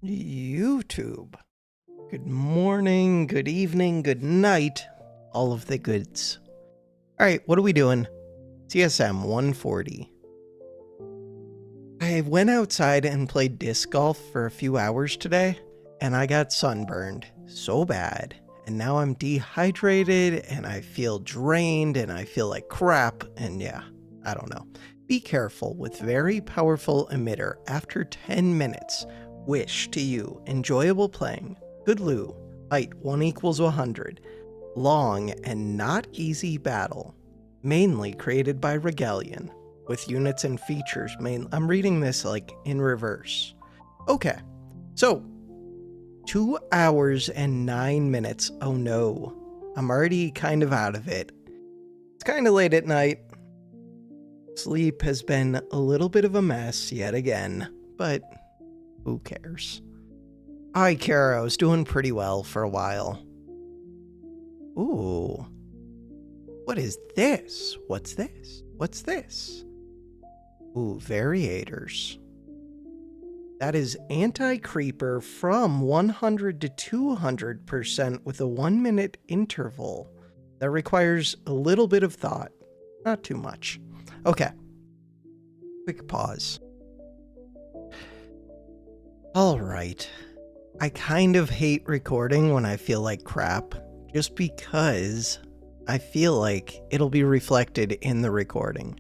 YouTube. Good morning, good evening, good night, all of the goods. All right, what are we doing? CSM-140. I went outside and played disc golf for a few hours today, and I got sunburned so bad. And now I'm dehydrated, and I feel drained, and I feel like crap, and yeah, I don't know. Be careful with very powerful emitter after 10 minutes. Wish to you enjoyable playing. Good Lou. Height 1 equals 100. Long and not easy battle. Mainly created by Regalian. With units and features I'm reading this like in reverse. Okay. So 2 hours and 9 minutes. Oh no. I'm already kind of out of it. It's kind of late at night. Sleep has been a little bit of a mess yet again, but who cares? I care, I was doing pretty well for a while. Ooh. What is this? What's this? What's this? Ooh, variators. That is anti-creeper from 100 to 200% with a 1 minute interval. That requires a little bit of thought. Not too much. Okay. Quick pause. All right. I kind of hate recording when I feel like crap, just because I feel like it'll be reflected in the recording.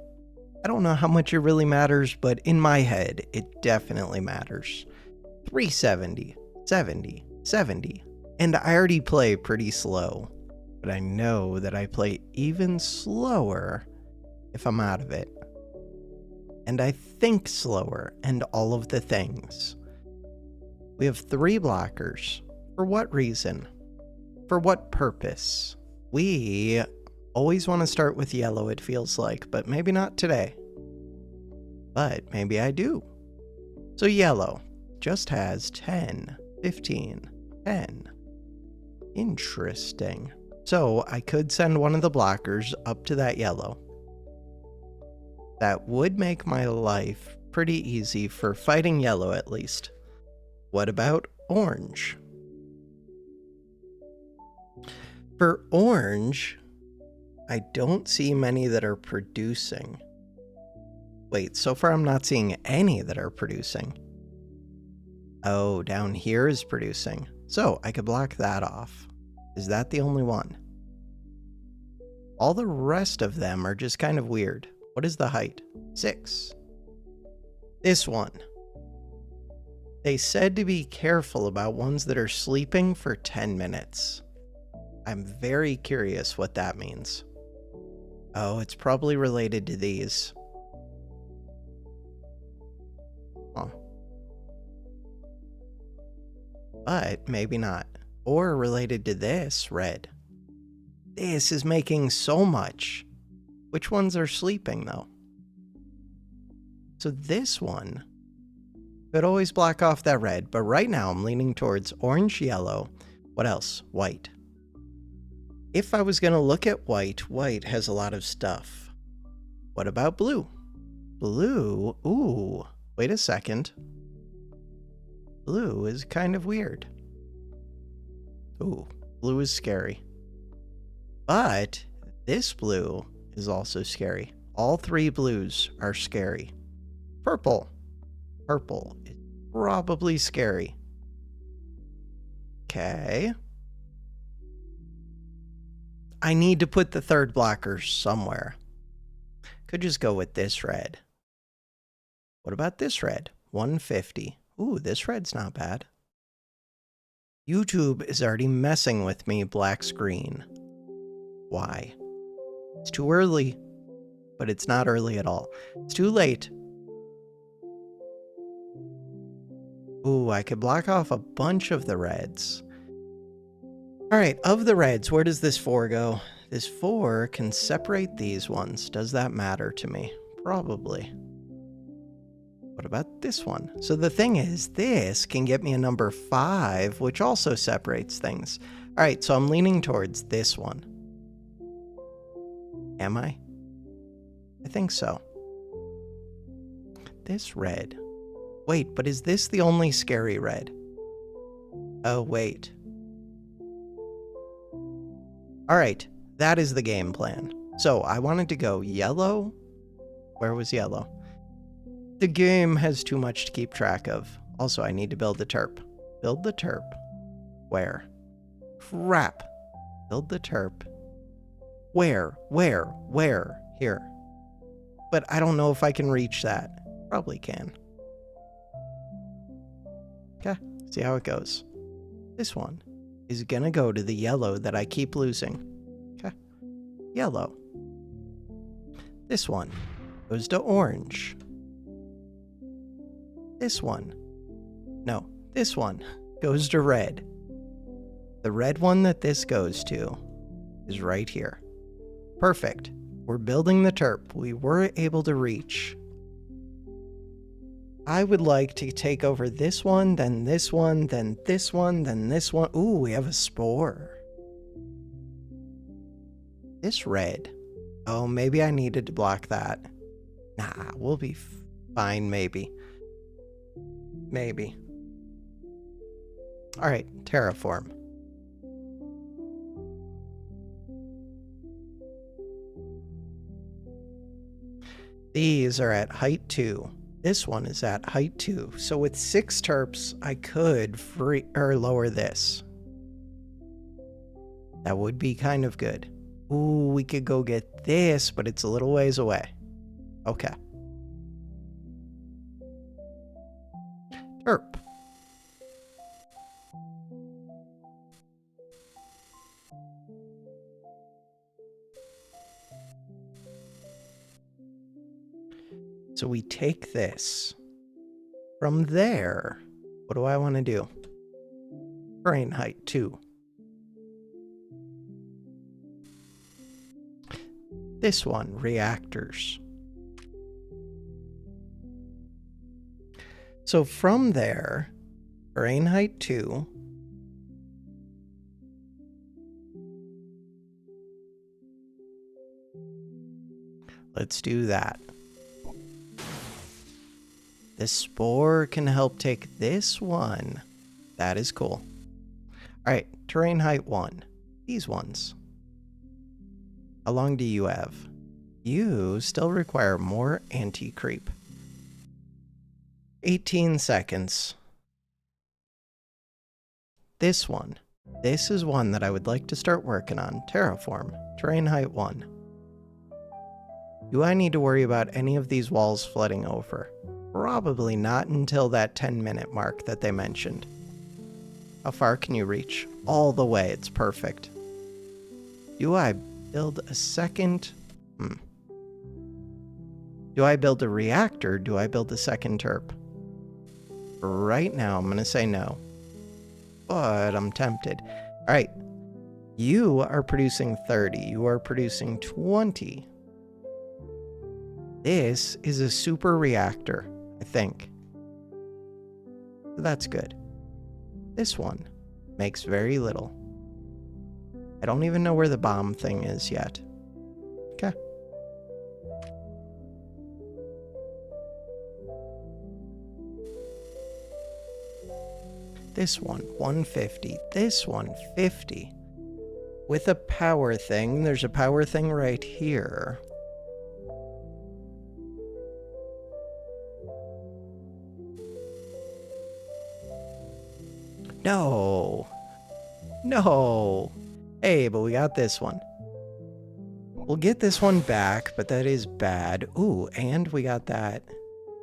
I don't know how much it really matters, but in my head, it definitely matters. 370, 70, 70. And I already play pretty slow, but I know that I play even slower if I'm out of it. And I think slower and all of the things. We have 3 blockers. For what reason? For what purpose? We always want to start with yellow, it feels like, but maybe not today. But maybe I do. So yellow just has 10, 15, 10. Interesting. So I could send one of the blockers up to that yellow. That would make my life pretty easy for fighting yellow at least. What about orange? For orange, I don't see many that are producing. Wait, so far I'm not seeing any that are producing. Oh, down here is producing. So I could block that off. Is that the only one? All the rest of them are just kind of weird. What is the height? 6. This one. They said to be careful about ones that are sleeping for 10 minutes. I'm very curious what that means. Oh, it's probably related to these. Huh. But maybe not. Or related to this, red. This is making so much. Which ones are sleeping, though? So this one could always block off that red, but right now I'm leaning towards orange, yellow. What else? White. If I was going to look at white, white has a lot of stuff. What about blue? Blue? Ooh, wait a second. Blue is kind of weird. Ooh, blue is scary. But this blue is also scary. All 3 blues are scary. Purple. Purple is probably scary. Okay. I need to put the 3rd blocker somewhere. Could just go with this red. What about this red? 150. Ooh, this red's not bad. YouTube is already messing with me, black screen. Why? It's too early, but it's not early at all. It's too late. Ooh, I could block off a bunch of the reds. All right, of the reds, where does this 4 go? This 4 can separate these ones. Does that matter to me? Probably. What about this one? So the thing is, this can get me a number 5, which also separates things. All right, so I'm leaning towards this one. Am I? I think so. This red. Wait, but is this the only scary red? Oh, wait. All right, that is the game plan. So I wanted to go yellow. Where was yellow? The game has too much to keep track of. Also, I need to build the terp. Build the terp. Where? Crap. Build the terp. Where? Here. But I don't know if I can reach that. Probably can. Okay, see how it goes. This one is gonna go to the yellow that I keep losing. Okay, yellow. This one goes to orange. This one. No, this one goes to red. The red one that this goes to is right here. Perfect. We're building the terp. We were able to reach. I would like to take over this one, then this one, then this one, then this one. Ooh, we have a spore. This red. Oh, maybe I needed to block that. Nah, we'll be fine, maybe. Maybe. All right, terraform. These are at height 2. This one is at height 2. So with 6 terps, I could lower this. That would be kind of good. Ooh, we could go get this, but it's a little ways away. Okay. Terp. So we take this. From there, what do I want to do? Terrain height 2. This one, reactors. So from there, terrain height 2. Let's do that. This spore can help take this one. That is cool. All right, terrain height 1. These ones. How long do you have? You still require more anti-creep. 18 seconds. This one. This is one that I would like to start working on. Terraform. Terrain height 1. Do I need to worry about any of these walls flooding over? Probably not until that 10-minute mark that they mentioned. How far can you reach? All the way. It's perfect. Do I build a second? Do I build a reactor? Do I build a second terp? Right now, I'm going to say no. But I'm tempted. All right. You are producing 30. You are producing 20. This is a super reactor, I think. That's good. This one makes very little. I don't even know where the bomb thing is yet. Okay. This one, 150. This one, 50. With a power thing, there's a power thing right here. No. No. Hey, but we got this one. We'll get this one back, but that is bad. Ooh, and we got that,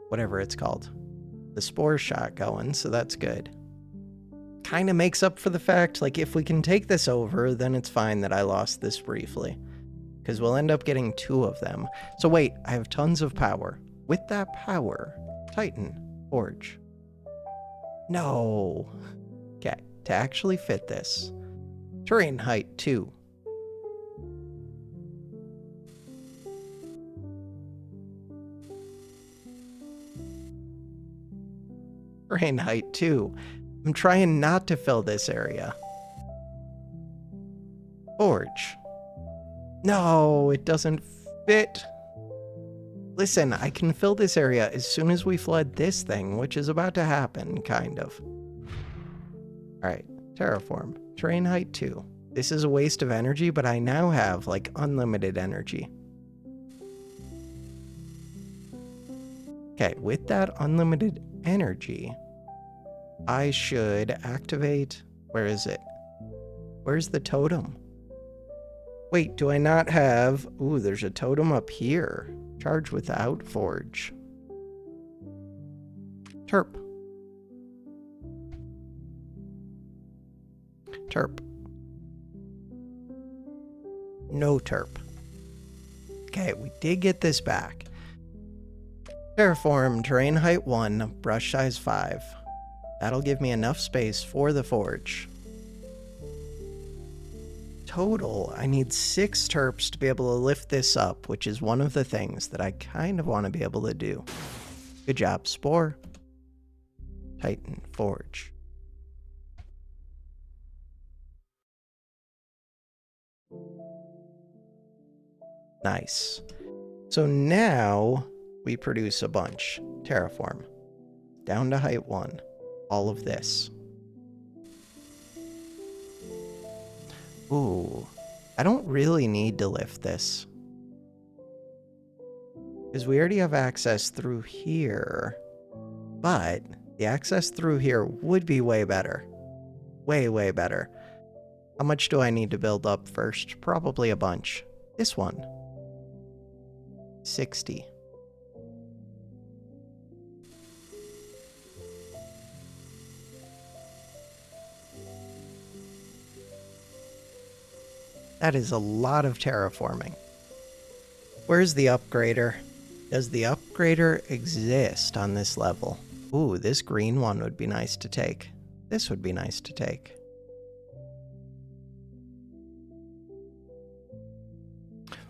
whatever it's called, the spore shot going, so that's good. Kind of makes up for the fact, like, if we can take this over, then it's fine that I lost this briefly. Because we'll end up getting 2 of them. So wait, I have tons of power. With that power, Titan, Forge. No. Okay, to actually fit this. Terrain height 2. Terrain height 2. I'm trying not to fill this area. Forge. No, it doesn't fit. Listen, I can fill this area as soon as we flood this thing, which is about to happen, kind of. Alright, Terraform. Terrain height 2. This is a waste of energy, but I now have, like, unlimited energy. Okay, with that unlimited energy, I should activate... Where is it? Where's the totem? Wait, do I not have... Ooh, there's a totem up here. Charge without forge. Terp. Terp. No terp. Okay, we did get this back. Terraform, terrain height 1, brush size 5. That'll give me enough space for the forge. Total, I need 6 terps to be able to lift this up, which is one of the things that I kind of want to be able to do. Good job, Spore. Titan, forge. Nice. So now we produce a bunch. Terraform. Down to height 1. All of this. Ooh. I don't really need to lift this. Because we already have access through here. But the access through here would be way better. Way, way better. How much do I need to build up first? Probably a bunch. This one. 60. That is a lot of terraforming. Where's the upgrader? Does the upgrader exist on this level? Ooh, this green one would be nice to take. This would be nice to take.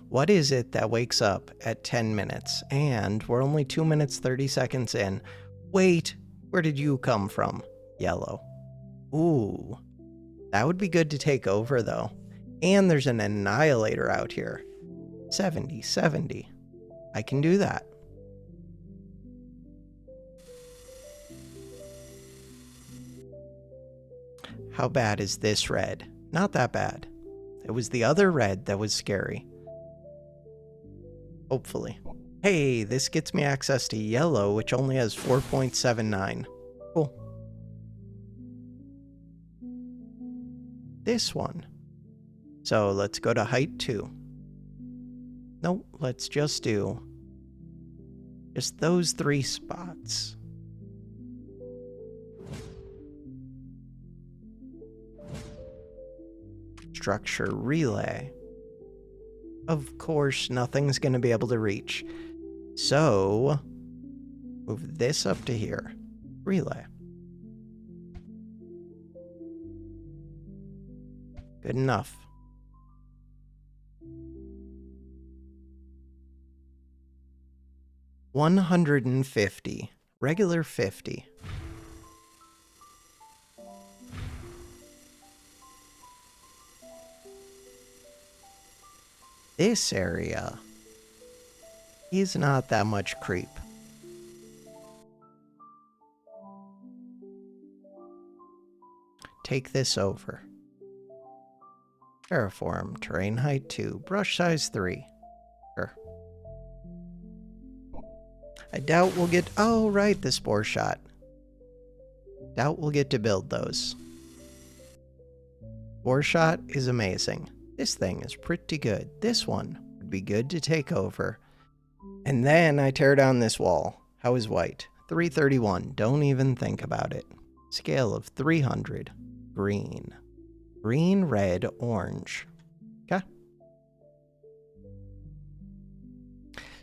What is it that wakes up at 10 minutes? And we're only 2 minutes 30 seconds in. Wait, where did you come from? Yellow. Ooh, that would be good to take over though. And there's an annihilator out here. 70. I can do that. How bad is this red? Not that bad. It was the other red that was scary. Hopefully. Hey, this gets me access to yellow, which only has 4.79. Cool. This one. So let's go to height 2. Nope, let's just do just those 3 spots. Structure relay. Of course, nothing's going to be able to reach. So, move this up to here. Relay. Good enough. $150. Regular 50. This area is not that much creep. Take this over. Terraform, terrain height 2, brush size 3. Sure. I doubt we'll get... Oh, right, the spore shot. Doubt we'll get to build those. Spore shot is amazing. This thing is pretty good. This one would be good to take over. And then I tear down this wall. How is white? 331. Don't even think about it. Scale of 300. Green. Green, red, orange. Okay.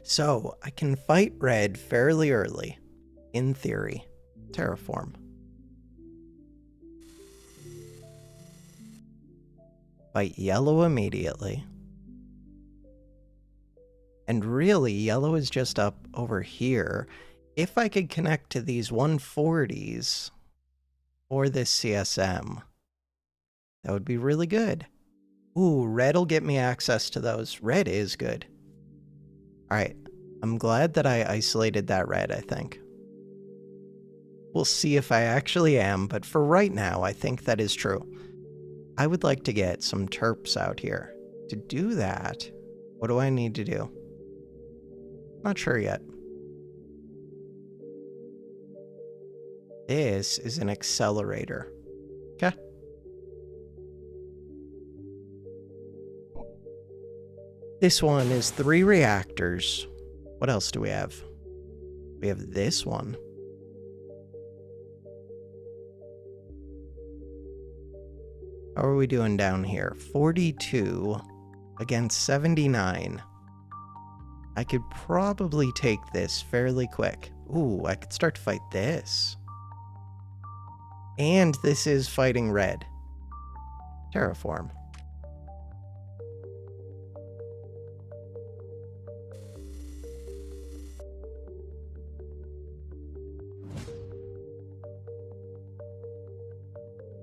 So I can fight red fairly early. In theory. Terraform. Fight yellow immediately. And really, yellow is just up over here. If I could connect to these 140s or this CSM, that would be really good. Ooh, red will get me access to those. Red is good. All right, I'm glad that I isolated that red, I think. We'll see if I actually am, but for right now, I think that is true. I would like to get some terps out here. To do that, what do I need to do? Not sure yet. This is an accelerator. Okay. This one is 3 reactors. What else do we have? We have this one. How are we doing down here? 42 against 79. I could probably take this fairly quick. Ooh, I could start to fight this. And this is fighting red. Terraform.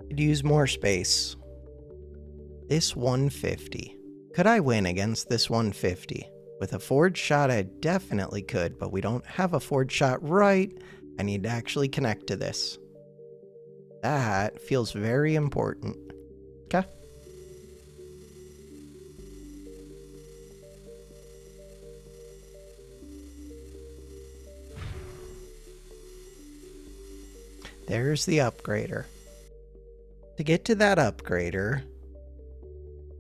Could use more space. This 150. Could I win against this 150? With a forge shot, I definitely could, but we don't have a forge shot right. I need to actually connect to this. That feels very important. Okay. There's the upgrader. To get to that upgrader,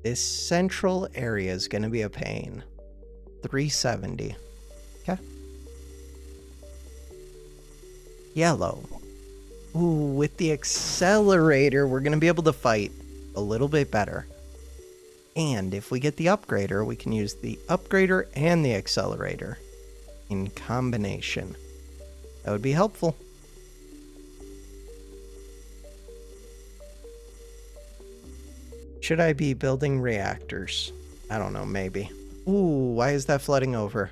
this central area is going to be a pain. 370. Okay. Yellow. Ooh, with the accelerator, we're going to be able to fight a little bit better. And if we get the upgrader, we can use the upgrader and the accelerator in combination. That would be helpful. Should I be building reactors? I don't know, maybe. Ooh, why is that flooding over?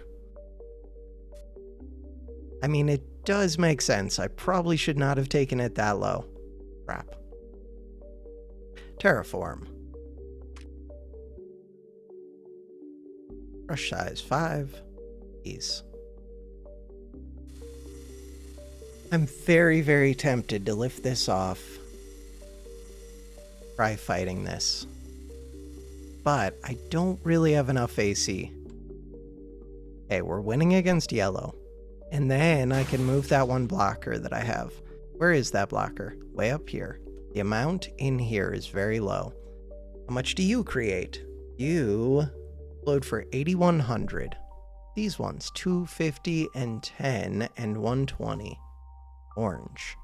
I mean, it does make sense. I probably should not have taken it that low. Crap. Terraform. Brush size 5. Ease. I'm very, very tempted to lift this off. Try fighting this. But I don't really have enough AC. Okay, we're winning against yellow. And then I can move that one blocker that I have. Where is that blocker? Way up here. The amount in here is very low. How much do you create? You load for 8,100. These ones, 250 and 10 and 120. Orange.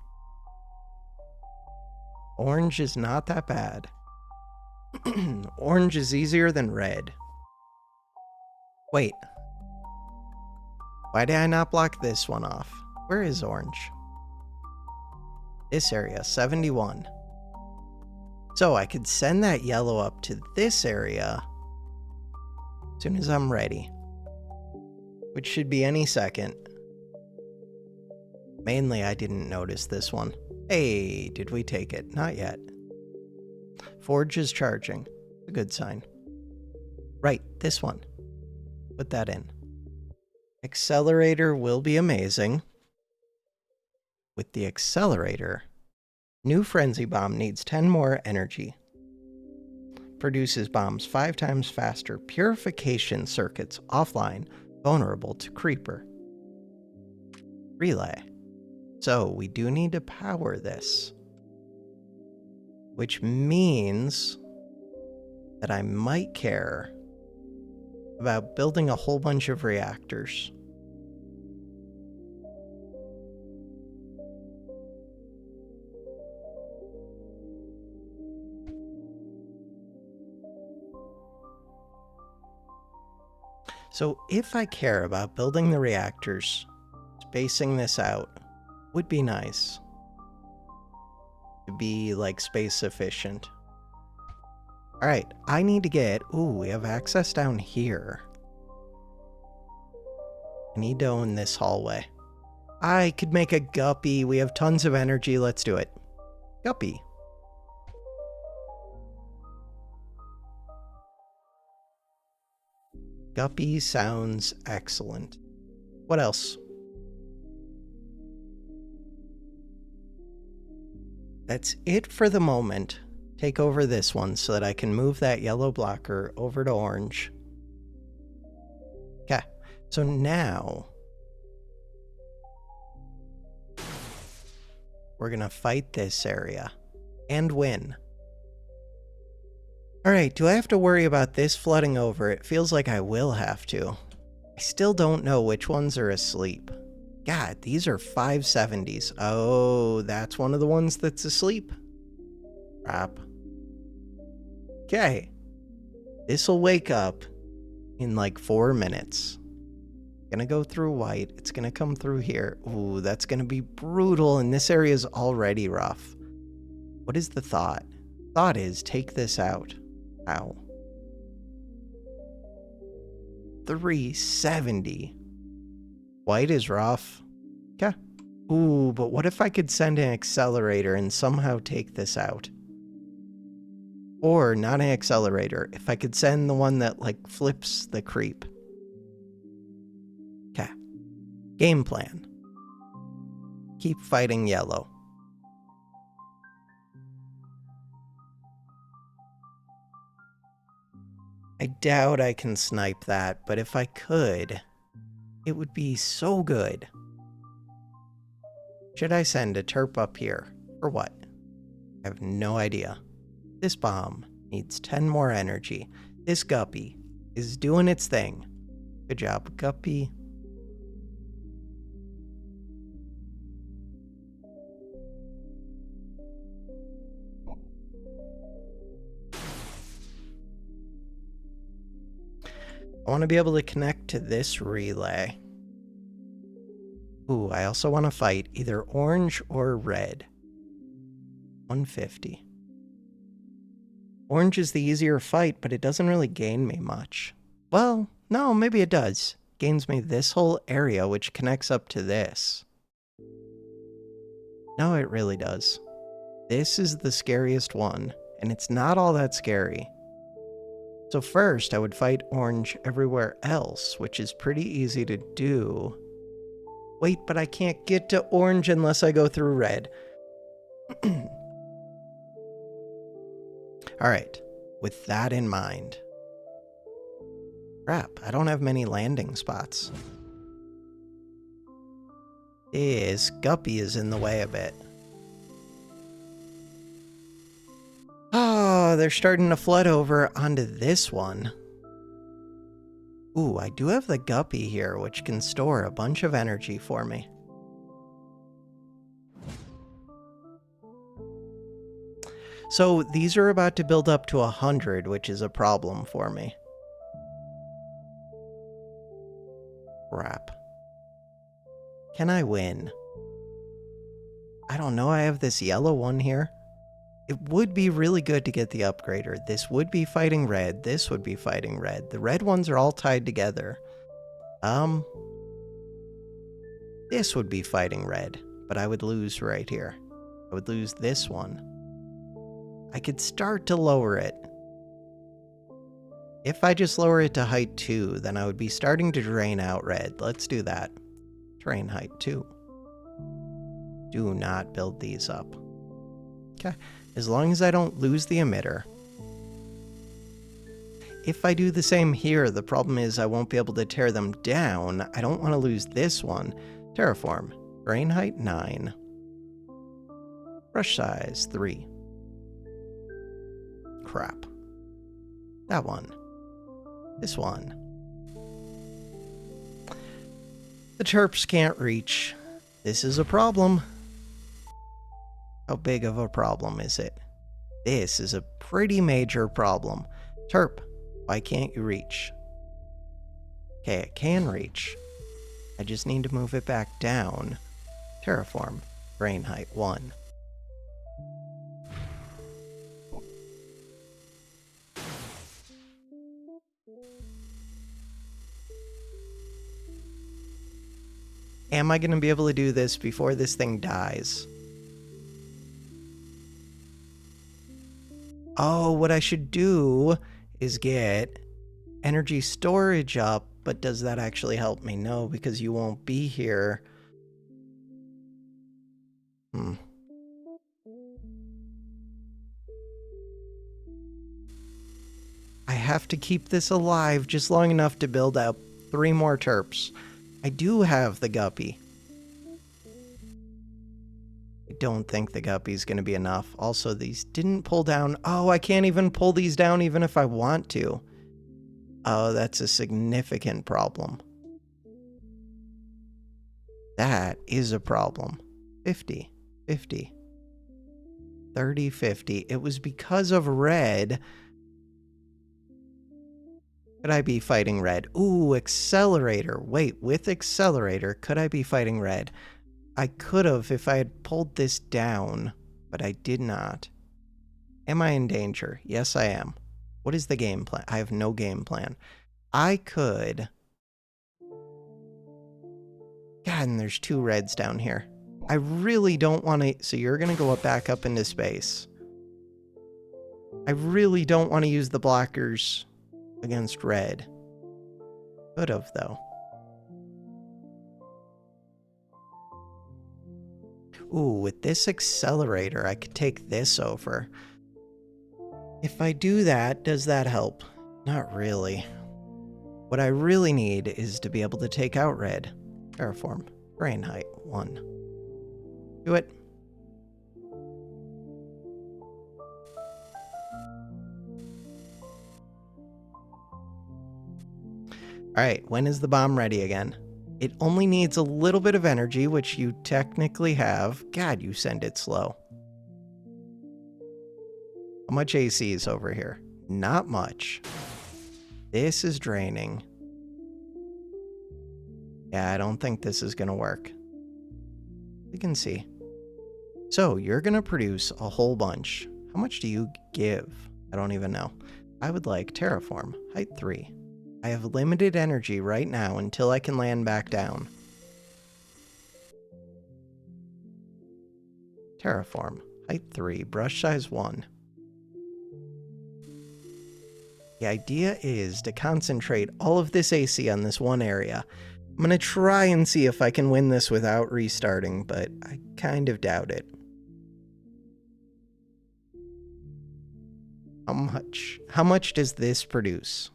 Orange is not that bad. Orange is easier than red. Wait. Why did I not block this one off? Where is orange? This area, 71. So I could send that yellow up to this area as soon as I'm ready. Which should be any second. Mainly, I didn't notice this one. Hey, did we take it? Not yet. Forge is charging. A good sign. Right, this one. Put that in. Accelerator will be amazing. With the accelerator, new frenzy bomb needs 10 more energy. Produces bombs 5 times faster. Purification circuits offline, vulnerable to creeper. Relay. So we do need to power this. Which means that I might care about building a whole bunch of reactors. So if I care about building the reactors, spacing this out would be nice. To be like space efficient. Alright, I need to get... Ooh, we have access down here. I need to own this hallway. I could make a guppy. We have tons of energy. Let's do it. Guppy. Guppy sounds excellent. What else? That's it for the moment. Take over this one so that I can move that yellow blocker over to orange. Okay, so now we're gonna fight this area and win. All right, do I have to worry about this flooding over? It feels like I will have to. I still don't know which ones are asleep. God, these are 570s. Oh, that's one of the ones that's asleep. Crap. Okay. This'll wake up in like 4 minutes. Gonna go through white. It's gonna come through here. Ooh, that's gonna be brutal, and this area is already rough. What is the thought? Thought is, take this out. Ow. 370. White is rough. Okay. Ooh, but what if I could send an accelerator and somehow take this out? Or not an accelerator, if I could send the one that like flips the creep. Okay. Game plan. Keep fighting yellow. I doubt I can snipe that, but if I could, it would be so good. Should I send a terp up here? Or what? I have no idea. This bomb needs 10 more energy. This guppy is doing its thing. Good job, guppy. I want to be able to connect to this relay. Ooh, I also want to fight either orange or red. 150. Orange is the easier fight, but it doesn't really gain me much. Well, no, maybe it does. Gains me this whole area, which connects up to this. No, it really does. This is the scariest one, and it's not all that scary. So first, I would fight orange everywhere else, which is pretty easy to do. Wait, but I can't get to orange unless I go through red. Alright, with that in mind. Crap, I don't have many landing spots. This guppy is in the way a bit. Oh, they're starting to flood over onto this one. Ooh, I do have the guppy here, which can store a bunch of energy for me. So these are about to build up to 100, which is a problem for me. Crap. Can I win? I don't know, I have this yellow one here. It would be really good to get the upgrader. This would be fighting red. This would be fighting red. The red ones are all tied together. This would be fighting red, but I would lose right here. I would lose this one. I could start to lower it. If I just lower it to height 2, then I would be starting to drain out red. Let's do that. Drain height 2. Do not build these up. Okay. As long as I don't lose the emitter. If I do the same here, the problem is I won't be able to tear them down. I don't want to lose this one. Terraform. Drain height 9. Brush size 3. Crap. That one. This one. The terps can't reach. This is a problem. How big of a problem is it? This is a pretty major problem. Terp, why can't you reach? Okay, it can reach. I just need to move it back down. Terraform, drain height 1. Am I going to be able to do this before this thing dies? Oh, what I should do is get energy storage up, but does that actually help me? No, because you won't be here. have to keep this alive just long enough to build up 3 more terps. I do have the guppy. I don't think the guppy's going to be enough. Also, these didn't pull down. Oh, I can't even pull these down even if I want to. Oh, that's a significant problem. That is a problem. 50, 50, 30, 50. It was because of red. Could I be fighting red? Ooh, accelerator. Wait, with accelerator, could I be fighting red? I could have if I had pulled this down, but I did not. Am I in danger? Yes, I am. What is the game plan? I have no game plan. I could... God, and there's 2 reds down here. I really don't want to... So you're going to go back up into space. I really don't want to use the blockers against red. Could have, though. Ooh, with this accelerator, I could take this over. If I do that, does that help? Not really. What I really need is to be able to take out red. Terraform. Brain height. 1. Do it. Alright, when is the bomb ready again? It only needs a little bit of energy, which you technically have. God, you send it slow. How much AC is over here? Not much. This is draining. Yeah, I don't think this is going to work. We can see. So, you're going to produce a whole bunch. How much do you give? I don't even know. I would like terraform. Height 3. I have limited energy right now until I can land back down. Terraform. Height 3. Brush size 1. The idea is to concentrate all of this AC on this one area. I'm going to try and see if I can win this without restarting, but I kind of doubt it. How much does this produce?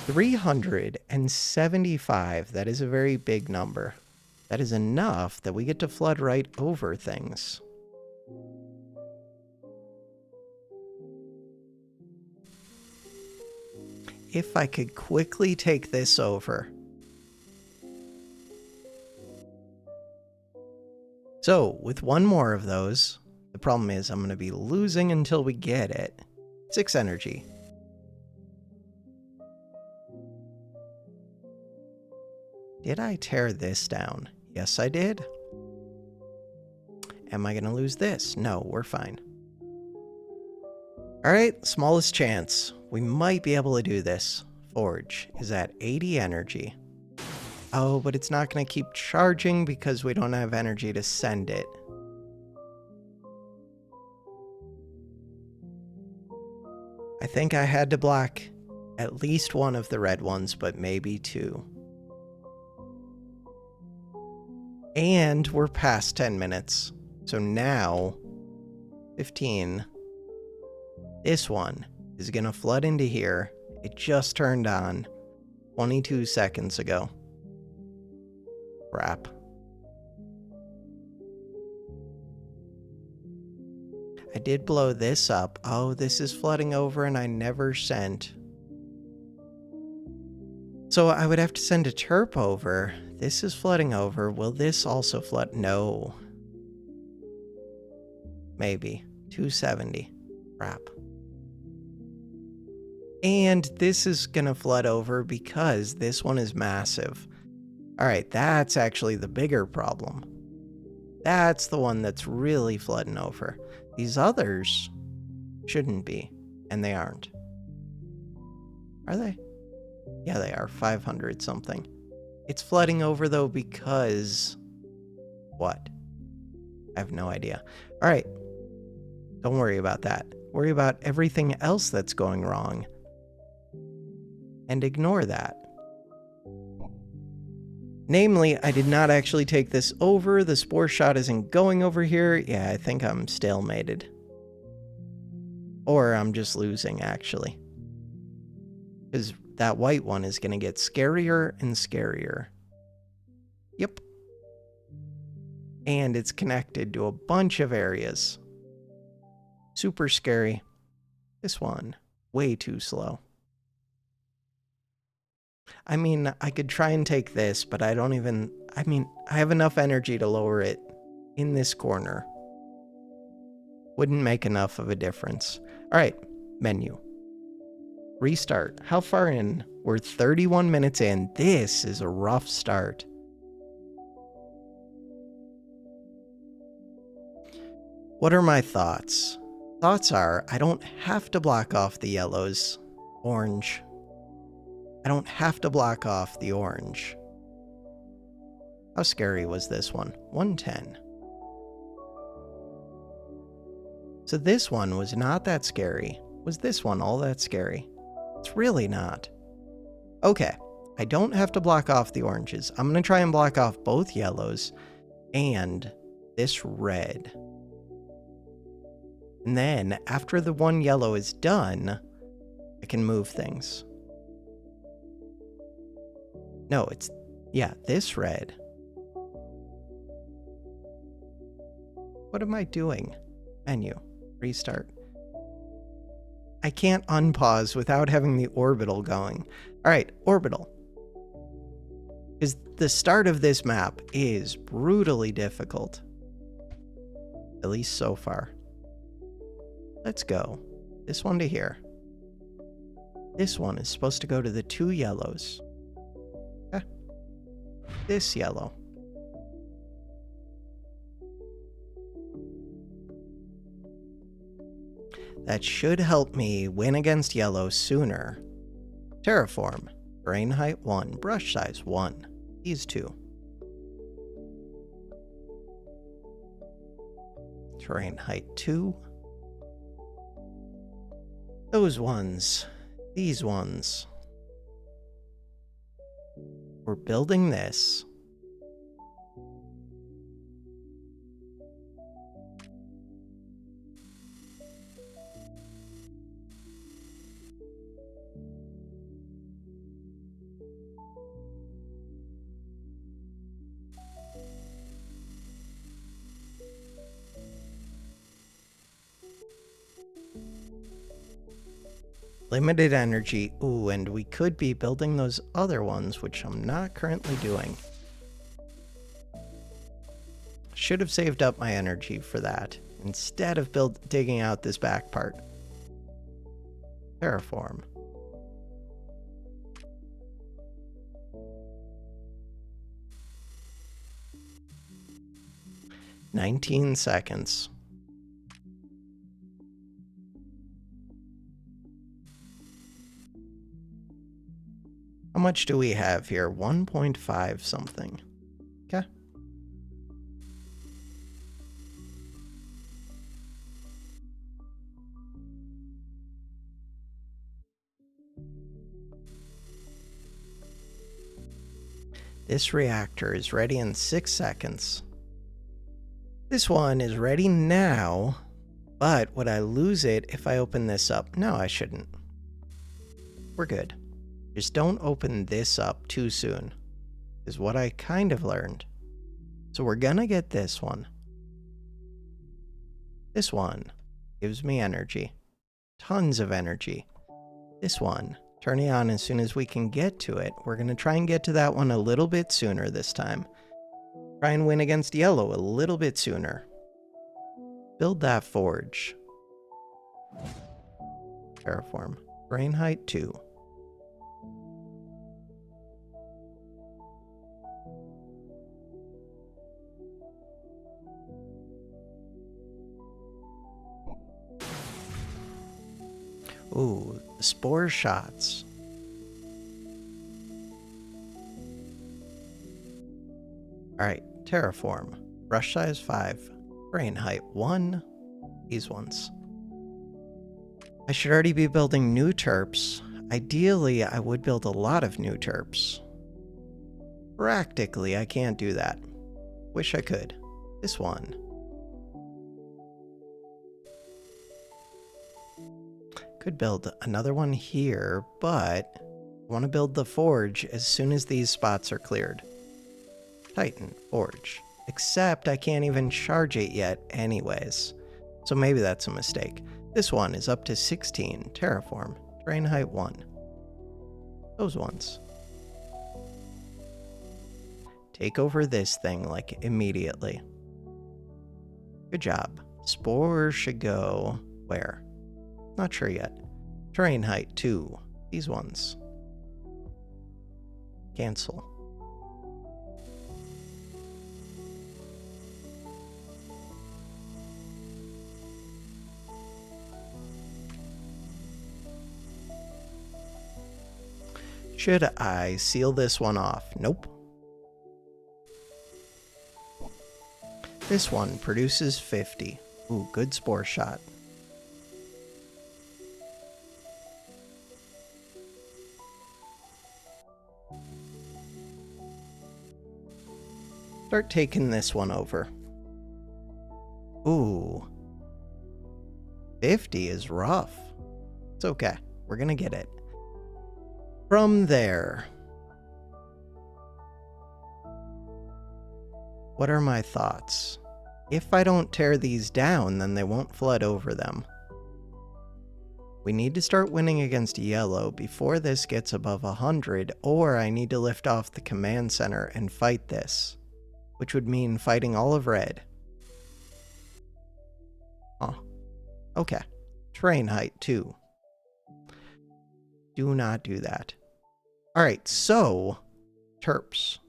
375. That is a very big number. That is enough that we get to flood right over things. If I could quickly take this over. So, with one more of those, the problem is I'm going to be losing until we get it. 6 energy. Did I tear this down? Yes, I did. Am I going to lose this? No, we're fine. Alright, smallest chance. We might be able to do this. Forge is at 80 energy. Oh, but it's not going to keep charging because we don't have energy to send it. I think I had to block at least one of the red ones, but maybe 2. And we're past 10 minutes. So now, 15. This one is going to flood into here. It just turned on 22 seconds ago. Crap. I did blow this up. Oh, this is flooding over and I never sent. So I would have to send a terp over. This is flooding over. Will this also flood? No. Maybe. 270. Crap. And this is going to flood over because this one is massive. Alright, that's actually the bigger problem. That's the one that's really flooding over. These others shouldn't be, and they aren't. Are they? Yeah, they are. 500 something. It's flooding over, though, because... What? I have no idea. Alright. Don't worry about that. Worry about everything else that's going wrong. And ignore that. Namely, I did not actually take this over. The spore shot isn't going over here. Yeah, I think I'm stalemated. Or I'm just losing, actually. Because that white one is going to get scarier and scarier. Yep. And it's connected to a bunch of areas. Super scary. This one, way too slow. I mean, I could try and take this, but I have enough energy to lower it in this corner. Wouldn't make enough of a difference. All right, menu. Restart. How far in? We're 31 minutes in. This is a rough start. What are my thoughts? Thoughts are, I don't have to block off the yellows. Orange. I don't have to block off the orange. How scary was this one? 110. So this one was not that scary. Was this one all that scary? It's really not. Okay, I don't have to block off the oranges. I'm going to try and block off both yellows and this red. And then, after the one yellow is done, I can move things. No, yeah, this red. What am I doing? Menu. Restart. I can't unpause without having the orbital going. All right, orbital. Because the start of this map is brutally difficult. At least so far. Let's go. This one to here. This one is supposed to go to the two yellows. Okay. This yellow. That should help me win against yellow sooner. Terraform. Terrain height 1. Brush size 1. These two. Terrain height 2. Those ones. These ones. We're building this. Limited energy. Ooh, and we could be building those other ones, which I'm not currently doing. Should have saved up my energy for that, instead of digging out this back part. Terraform. "19 seconds. How much do we have here? 1.5 something. Okay. This reactor is ready in 6 seconds. This one is ready now, but would I lose it if I open this up? No, I shouldn't. We're good. Just don't open this up too soon, is what I kind of learned. So we're gonna get this one. This one gives me energy. Tons of energy. This one, turning on as soon as we can get to it. We're gonna try and get to that one a little bit sooner this time. Try and win against yellow a little bit sooner. Build that forge. Terraform. Brain height 2. Ooh, the spore shots. Alright, terraform. Brush size 5. Brain height 1. These ones. I should already be building new terps. Ideally, I would build a lot of new terps. Practically, I can't do that. Wish I could. This one. Could build another one here, but I want to build the forge as soon as these spots are cleared. Titan, forge. Except I can't even charge it yet anyways. So maybe that's a mistake. This one is up to 16. Terraform. Terrain height 1. Those ones. Take over this thing, like, immediately. Good job. Spore should go where? Not sure yet. Terrain height 2. These ones. Cancel. Should I seal this one off? Nope. This one produces 50. Ooh, good spore shot. Start taking this one over. Ooh. 50 is rough. It's okay. We're gonna get it. From there, what are my thoughts? If I don't tear these down, then they won't flood over them. We need to start winning against yellow before this gets above 100, or I need to lift off the command center and fight this, which would mean fighting all of red. Oh, okay. Terrain height 2. Do not do that. Alright, so, terps.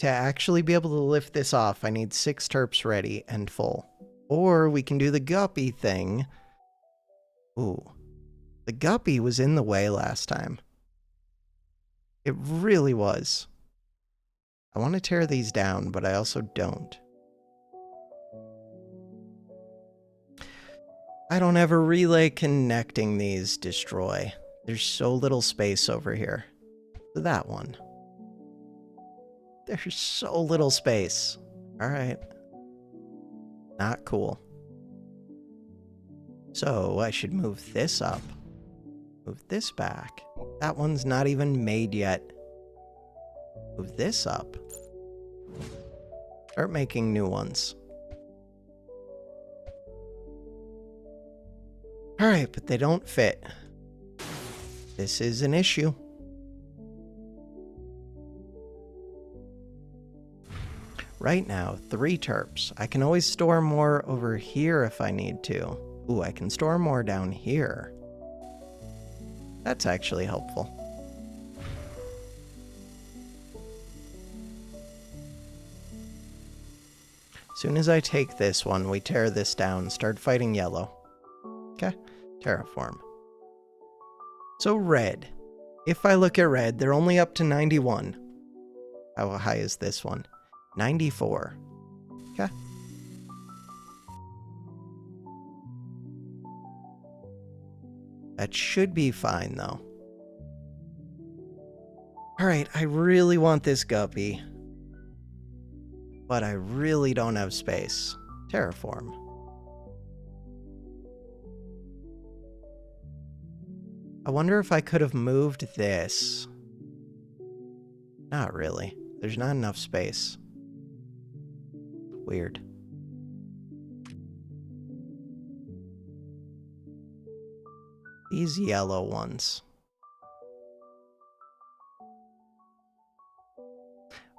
To actually be able to lift this off, I need 6 terps ready and full. Or we can do the guppy thing. Ooh. The guppy was in the way last time. It really was. I want to tear these down, but I also don't. I don't have a relay connecting these. Destroy. There's so little space over here. That one. There's so little space. Alright. Not cool. So I should move this up. Move this back. That one's not even made yet. Move this up. Start making new ones. Alright, but they don't fit. This is an issue. Right now, 3 terps. I can always store more over here if I need to. Ooh, I can store more down here. That's actually helpful. As soon as I take this one, we tear this down, start fighting yellow. Okay, terraform. So red. If I look at red, they're only up to 91. How high is this one? 94. Okay. That should be fine, though. Alright, I really want this guppy. But I really don't have space. Terraform. I wonder if I could have moved this. Not really. There's not enough space. Weird. These yellow ones.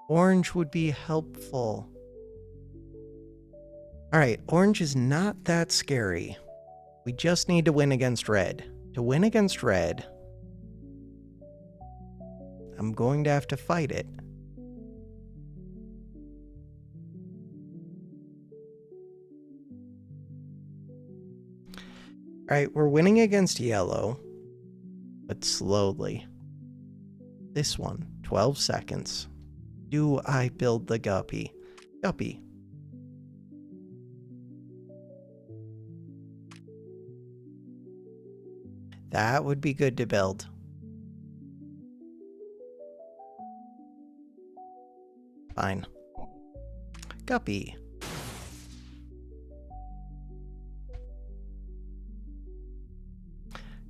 Orange would be helpful. Alright, orange is not that scary. We just need to win against red. To win against red, I'm going to have to fight it. Alright, we're winning against yellow, but slowly. This one, 12 seconds. Do I build the guppy? Guppy. That would be good to build. Fine. Guppy.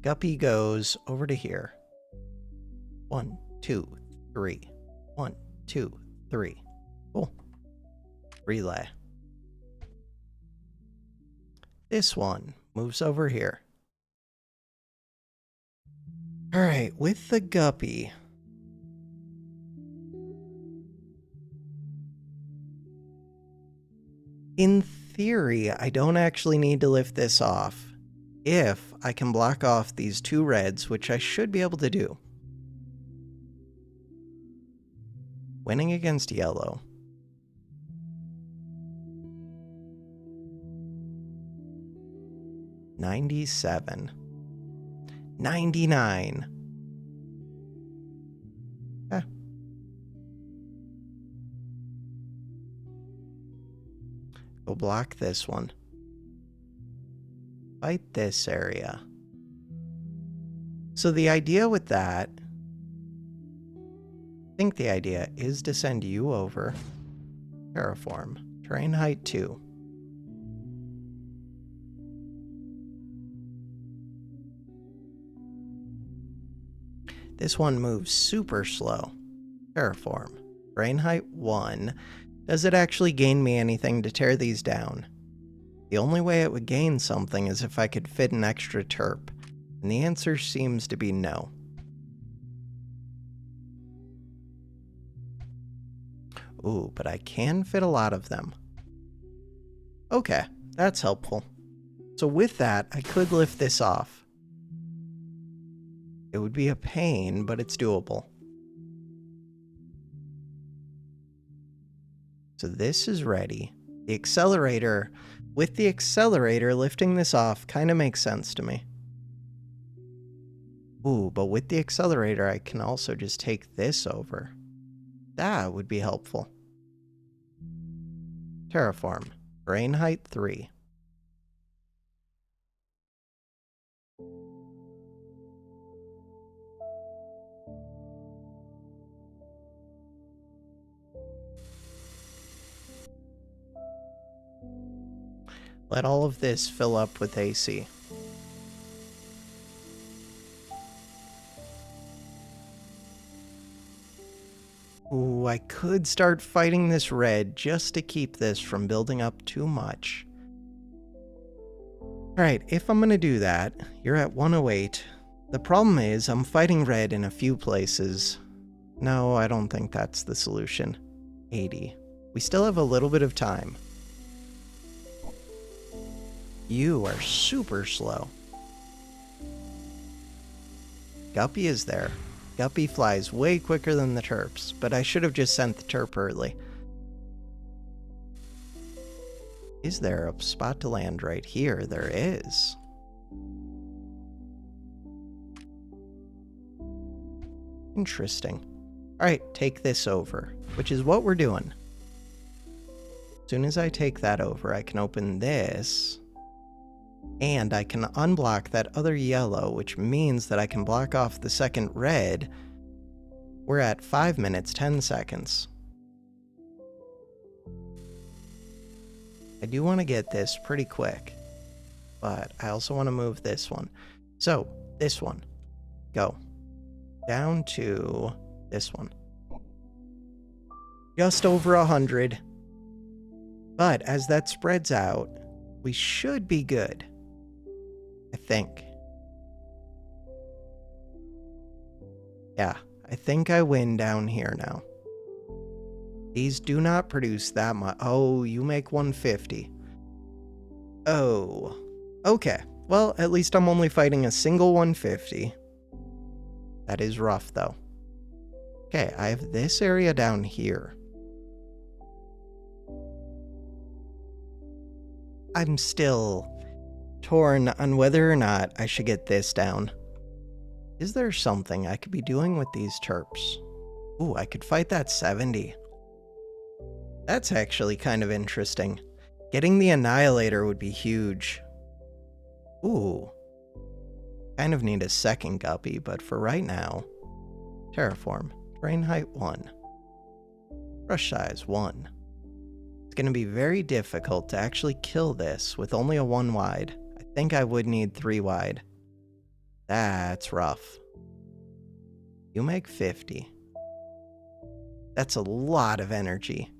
Guppy goes over to here. 1, 2, 3. 1, 2, 3. Cool. Relay. This one moves over here. Alright, with the guppy. In theory, I don't actually need to lift this off if I can block off these two reds, which I should be able to do. Winning against yellow. $97. $99. Go block this one. Fight this area. So the idea with that, I think the idea is to send you over. Terraform. Terrain height 2. This one moves super slow. Terraform. Terrain height 1. Does it actually gain me anything to tear these down? The only way it would gain something is if I could fit an extra terp, and the answer seems to be no. Ooh, but I can fit a lot of them. Okay, that's helpful. So with that, I could lift this off. It would be a pain, but it's doable. So this is ready. The accelerator, with the accelerator, lifting this off kind of makes sense to me. Ooh, but with the accelerator, I can also just take this over. That would be helpful. Terraform. Terrain height 3. Let all of this fill up with AC. Ooh, I could start fighting this red just to keep this from building up too much. Alright, if I'm gonna do that, you're at 108. The problem is I'm fighting red in a few places. No, I don't think that's the solution. 80. We still have a little bit of time. You are super slow. Guppy is there. Guppy flies way quicker than the terps, but I should have just sent the terp early. Is there a spot to land right here? There is. Interesting. Alright, take this over, which is what we're doing. As soon as I take that over, I can open this. And I can unblock that other yellow, which means that I can block off the second red. We're at 5 minutes, 10 seconds. I do want to get this pretty quick, but I also want to move this one. So, this one. Go. Down to this one. Just over 100. But as that spreads out, we should be good. I think. Yeah, I think I win down here now. These do not produce that much. Oh, you make 150. Oh, okay. Well, at least I'm only fighting a single 150. That is rough, though. Okay, I have this area down here. I'm still torn on whether or not I should get this down. Is there something I could be doing with these terps? Ooh, I could fight that 70. That's actually kind of interesting. Getting the Annihilator would be huge. Ooh. Kind of need a second guppy, but for right now, Terraform. Terrain height 1. Brush size 1. It's going to be very difficult to actually kill this with only a 1 wide. I think I would need 3 wide. That's rough. You make 50. That's a lot of energy.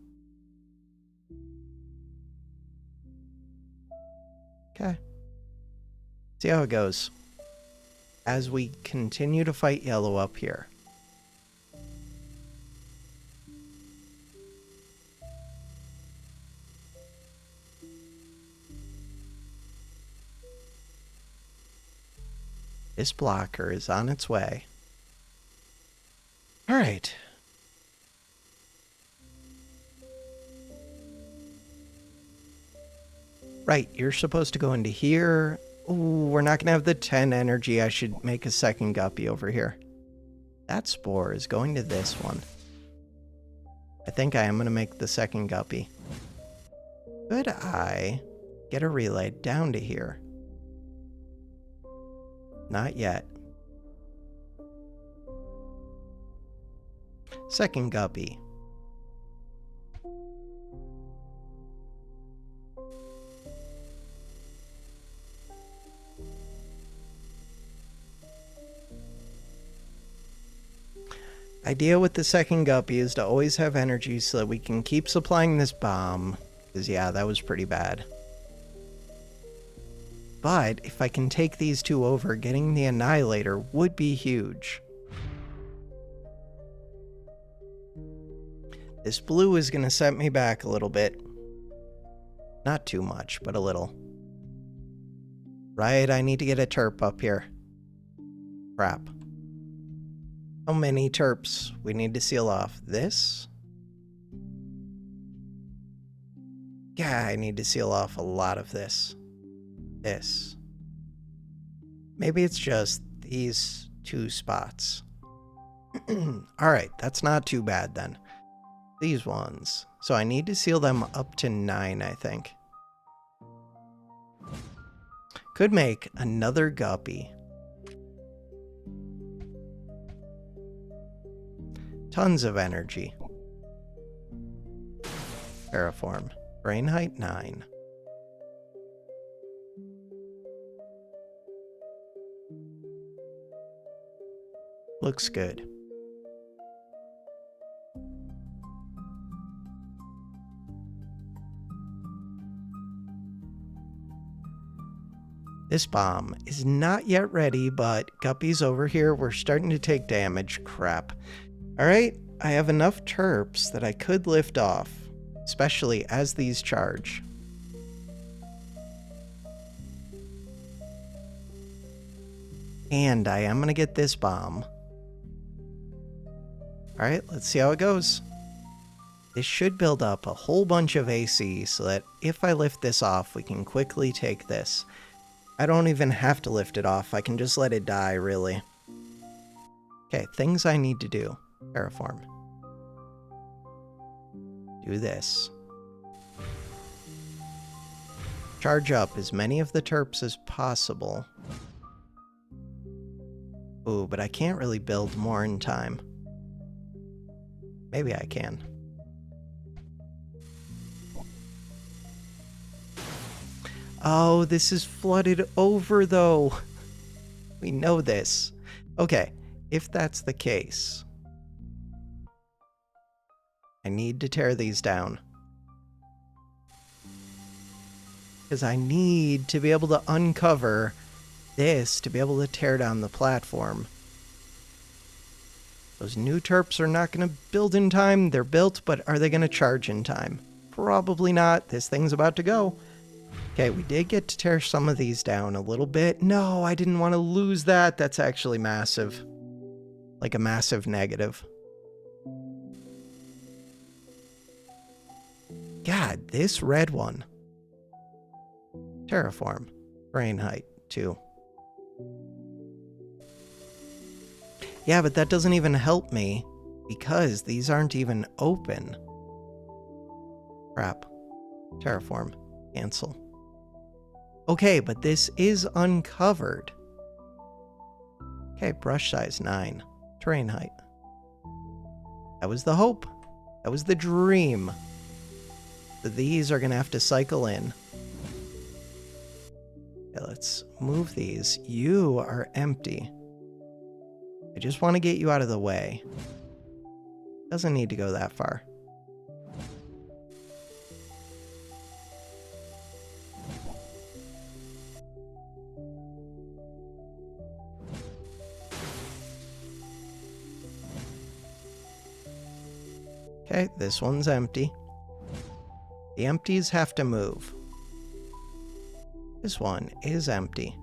Okay. See how it goes. As we continue to fight yellow up here. This blocker is on its way. All right. Right, you're supposed to go into here. Ooh, we're not going to have the 10 energy. I should make a second guppy over here. That spore is going to this one. I think I am going to make the second guppy. Could I get a relay down to here? Not yet. Second guppy. Idea with the second guppy is to always have energy so that we can keep supplying this bomb. Because yeah, that was pretty bad. But if I can take these two over, getting the Annihilator would be huge. This blue is going to set me back a little bit. Not too much, but a little. Right, I need to get a terp up here. Crap. How many terps we need to seal off? This? Yeah, I need to seal off a lot of this. This. Maybe it's just these two spots. Alright, that's not too bad then. These ones. So I need to seal them up to 9, I think. Could make another guppy. Tons of energy. Terraform. Brain height 9. Looks good. This bomb is not yet ready, but guppies over here, we're starting to take damage. Crap. Alright, I have enough terps that I could lift off, especially as these charge. And I am going to get this bomb. Alright, let's see how it goes. This should build up a whole bunch of AC so that if I lift this off, we can quickly take this. I don't even have to lift it off, I can just let it die, really. Okay, things I need to do. Terraform. Do this. Charge up as many of the terps as possible. Ooh, but I can't really build more in time. Maybe I can. Oh, this is flooded over, though. We know this. Okay, if that's the case, I need to tear these down. Because I need to be able to uncover this to be able to tear down the platform. Those new terps are not going to build in time. They're built, but are they going to charge in time? Probably not. This thing's about to go. Okay, we did get to tear some of these down a little bit. No, I didn't want to lose that. That's actually massive. Like a massive negative. God, this red one. Terraform. Brain height, 2. Yeah, but that doesn't even help me because these aren't even open. Crap. Terraform. Cancel. Okay, but this is uncovered. Okay, brush size 9. Terrain height. That was the hope. That was the dream. So these are going to have to cycle in. Okay, let's move these. You are empty. I just want to get you out of the way. Doesn't need to go that far. Okay, this one's empty. The empties have to move. This one is empty.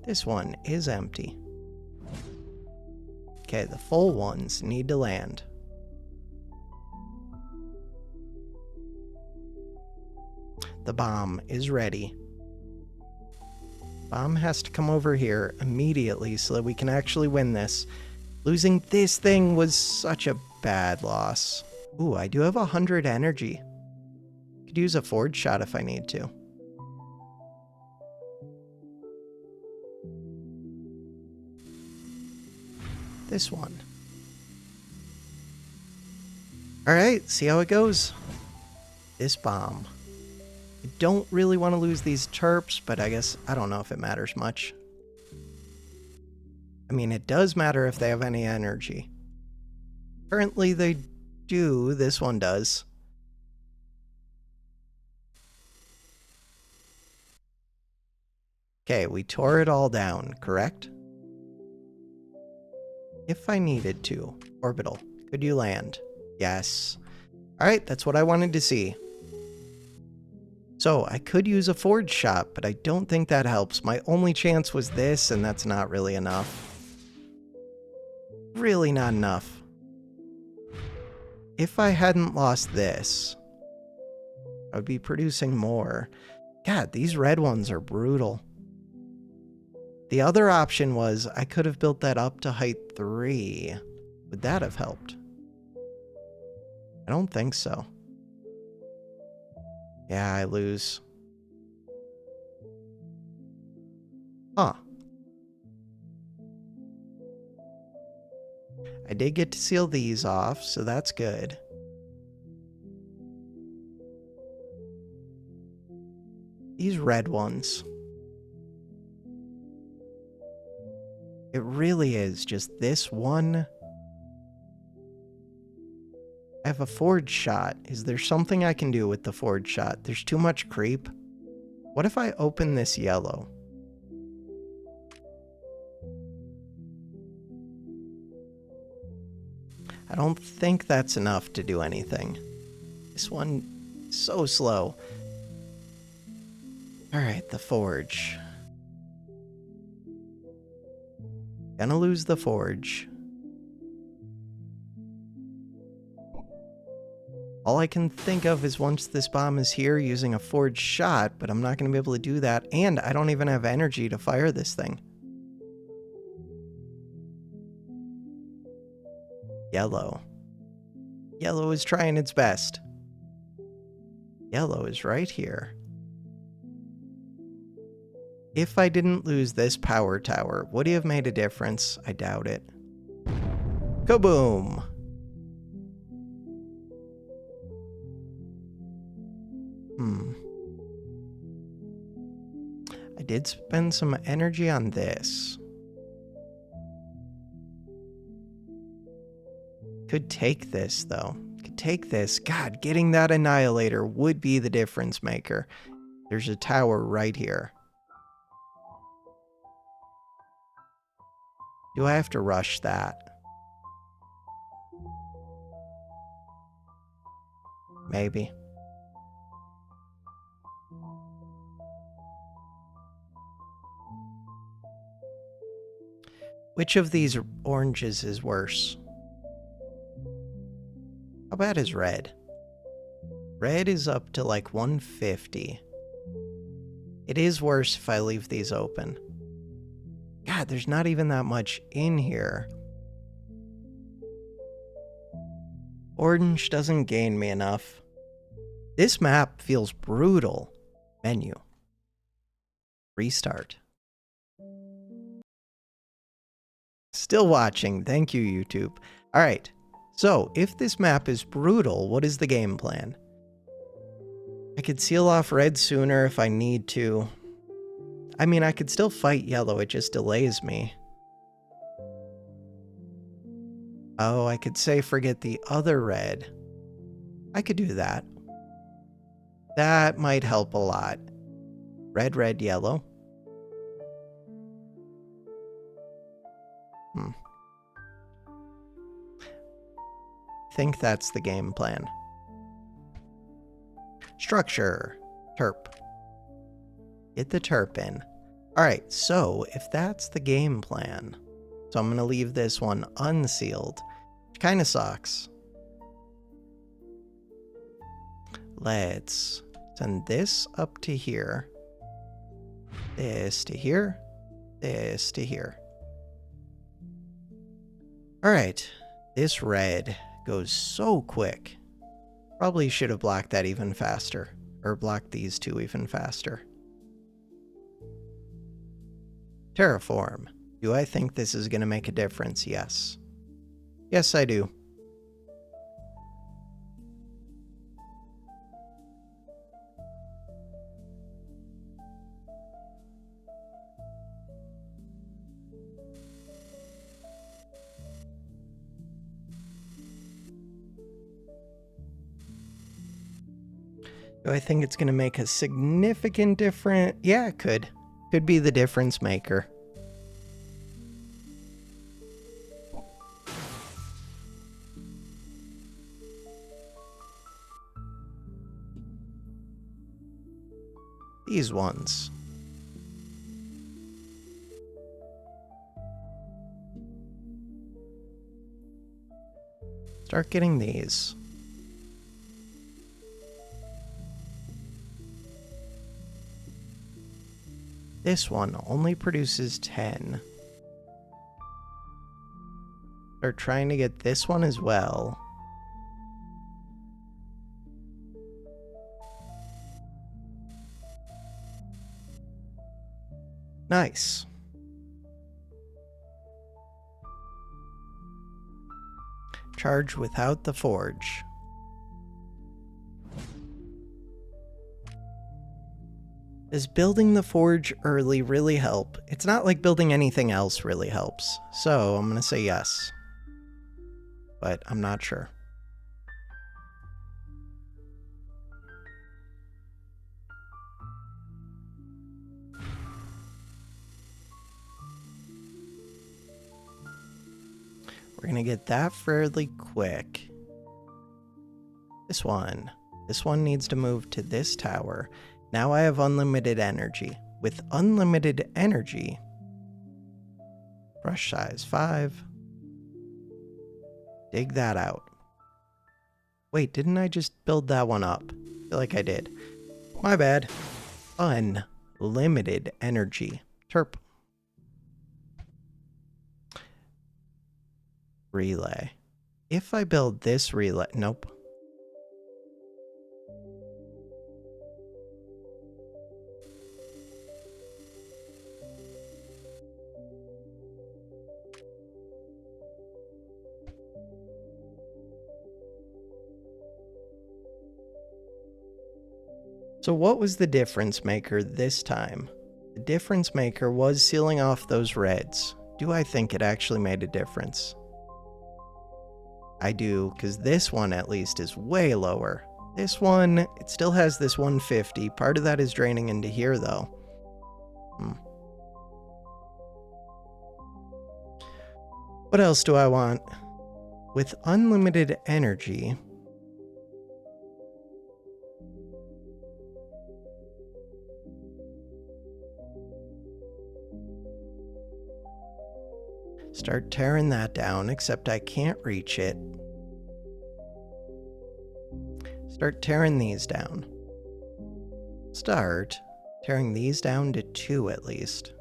This one is empty. Okay, the full ones need to land. The bomb is ready. Bomb has to come over here immediately so that we can actually win this. Losing this thing was such a bad loss. Ooh, I do have 100 energy. Could use a forge shot if I need to. This one. Alright, see how it goes. This bomb. I don't really want to lose these terps, but I guess I don't know if it matters much. I mean, it does matter if they have any energy. Currently they do. This one does. Okay, we tore it all down, correct? If I needed to. Orbital, could you land? Yes. Alright, that's what I wanted to see. So, I could use a forge shot, but I don't think that helps. My only chance was this, and that's not really enough. Really not enough. If I hadn't lost this, I would be producing more. God, these red ones are brutal. The other option was I could have built that up to height 3. Would that have helped? I don't think so. Yeah, I lose. Huh. I did get to seal these off, so that's good. These red ones. It really is just this one. I have a forge shot. Is there something I can do with the forge shot? There's too much creep. What if I open this yellow? I don't think that's enough to do anything. This one is so slow. Alright, the forge. Gonna lose the forge. All I can think of is once this bomb is here using a forged shot, but I'm not going to be able to do that, and I don't even have energy to fire this thing. Yellow. Yellow is trying its best. Yellow is right here. If I didn't lose this power tower, would he have made a difference? I doubt it. Kaboom! I did spend some energy on this. Could take this, though. Could take this. God, getting that annihilator would be the difference maker. There's a tower right here. Do I have to rush that? Maybe. Which of these oranges is worse? How bad is red? Red is up to like 150. It is worse if I leave these open. God, there's not even that much in here. Orange doesn't gain me enough. This map feels brutal. Menu. Restart. Still watching. Thank you, YouTube. Alright, so if this map is brutal, what is the game plan? I could seal off red sooner if I need to. I mean, I could still fight yellow, it just delays me. Oh, I could say forget the other red. I could do that. That might help a lot. Red, red, yellow. Think that's the game plan. Structure. Terp. Get the terp in. Alright, so if that's the game plan, so I'm going to leave this one unsealed, which kind of sucks. Let's send this up to here, this to here, this to here. Alright, this red goes so quick. Probably should have blocked that even faster, or blocked these two even faster. Terraform. Do I think this is going to make a difference? Yes. Yes, I do. Do I think it's going to make a significant difference? Yeah, it could. Could be the difference maker. These ones. Start getting these. This one only produces 10. Start trying to get this one as well. Nice. Charge without the forge. Does building the forge early really help? It's not like building anything else really helps. So I'm going to say yes. But I'm not sure. We're going to get that fairly quick. This one needs to move to this tower. Now I have unlimited energy. With unlimited energy, brush size 5. Dig that out. Wait, didn't I just build that one up? I feel like I did. My bad. Unlimited energy. Terp. Relay. If I build this relay, nope. So what was the difference maker this time? The difference maker was sealing off those reds. Do I think it actually made a difference? I do, because this one at least is way lower. This one, it still has this 150. Part of that is draining into here, though. What else do I want? With unlimited energy... Start tearing that down, except I can't reach it. Start tearing these down. Start tearing these down to 2 at least.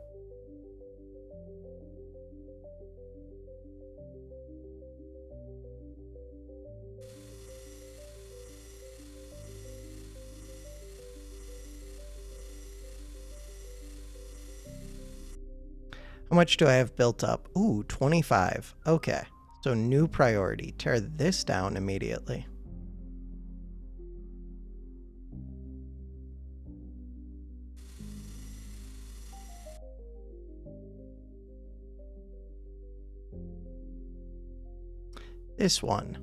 How much do I have built up? Ooh, 25. Okay. So new priority. Tear this down immediately. This one.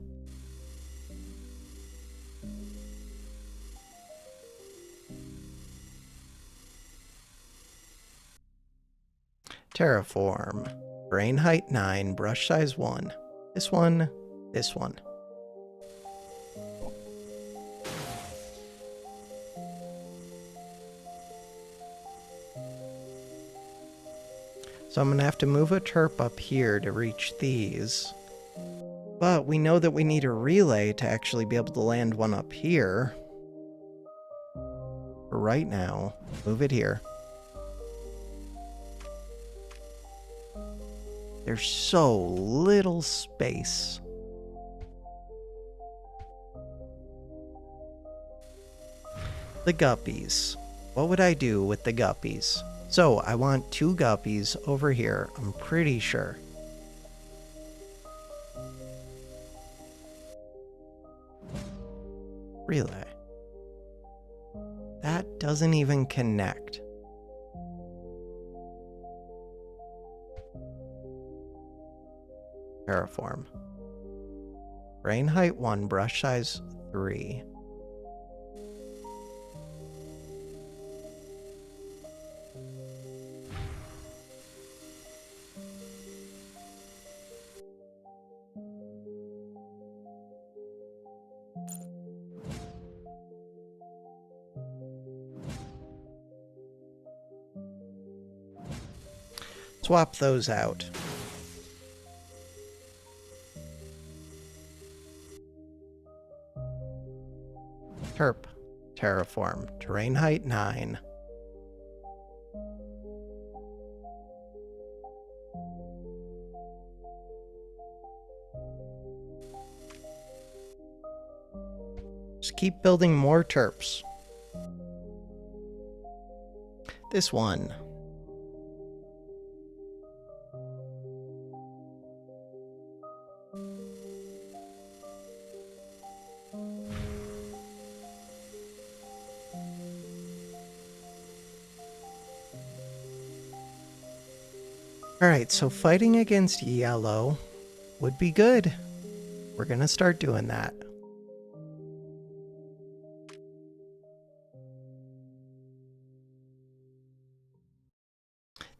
Terraform. Terrain height 9, brush size 1. This one, this one. So I'm going to have to move a terp up here to reach these. But we know that we need a relay to actually be able to land one up here. For right now, move it here. There's so little space. The guppies. What would I do with the guppies? So I want 2 guppies over here, I'm pretty sure. Relay. That doesn't even connect. Terraform. Terrain height 1, brush size 3. Swap those out. Terp. Terraform. Terrain height 9. Just keep building more terps. This one. Alright, so fighting against yellow would be good. We're gonna start doing that.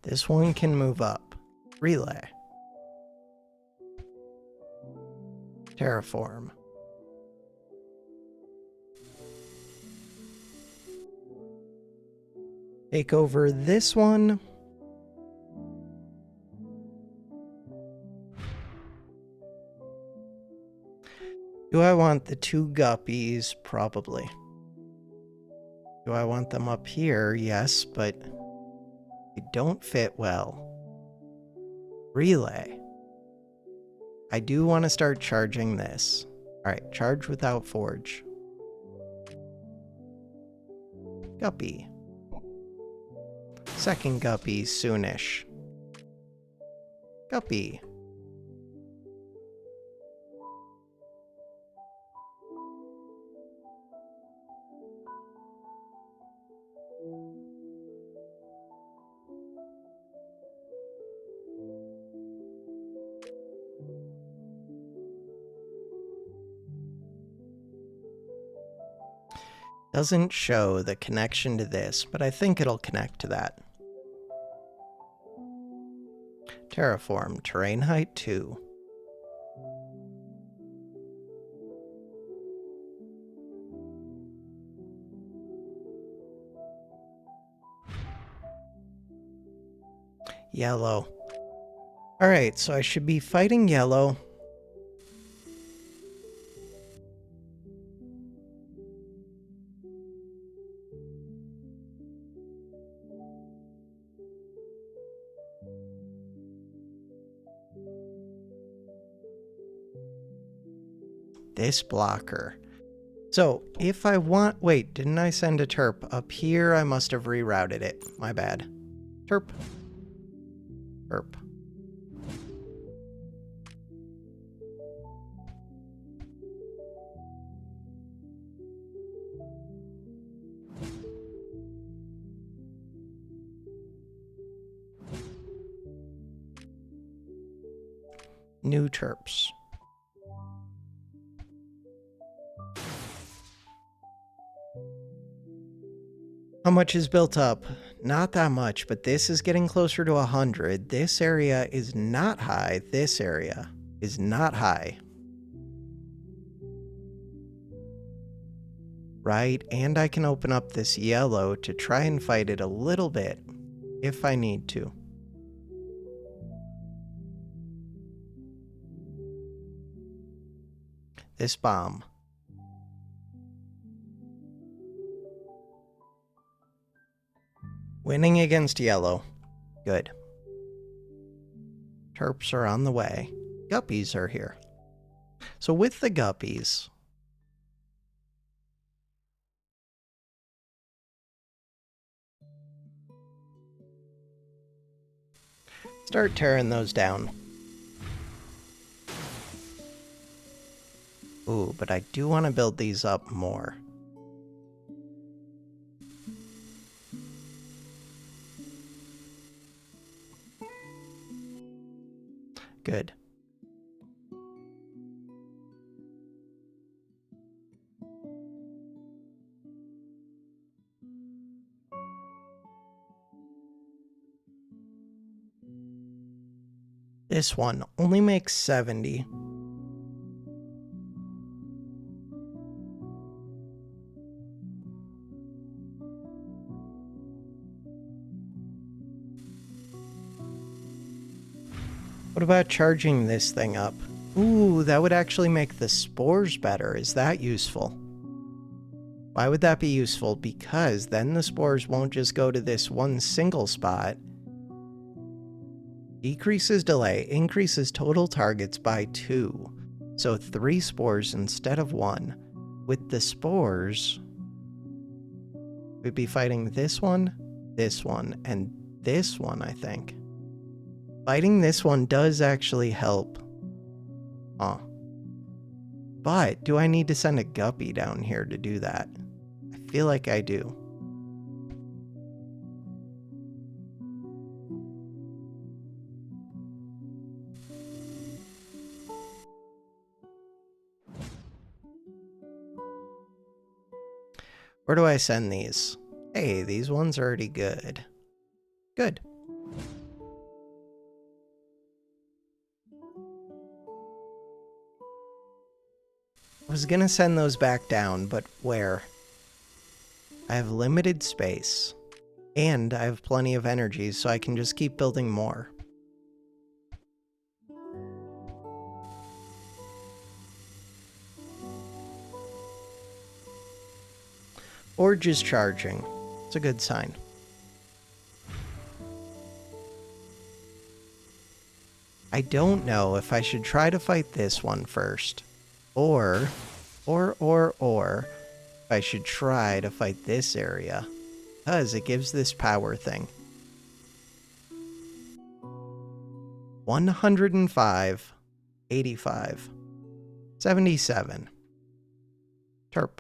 This one can move up. Relay. Terraform. Take over this one. Do I want the 2 guppies? Probably. Do I want them up here? Yes, but they don't fit well. Relay. I do want to start charging this. Alright, charge without forge. Guppy. Second guppy soonish. Guppy. Doesn't show the connection to this, but I think it'll connect to that. Terraform, terrain height 2. Yellow. Alright, so I should be fighting yellow. This blocker. So if I want, wait, didn't I send a terp up here? I must have rerouted it. My bad. Terp. Terp. New terps. How much is built up? Not that much, but this is getting closer to 100. This area is not high. This area is not high. Right, and I can open up this yellow to try and fight it a little bit, if I need to. This bomb. Winning against yellow. Good. Terps are on the way. Guppies are here. So with the guppies, start tearing those down. Ooh, but I do want to build these up more. Good. This one only makes 70. What about charging this thing up? Ooh, that would actually make the spores better. Is that useful? Why would that be useful? Because then the spores won't just go to this one single spot. Decreases delay, increases total targets by 2. So 3 spores instead of 1. With the spores, we'd be fighting this one, and this one, I think. Fighting this one does actually help. Huh. But do I need to send a guppy down here to do that? I feel like I do. Where do I send these? Hey, these ones are already good. Good. I was gonna send those back down, but where? I have limited space. And I have plenty of energy, so I can just keep building more. Forge is charging. It's a good sign. I don't know if I should try to fight this one first. Or if I should try to fight this area. Because it gives this power thing. 105, 85, 77. Terp.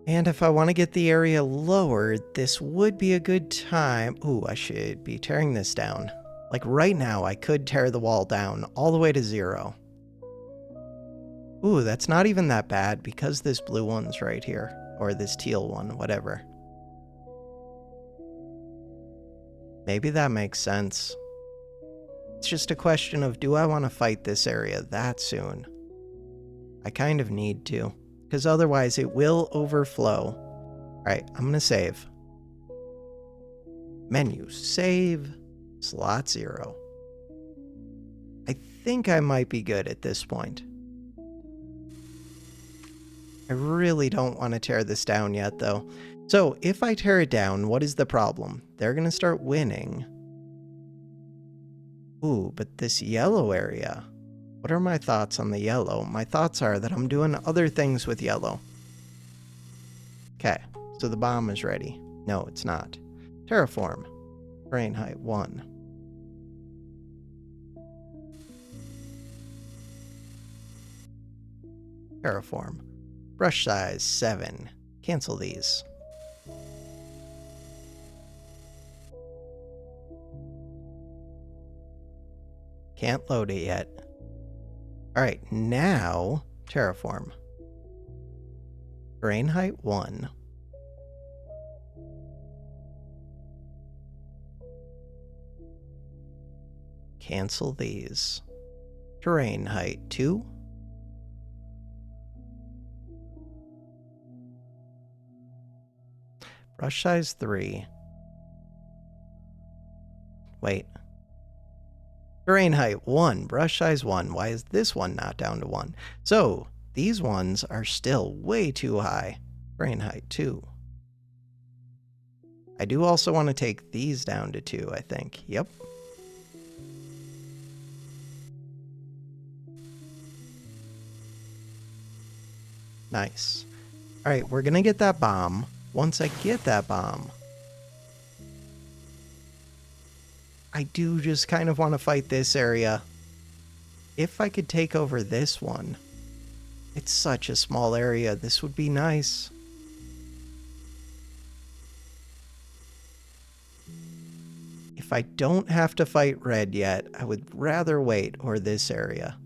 And if I want to get the area lowered, this would be a good time. Ooh, I should be tearing this down. Like right now, I could tear the wall down all the way to 0. Ooh, that's not even that bad because this blue one's right here. Or this teal one, whatever. Maybe that makes sense. It's just a question of, do I want to fight this area that soon? I kind of need to, because otherwise it will overflow. Alright, I'm going to save. Menu, save, slot 0. I think I might be good at this point. I really don't want to tear this down yet, though. So, if I tear it down, what is the problem? They're going to start winning. Ooh, but this yellow area. What are my thoughts on the yellow? My thoughts are that I'm doing other things with yellow. Okay, so the bomb is ready. No, it's not. Terraform. Terrain height 1. Terraform. Brush size 7. Cancel these. Can't load it yet. Alright, now terraform. Terrain height 1. Cancel these. Terrain height 2. Brush size 3. Wait. Terrain height 1. Brush size 1. Why is this one not down to 1? So, these ones are still way too high. Terrain height 2. I do also want to take these down to 2, I think. Yep. Nice. Alright, we're gonna get that bomb. Once I get that bomb, I do just kind of want to fight this area. If I could take over this one. It's such a small area. This would be nice. If I don't have to fight red yet, I would rather wait, or this area.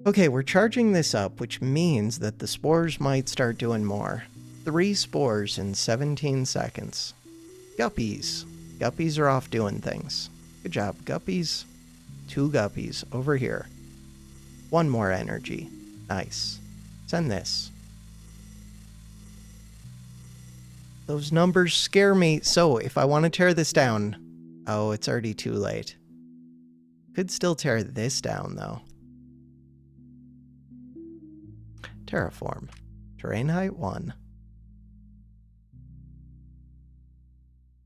Okay, we're charging this up, which means that the spores might start doing more. 3 spores in 17 seconds. Guppies. Guppies are off doing things. Good job, guppies. 2 guppies over here. 1 more energy. Nice. Send this. Those numbers scare me. So, if I want to tear this down... Oh, it's already too late. Could still tear this down, though. Terraform. Terrain height 1.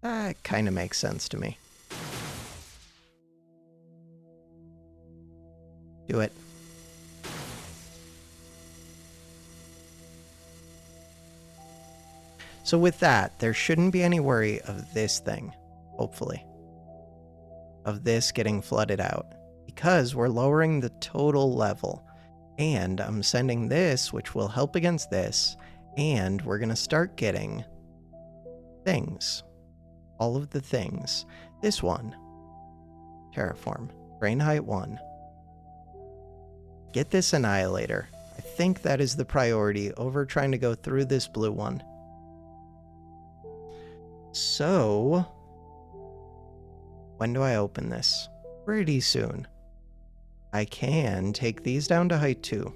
That kind of makes sense to me. Do it. So with that, there shouldn't be any worry of this thing, hopefully. Of this getting flooded out. Because we're lowering the total level. And I'm sending this, which will help against this. And we're going to start getting things. All of the things. This one. Terraform. Terrain height 1. Get this annihilator. I think that is the priority over trying to go through this blue one. So, when do I open this? Pretty soon. I can take these down to height 2.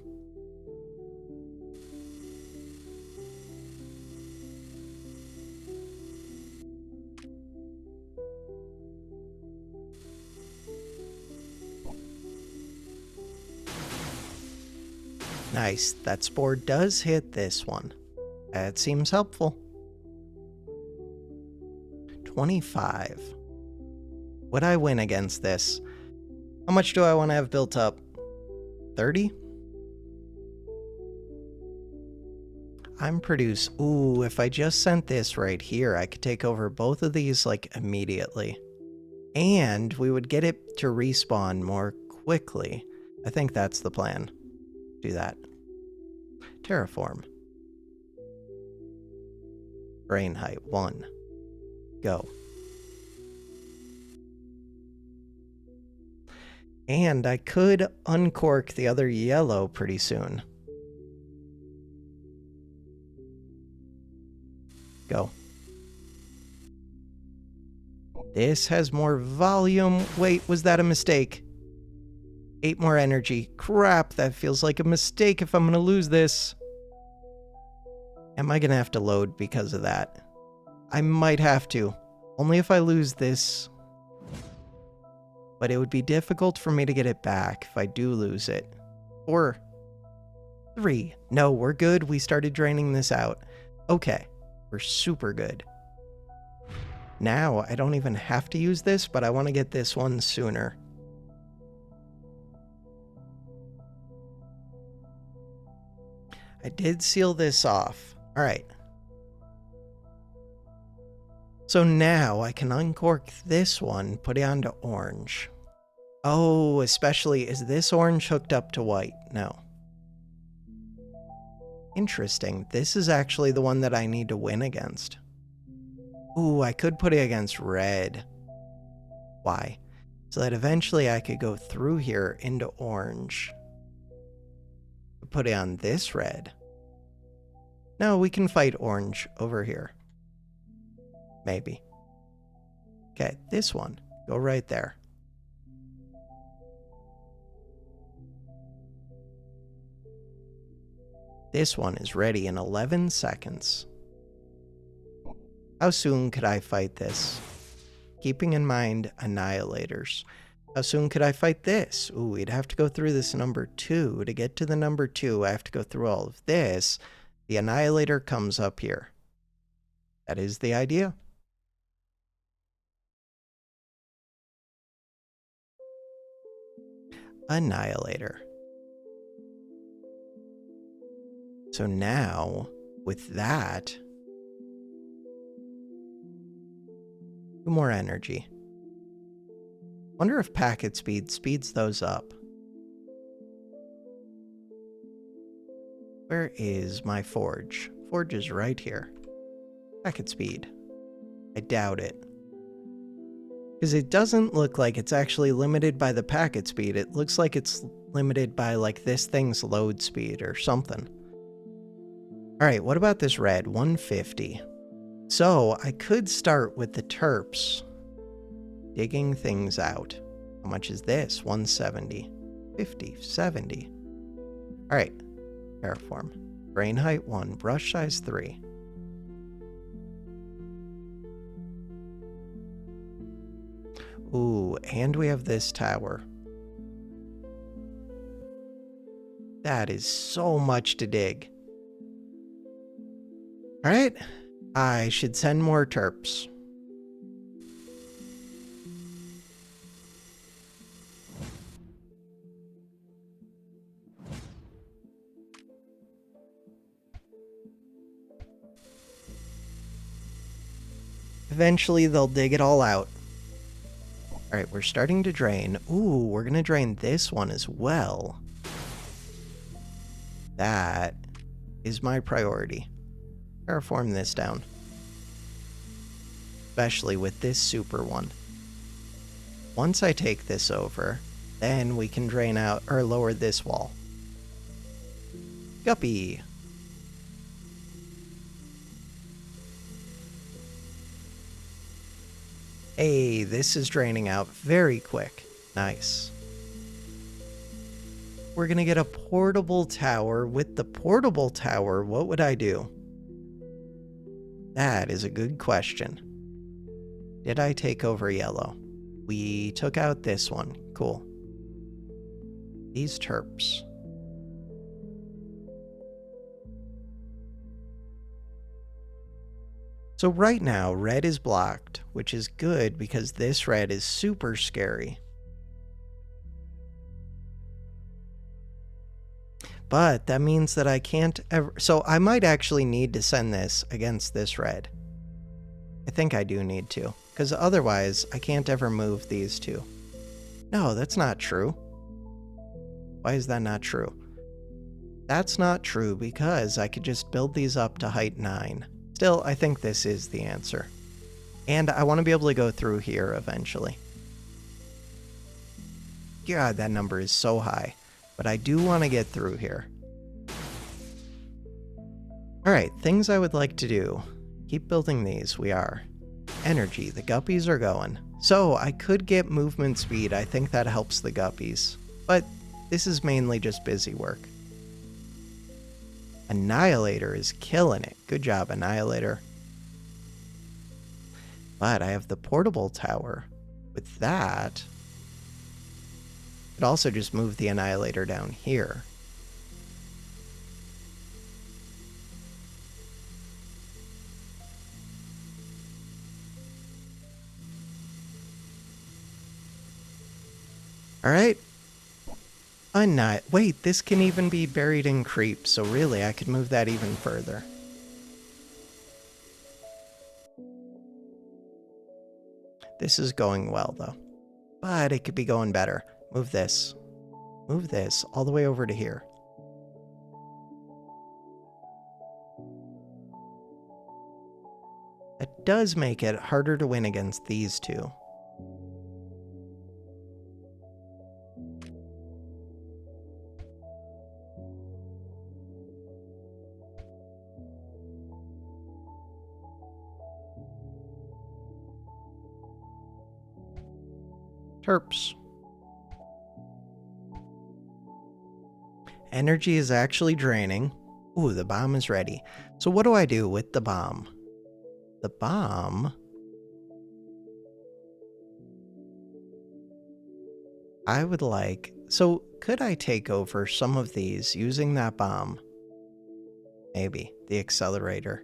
Nice, that spore does hit this one. That seems helpful. 25. Would I win against this? How much do I want to have built up? 30? I'm produce. Ooh, if I just sent this right here, I could take over both of these like immediately. And we would get it to respawn more quickly. I think that's the plan. Do that. Terraform. Terrain height 1. Go. And I could uncork the other yellow pretty soon. Go. This has more volume. Wait, was that a mistake? 8 more energy. Crap, that feels like a mistake if I'm going to lose this. Am I going to have to load because of that? I might have to. Only if I lose this. But it would be difficult for me to get it back if I do lose it. 4. 3. No, we're good. We started draining this out. Okay. We're super good. Now, I don't even have to use this, but I want to get this one sooner. I did seal this off. All right. So now I can uncork this one, put it onto orange. Oh, especially, is this orange hooked up to white? No. Interesting. This is actually the one that I need to win against. Ooh, I could put it against red. Why? So that eventually I could go through here into orange. Put it on this red. No, we can fight orange over here. Maybe. Okay, this one. Go right there. This one is ready in 11 seconds. How soon could I fight this? Keeping in mind annihilators. How soon could I fight this? Ooh, we'd have to go through this number 2. To get to the number 2, I have to go through all of this. The annihilator comes up here. That is the idea. Annihilator. So now, with that, 2 more energy. Wonder if packet speed speeds those up. Where is my forge? Forge is right here. Packet speed. I doubt it. Because it doesn't look like it's actually limited by the packet speed. It looks like it's limited by like this thing's load speed or something. Alright, what about this red? 150. So I could start with the terps. Digging things out. How much is this? 170. 50. 70. Alright. Terraform. Brain height 1. Brush size 3. Ooh, and we have this tower. That is so much to dig. Alright. I should send more terps. Eventually, they'll dig it all out. Alright, we're starting to drain. Ooh, we're going to drain this one as well. That is my priority. Terraform this down. Especially with this super one. Once I take this over, then we can drain out or lower this wall. Guppy. Hey, this is draining out very quick. Nice. We're gonna get a portable tower. With the portable tower, what would I do? That is a good question. Did I take over yellow? We took out this one. Cool. These terps. So right now, red is blocked, which is good because this red is super scary. But that means that I can't ever... So I might actually need to send this against this red. I think I do need to, because otherwise I can't ever move these two. No, that's not true. Why is that not true? That's not true because I could just build these up to height 9. Still, I think this is the answer. And I want to be able to go through here eventually. God, that number is so high. But I do want to get through here. Alright, things I would like to do. Keep building these, we are. Energy, the guppies are going. So, I could get movement speed, I think that helps the guppies. But this is mainly just busy work. Annihilator is killing it. Good job, Annihilator. But I have the portable tower. With that, I could also just move the Annihilator down here. Alright. Wait, this can even be buried in creep, so really I could move that even further. This is going well, though. But it could be going better. Move this. Move this all the way over to here. That does make it harder to win against these two. Terps. Energy is actually draining. Ooh, the bomb is ready. So what do I do with the bomb? The bomb... I would like... So could I take over some of these using that bomb? Maybe. The accelerator.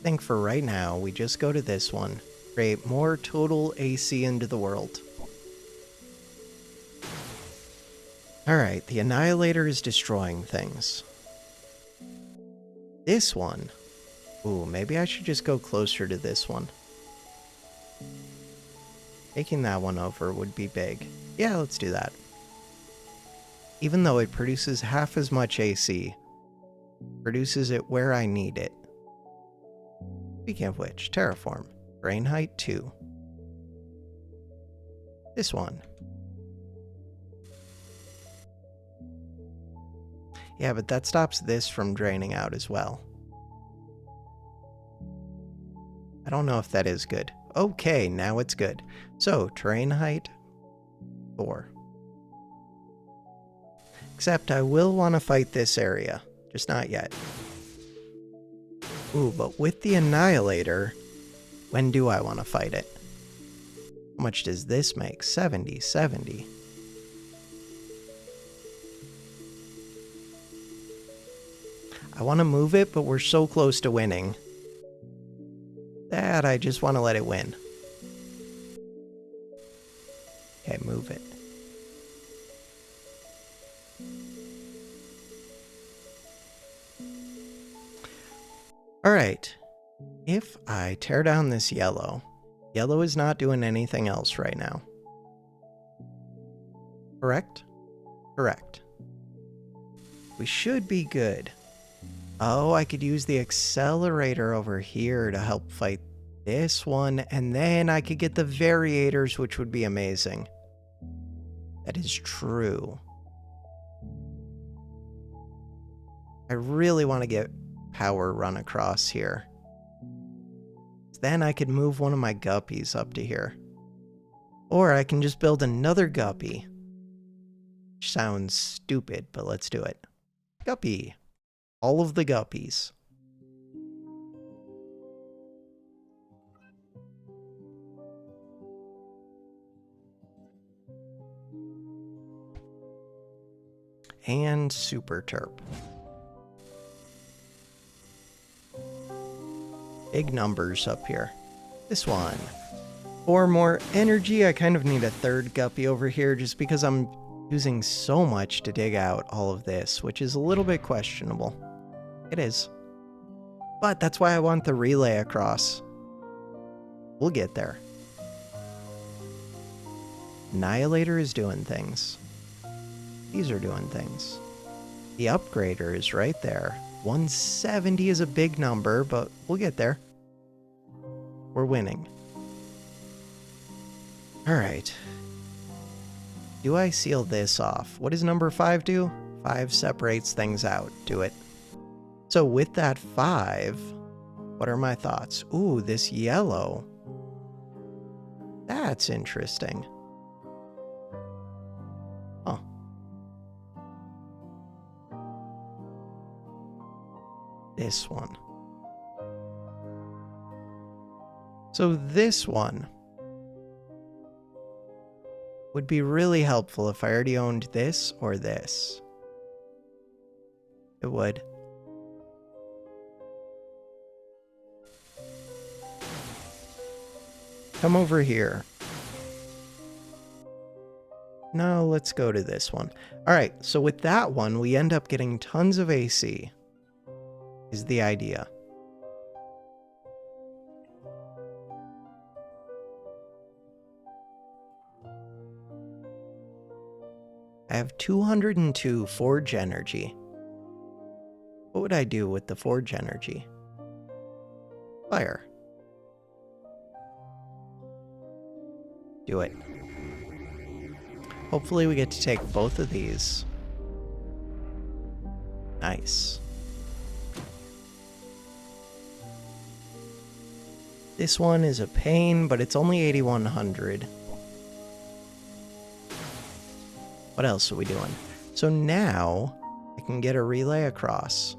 I think for right now, we just go to this one. Create more total AC into the world. Alright, the Annihilator is destroying things. This one. Ooh, maybe I should just go closer to this one. Taking that one over would be big. Yeah, let's do that. Even though it produces half as much AC, produces it where I need it. Speaking of which, terraform. Brain height 2. This one. Yeah, but that stops this from draining out as well. I don't know if that is good. Okay, now it's good. So, terrain height 4. Except I will want to fight this area. Just not yet. Ooh, but with the Annihilator, when do I want to fight it? How much does this make? 70, 70. I want to move it, but we're so close to winning that I just want to let it win. Okay, move it. Alright. If I tear down this yellow, yellow is not doing anything else right now. Correct? Correct. We should be good. Oh, I could use the accelerator over here to help fight this one, and then I could get the variators, which would be amazing. That is true. I really want to get power run across here. Then I could move one of my guppies up to here. Or I can just build another guppy. Which sounds stupid, but let's do it. Guppy. All of the guppies. And super terp. Big numbers up here. This one. 4 more energy. I kind of need a third guppy over here just because I'm using so much to dig out all of this, which is a little bit questionable. It is. But that's why I want the relay across. We'll get there. Annihilator is doing things. These are doing things. The upgrader is right there. 170 is a big number, but we'll get there. We're winning. Alright. Do I seal this off? What does number 5 do? 5 separates things out. Do it. So with that 5, what are my thoughts? Ooh, this yellow. That's interesting. Huh. This one. So this one would be really helpful if I already owned this or this. It would. Come over here. No, let's go to this one. Alright, so with that one, we end up getting tons of AC. Is the idea. I have 202 forge energy. What would I do with the forge energy? fire. Do it. Hopefully we get to take both of these. Nice. This one is a pain, but it's only 8,100. What else are we doing? So now I can get a relay across.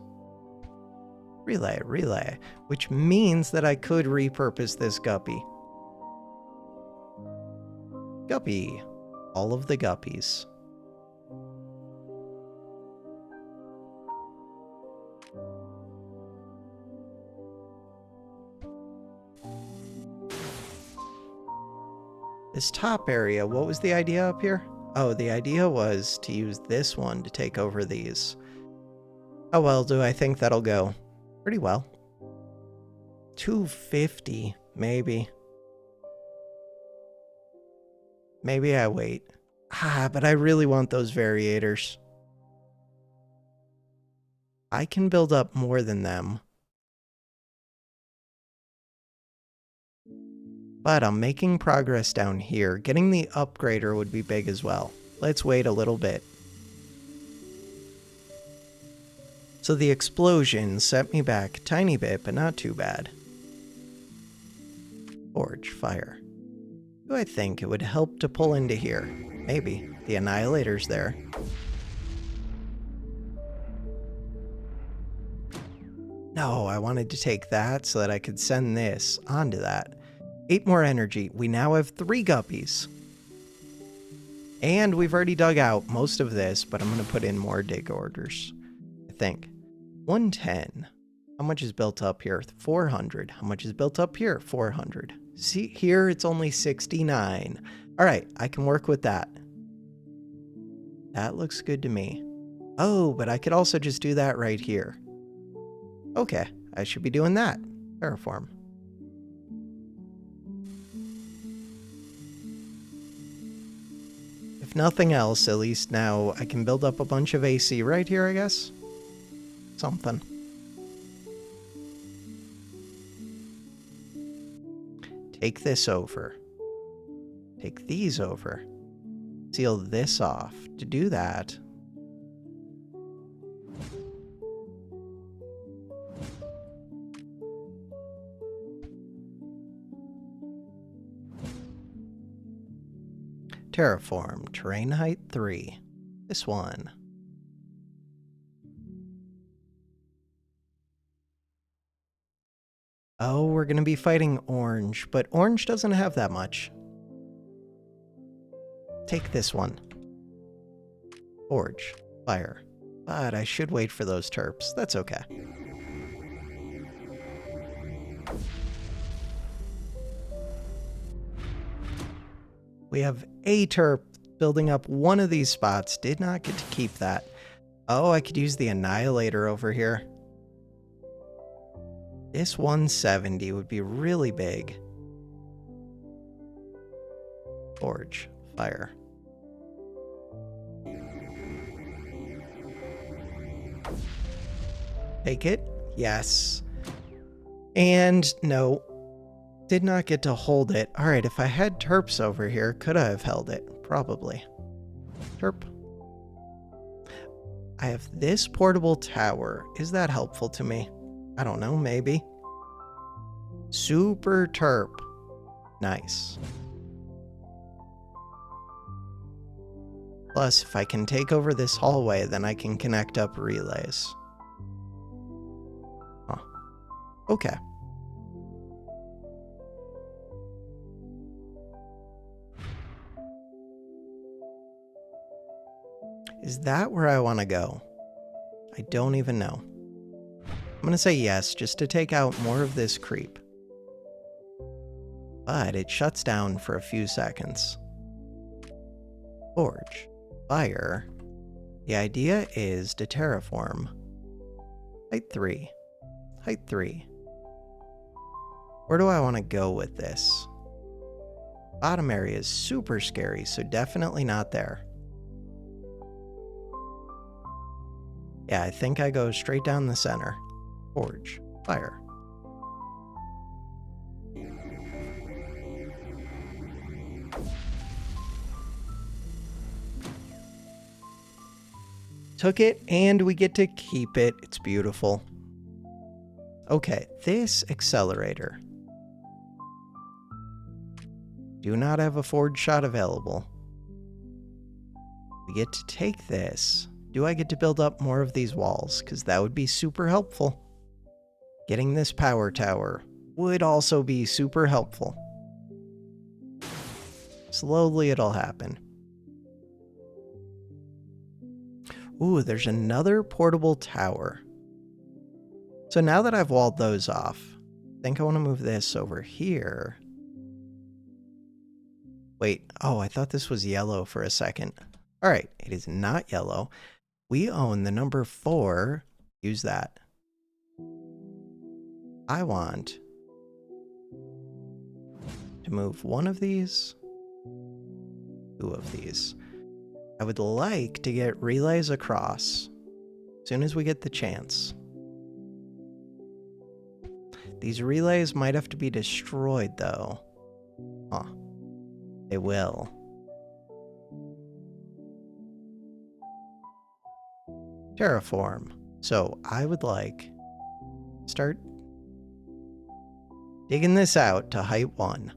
Relay, which means that I could repurpose this guppy. Guppy. All of the guppies. This top area, what was the idea up here? Oh, the idea was to use this one to take over these. How well do I think that'll go? Pretty well. 250, maybe. Maybe I wait. But I really want those variators. I can build up more than them. But I'm making progress down here. Getting the upgrader would be big as well. Let's wait a little bit. So the explosion set me back a tiny bit, but not too bad. Forge, fire. Do I think it would help to pull into here? Maybe. The annihilator's there. No, I wanted to take that so that I could send this onto that. 8 more energy. We now have 3 guppies. And we've already dug out most of this, but I'm going to put in more dig orders. I think. 110. How much is built up here? 400. How much is built up here? 400. See, here it's only 69. All right, I can work with that. That looks good to me. Oh, but I could also just do that right here. Okay, I should be doing that. Terraform. If nothing else, at least now I can build up a bunch of AC right here, I guess. Something. Take this over. Take these over. Seal this off. To do that, terraform, terrain height 3. This one. Oh, we're going to be fighting orange, but orange doesn't have that much. Take this one. Forge, fire. But I should wait for those terps. That's okay. We have a terp building up one of these spots. Did not get to keep that. Oh, I could use the annihilator over here. This 170 would be really big. Forge, fire. Take it? Yes. And no. Did not get to hold it. Alright, if I had terps over here, could I have held it? Probably. Terp. I have this portable tower. Is that helpful to me? I don't know, maybe. Super terp. Nice. Plus, if I can take over this hallway, then I can connect up relays. Huh. Okay. Is that where I want to go? I don't even know. I'm going to say yes, just to take out more of this creep. But it shuts down for a few seconds. Forge. Fire. The idea is to terraform. Height 3. Height 3. Where do I want to go with this? Bottom area is super scary, so definitely not there. Yeah, I think I go straight down the center. Forge. Fire. Took it, and we get to keep it. It's beautiful. Okay, this accelerator. Do not have a forward shot available. We get to take this. Do I get to build up more of these walls? Because that would be super helpful. Getting this power tower would also be super helpful. Slowly it'll happen. Ooh, there's another portable tower. So now that I've walled those off, I think I want to move this over here. Wait, oh, I thought this was yellow for a second. All right, it is not yellow. We own the number 4. Use that. I want to move one of these, 2 of these. I would like to get relays across as soon as we get the chance. These relays might have to be destroyed, though. Huh. They will. Terraform. So I would like start digging this out to height 1.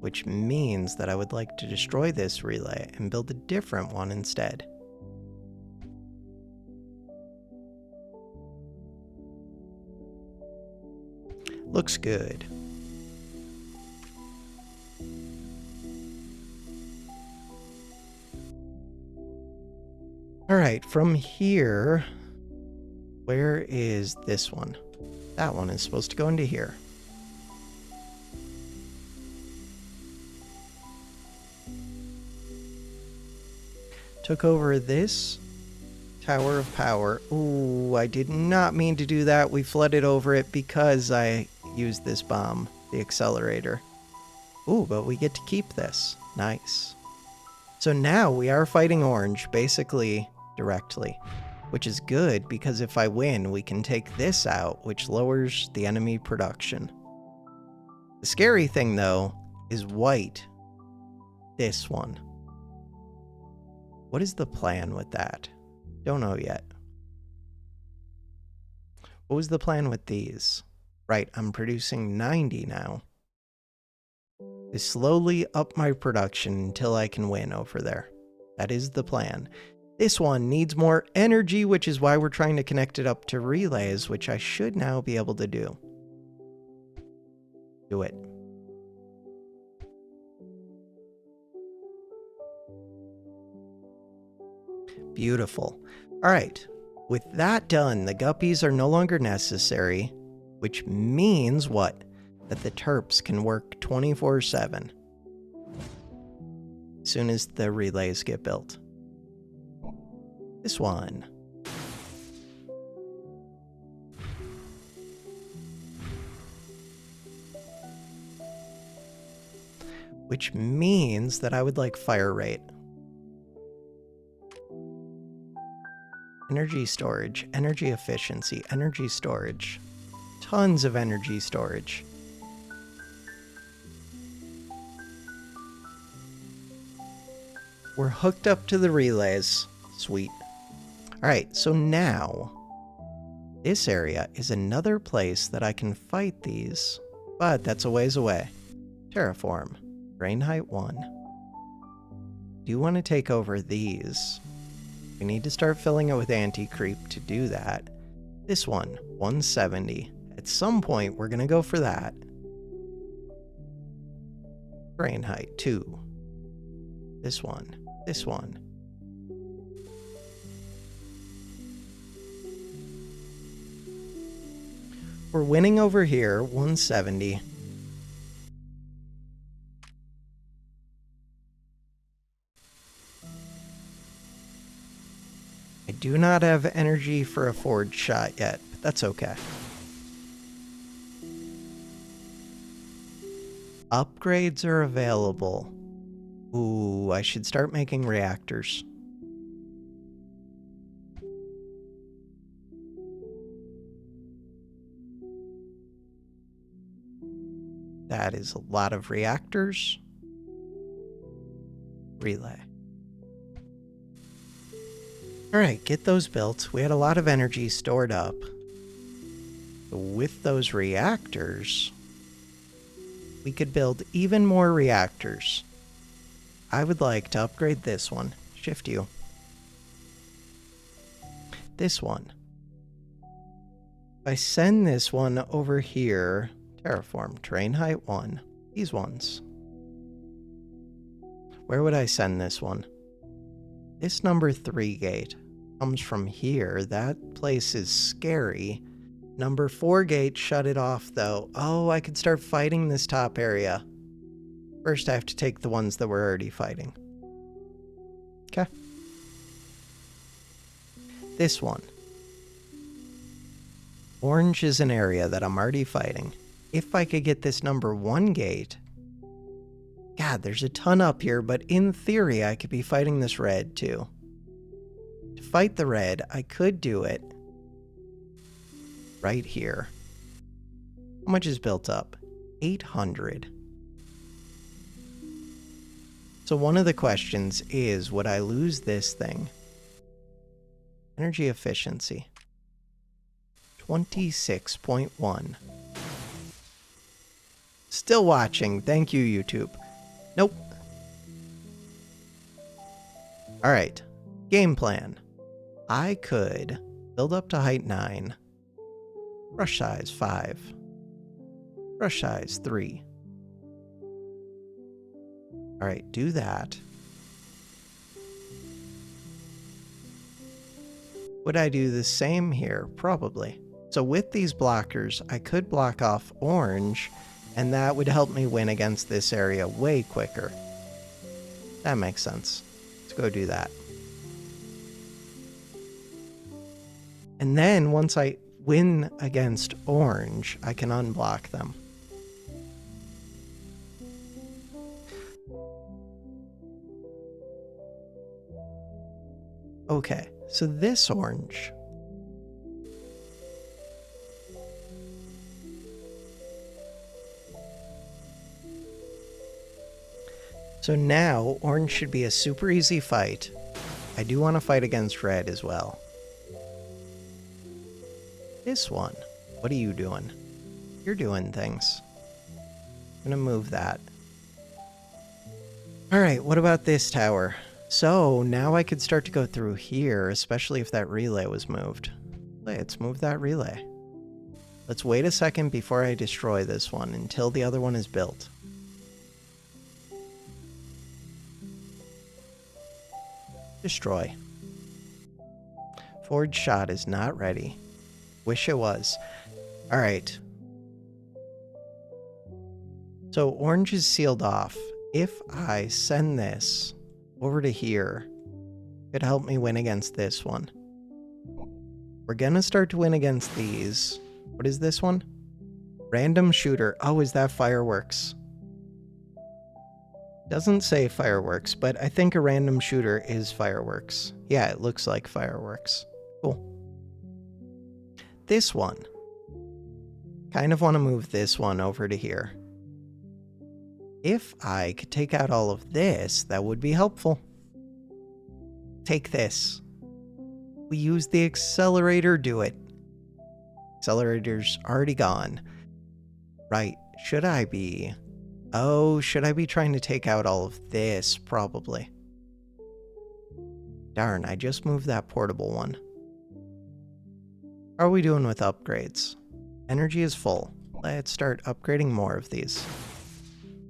Which means that I would like to destroy this relay and build a different one instead. Looks good. All right, from here, where is this one? That one is supposed to go into here. Took over this tower of power. Ooh, I did not mean to do that. We flooded over it because I used this bomb, the accelerator. Ooh, but we get to keep this. Nice. So now we are fighting orange, basically directly, which is good because if I win, we can take this out, which lowers the enemy production. The scary thing, though, is white. This one. What is the plan with that? Don't know yet. What was the plan with these? Right, I'm producing 90 now. I slowly up my production until I can win over there. That is the plan. This one needs more energy, which is why we're trying to connect it up to relays, which I should now be able to do. Do it. Beautiful. All right. With that done, the guppies are no longer necessary, which means what? That the terps can work 24/7 as soon as the relays get built. This one. Which means that I would like fire rate. Energy storage, energy efficiency, energy storage. Tons of energy storage. We're hooked up to the relays. Sweet. All right, so now this area is another place that I can fight these, but that's a ways away. Terraform. Drain height 1. Do you want to take over these? We need to start filling it with anti-creep to do that. This one, 170. At some point, we're going to go for that. Drain height 2. This one. This one. We're winning over here, 170. I do not have energy for a forward shot yet, but that's okay. Upgrades are available. Ooh, I should start making reactors. That is a lot of reactors. Relay. Alright, get those built. We had a lot of energy stored up. With those reactors, we could build even more reactors. I would like to upgrade this one. Shift U. This one. If I send this one over here, terraform, terrain height 1, these ones. Where would I send this one? This number 3 gate comes from here. That place is scary. Number 4 gate, shut it off though. Oh, I could start fighting this top area. First I have to take the ones that we're already fighting. Okay. This one. Orange is an area that I'm already fighting. If I could get this number 1 gate... God, there's a ton up here, but in theory I could be fighting this red too. To fight the red, I could do it right here. How much is built up? 800. So one of the questions is, would I lose this thing? Energy efficiency. 26.1. Still watching. Thank you, YouTube. Nope. Alright. Game plan. I could build up to height 9. Brush size 5. Brush size 3. Alright, do that. Would I do the same here? Probably. So with these blockers, I could block off orange, and that would help me win against this area way quicker. That makes sense. Let's go do that. And then once I win against orange, I can unblock them. Okay, so this orange. So now, orange should be a super easy fight. I do want to fight against red as well. This one. What are you doing? You're doing things. I'm gonna move that. Alright, what about this tower? So, now I could start to go through here, especially if that relay was moved. Let's move that relay. Let's wait a second before I destroy this one until the other one is built. Destroy. Forward shot is not ready. Wish it was. Alright. So orange is sealed off. If I send this over to here, it could help me win against this one. We're gonna start to win against these. What is this one? Random shooter. Oh, is that fireworks? Doesn't say fireworks, but I think a random shooter is fireworks. Yeah, it looks like fireworks. Cool. This one. Kind of want to move this one over to here. If I could take out all of this, that would be helpful. Take this. We use the accelerator, do it. Accelerator's already gone. Right, should I be... Oh, should I be trying to take out all of this? Probably. Darn, I just moved that portable one. How are we doing with upgrades? Energy is full. Let's start upgrading more of these.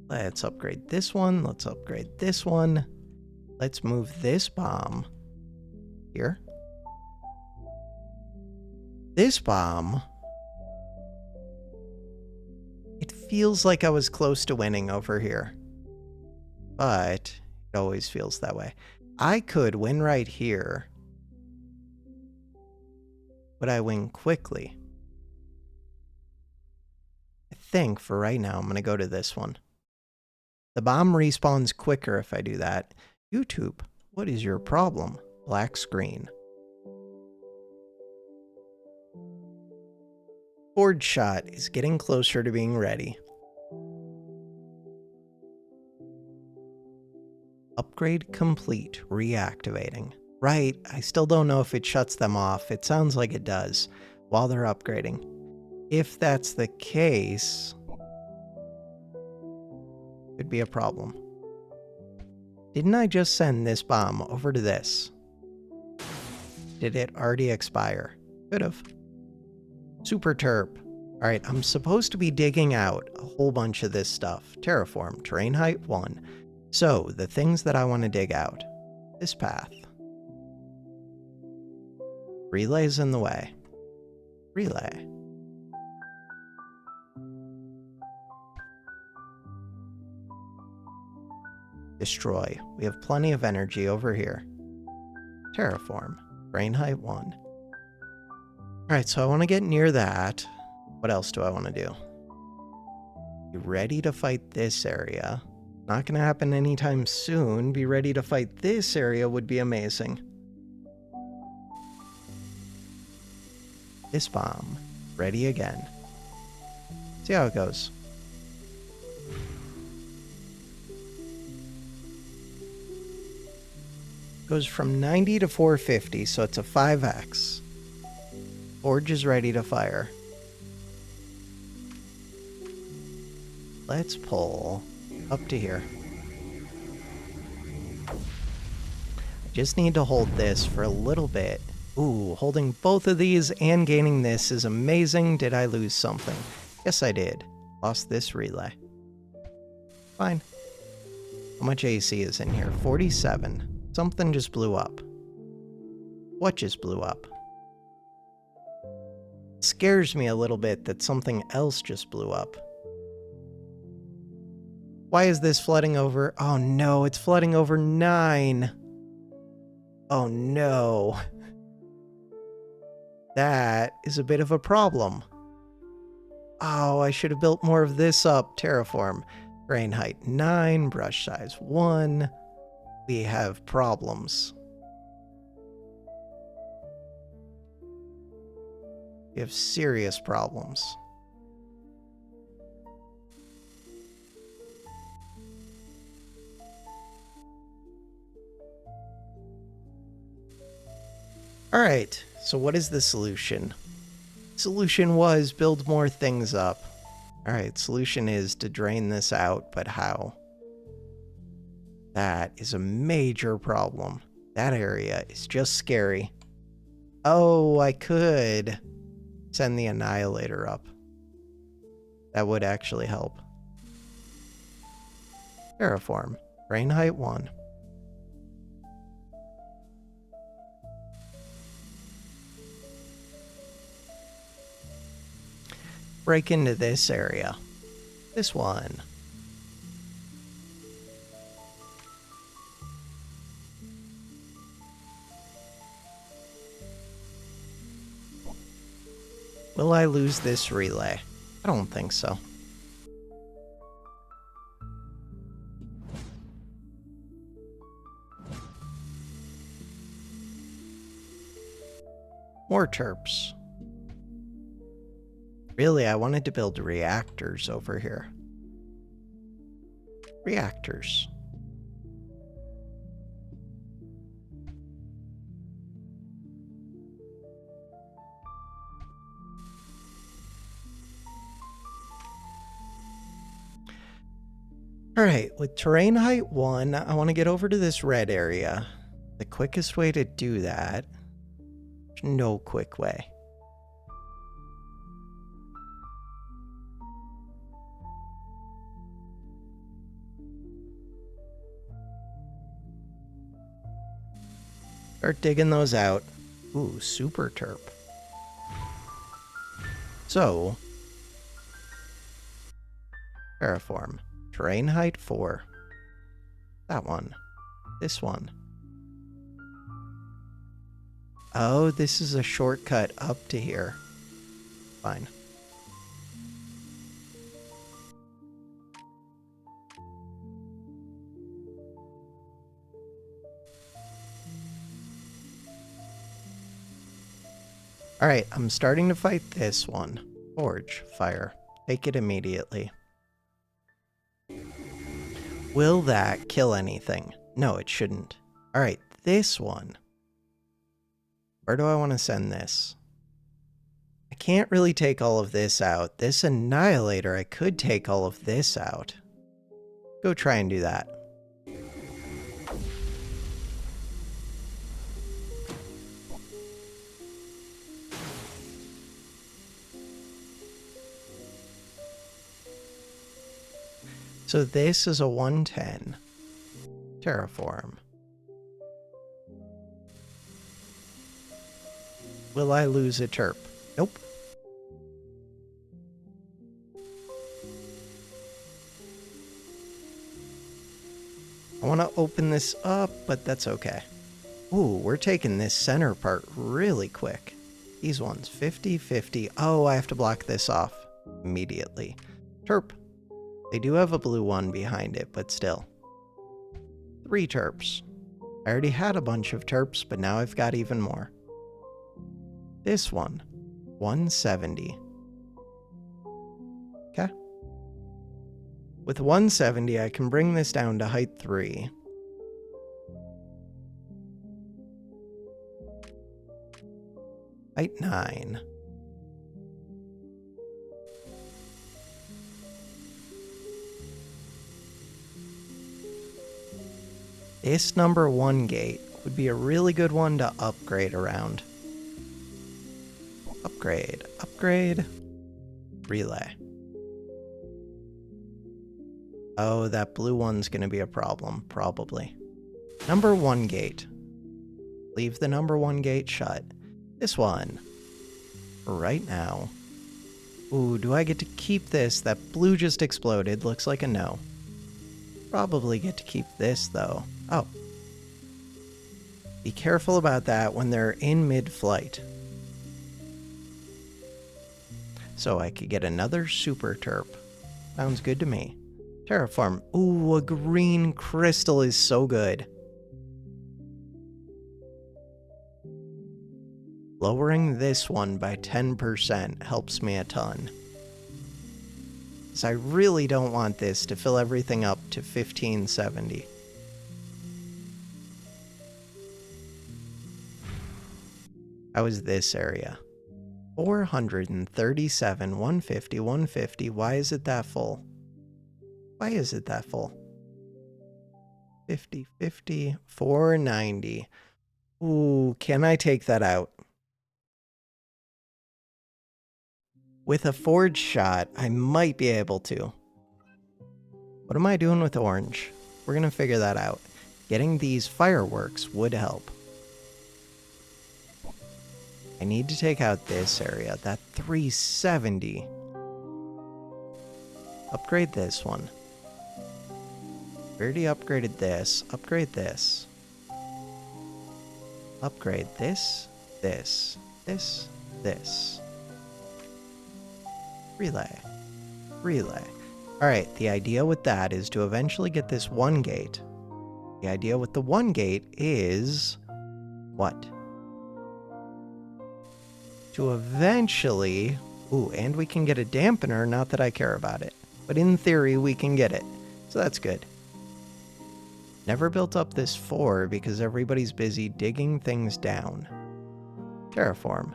Let's upgrade this one. Let's upgrade this one. Let's move this bomb here. This bomb... It feels like I was close to winning over here. But it always feels that way. I could win right here. Would I win quickly? I think for right now I'm going to go to this one. The bomb respawns quicker if I do that. YouTube, what is your problem? Black screen. Forward shot is getting closer to being ready. Upgrade complete. Reactivating. Right, I still don't know if it shuts them off. It sounds like it does while they're upgrading. If that's the case, could be a problem. Didn't I just send this bomb over to this? Did it already expire? Could have. Super terp. Alright, I'm supposed to be digging out a whole bunch of this stuff. Terraform, terrain height 1. So, the things that I want to dig out. This path. Relay's in the way. Relay. Destroy. We have plenty of energy over here. Terraform. Terrain height 1. Alright, so I want to get near that. What else do I want to do? Be ready to fight this area. Not going to happen anytime soon. Be ready to fight this area would be amazing. This bomb. Ready again. See how it goes. Goes from 90 to 450, so it's a 5x. Forge is ready to fire. Let's pull up to here. I just need to hold this for a little bit. Ooh, holding both of these and gaining this is amazing. Did I lose something? Yes, I did. Lost this relay. Fine. How much AC is in here? 47. Something just blew up. What just blew up? It scares me a little bit that something else just blew up. Why is this flooding over? Oh no, it's flooding over 9. Oh no. That is a bit of a problem. Oh, I should have built more of this up. Terraform. Terrain height 9, brush size 1. We have problems. We have serious problems. Alright, so what is the solution? Solution was build more things up. Alright, solution is to drain this out, but how? That is a major problem. That area is just scary. Oh, I could send the Annihilator up. That would actually help. Terraform. Terrain height 1. Break into this area. This one. Will I lose this relay? I don't think so. More terps. Really, I wanted to build reactors over here. Reactors. Alright, with terrain height 1, I want to get over to this red area. The quickest way to do that, there's no quick way. Start digging those out. Ooh, super terp. So, terraform. Terrain height 4. That one. This one. Oh, this is a shortcut up to here. Fine. Alright, I'm starting to fight this one. Forge, fire. Take it immediately. Will that kill anything? No, it shouldn't. Alright, this one. Where do I want to send this? I can't really take all of this out. This annihilator, I could take all of this out. Go try and do that. So this is a 110. Terraform. Will I lose a terp? Nope. I want to open this up, but that's okay. Ooh, we're taking this center part really quick. These ones, 50, 50. Oh, I have to block this off immediately. Terp. They do have a blue one behind it, but still. 3 terps. I already had a bunch of terps, but now I've got even more. This one, 170. Okay. With 170, I can bring this down to height 3. Height 9. This number 1 gate would be a really good one to upgrade around. Upgrade, upgrade, relay. Oh, that blue one's gonna be a problem, probably. Number 1 gate. Leave the number 1 gate shut. This one. Right now. Ooh, do I get to keep this? That blue just exploded. Looks like a no. Probably get to keep this, though. Oh. Be careful about that when they're in mid-flight. So I could get another super terp. Sounds good to me. Terraform. Ooh, a green crystal is so good. Lowering this one by 10% helps me a ton. Because I really don't want this to fill everything up to 1570. How is this area? 437, 150, 150. Why is it that full? Why is it that full? 50, 50, 490. Ooh, can I take that out? With a forge shot, I might be able to. What am I doing with orange? We're gonna figure that out. Getting these fireworks would help. I need to take out this area, that 370. Upgrade this one. Already upgraded this. Upgrade this. Upgrade this, this, this, this. Relay. Relay. Alright, the idea with that is to eventually get this 1 gate. The idea with the 1 gate is... what? To eventually... ooh, and we can get a dampener, not that I care about it. But in theory, we can get it. So that's good. Never built up this 4 because everybody's busy digging things down. Terraform.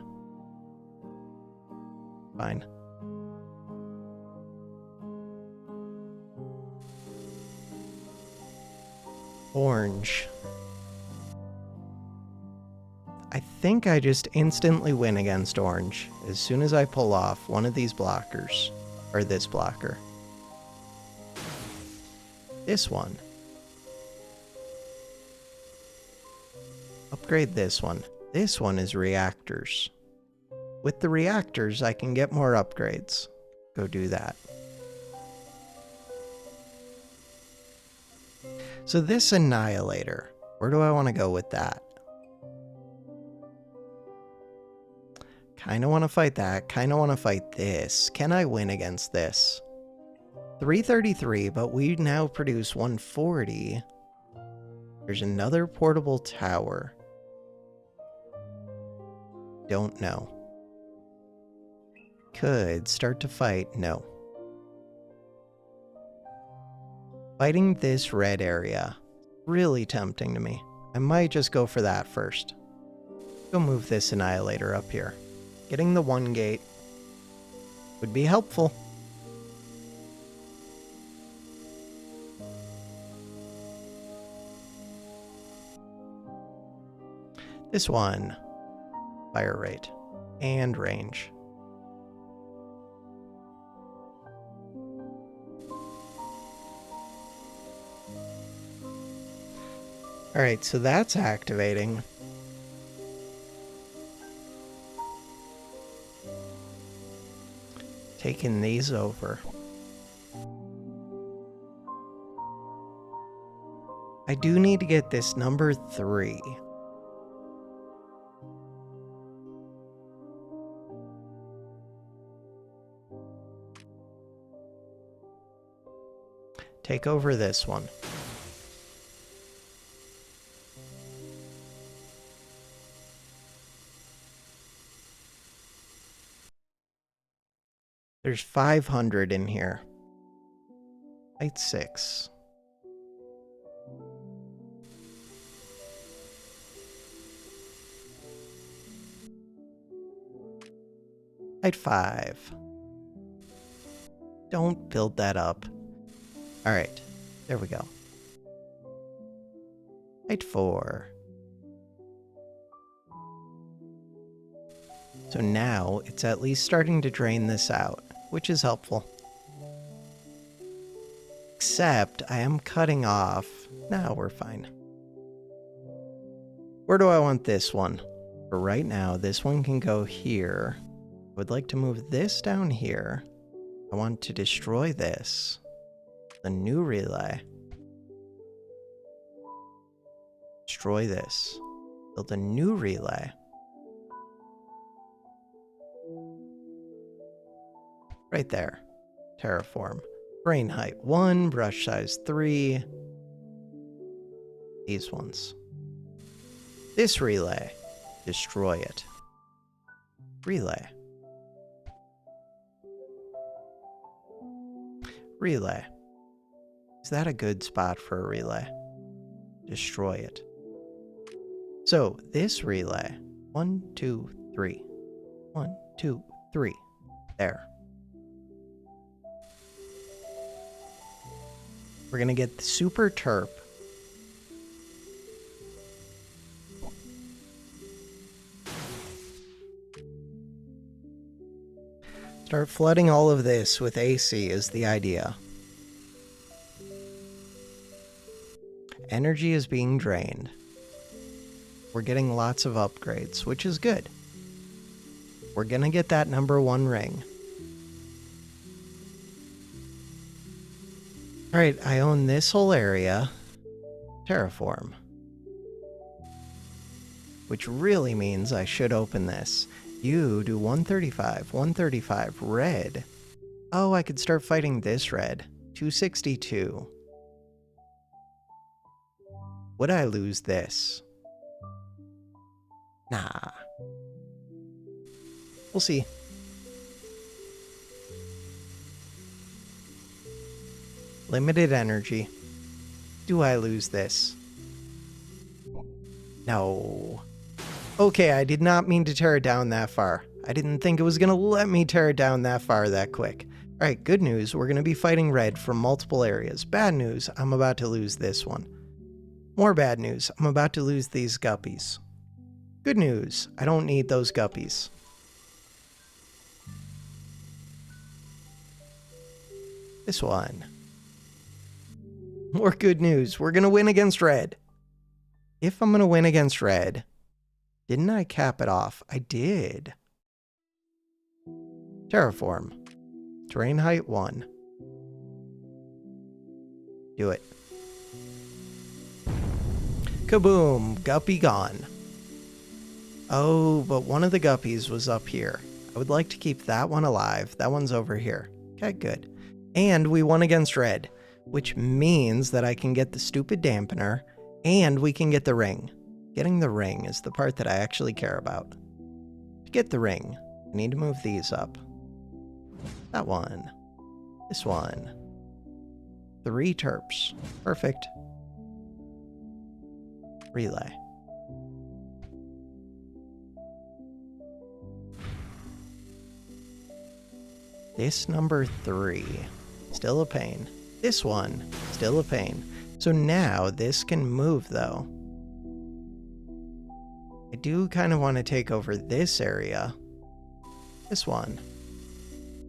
Fine. Orange. I think I just instantly win against orange as soon as I pull off one of these blockers. Or this blocker. This one. Upgrade this one. This one is reactors. With the reactors, I can get more upgrades. Go do that. So this annihilator, where do I want to go with that? Kind of want to fight that. Kind of want to fight this. Can I win against this? 333, but we now produce 140. There's another portable tower. Don't know. Could start to fight. No. Fighting this red area. Really tempting to me. I might just go for that first. Go move this annihilator up here. Getting the 1 gate would be helpful. This one, fire rate and range. All right, so that's activating. Taking these over. I do need to get this number 3. Take over this one. There's 500 in here. Height 6. Height 5. Don't build that up. Alright, there we go. Height 4. So now it's at least starting to drain this out, which is helpful. Except I am cutting off. No, we're fine. Where do I want this one? For right now, this one can go here. I would like to move this down here. I want to destroy this. The new relay. Destroy this. Build a new relay. Right there. Terraform. Brain height 1, brush size 3. These ones. This relay. Destroy it. Relay. Relay. Is that a good spot for a relay? Destroy it. So, this relay. 1, 2, 3. 1, 2, 3. There. We're gonna get the super terp. Start flooding all of this with AC is the idea. Energy is being drained. We're getting lots of upgrades, which is good. We're gonna get that number 1 ring. Alright, I own this whole area. Terraform. Which really means I should open this. You do 135, 135, red. Oh, I could start fighting this red. 262. Would I lose this? Nah. We'll see. Limited energy. Do I lose this? No. Okay, I did not mean to tear it down that far. I didn't think it was going to let me tear it down that far that quick. Alright, good news. We're going to be fighting red from multiple areas. Bad news. I'm about to lose this one. More bad news. I'm about to lose these guppies. Good news. I don't need those guppies. This one. More good news. We're going to win against red. If I'm going to win against red, didn't I cap it off? I did. Terraform. Terrain height 1. Do it. Kaboom! Guppy gone. Oh, but one of the guppies was up here. I would like to keep that one alive. That one's over here. Okay, good. And we won against red, which means that I can get the stupid dampener, and we can get the ring. Getting the ring is the part that I actually care about. To get the ring, I need to move these up. That one. This one. 3 terps. Perfect. Relay. This number 3, still a pain. This one, still a pain. So now this can move though. I do kind of want to take over this area. This one.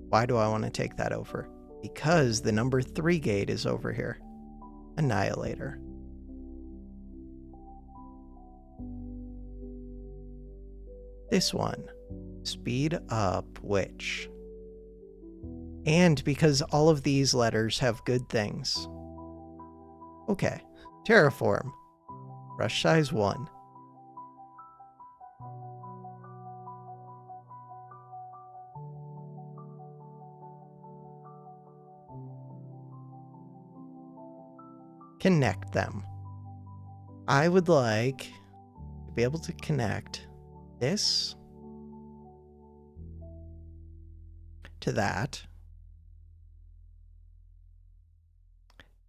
Why do I want to take that over? Because the number 3 gate is over here. Annihilator. This one. Speed up which? And because all of these letters have good things. Okay. Terraform. Brush size 1. Connect them. I would like to be able to connect this to that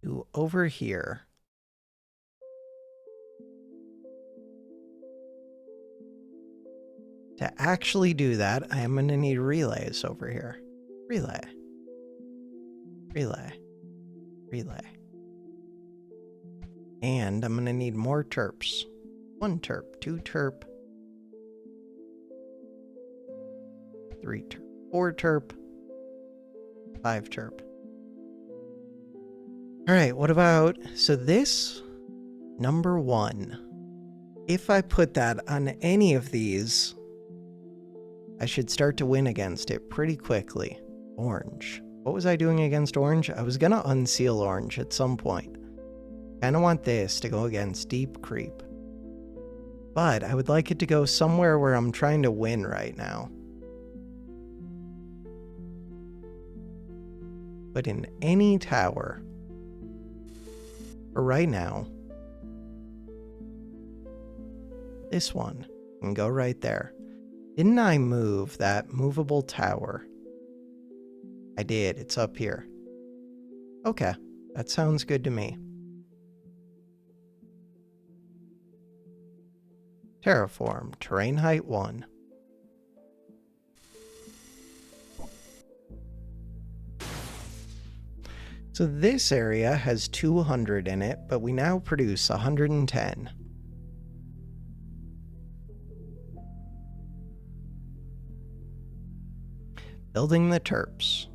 to over here. To actually do that, I am going to need relays over here. Relay. Relay. Relay. And I'm going to need more terps. 1 terp, 2 terp, 3 terp, 4 terp, 5 terp. All right, what about, so this number 1, if I put that on any of these, I should start to win against it pretty quickly. Orange. What was I doing against orange? I was going to unseal orange at some point. Kind of want this to go against deep creep. But I would like it to go somewhere where I'm trying to win right now. But in any tower, for right now, this one can go right there. Didn't I move that movable tower? I did, it's up here. Okay, that sounds good to me. Terraform, terrain height 1. So this area has 200 in it, but we now produce 110. Building the terps.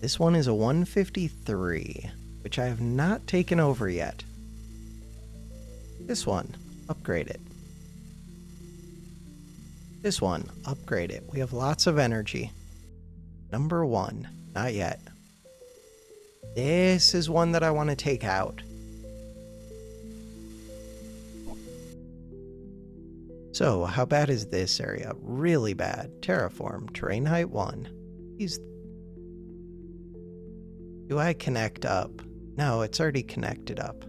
This one is a 153. Which I have not taken over yet. This one, upgrade it. This one, upgrade it. We have lots of energy. Number 1, not yet. This is one that I want to take out. So, how bad is this area? Really bad. Terraform, terrain height 1. Do I connect up? No, it's already connected up.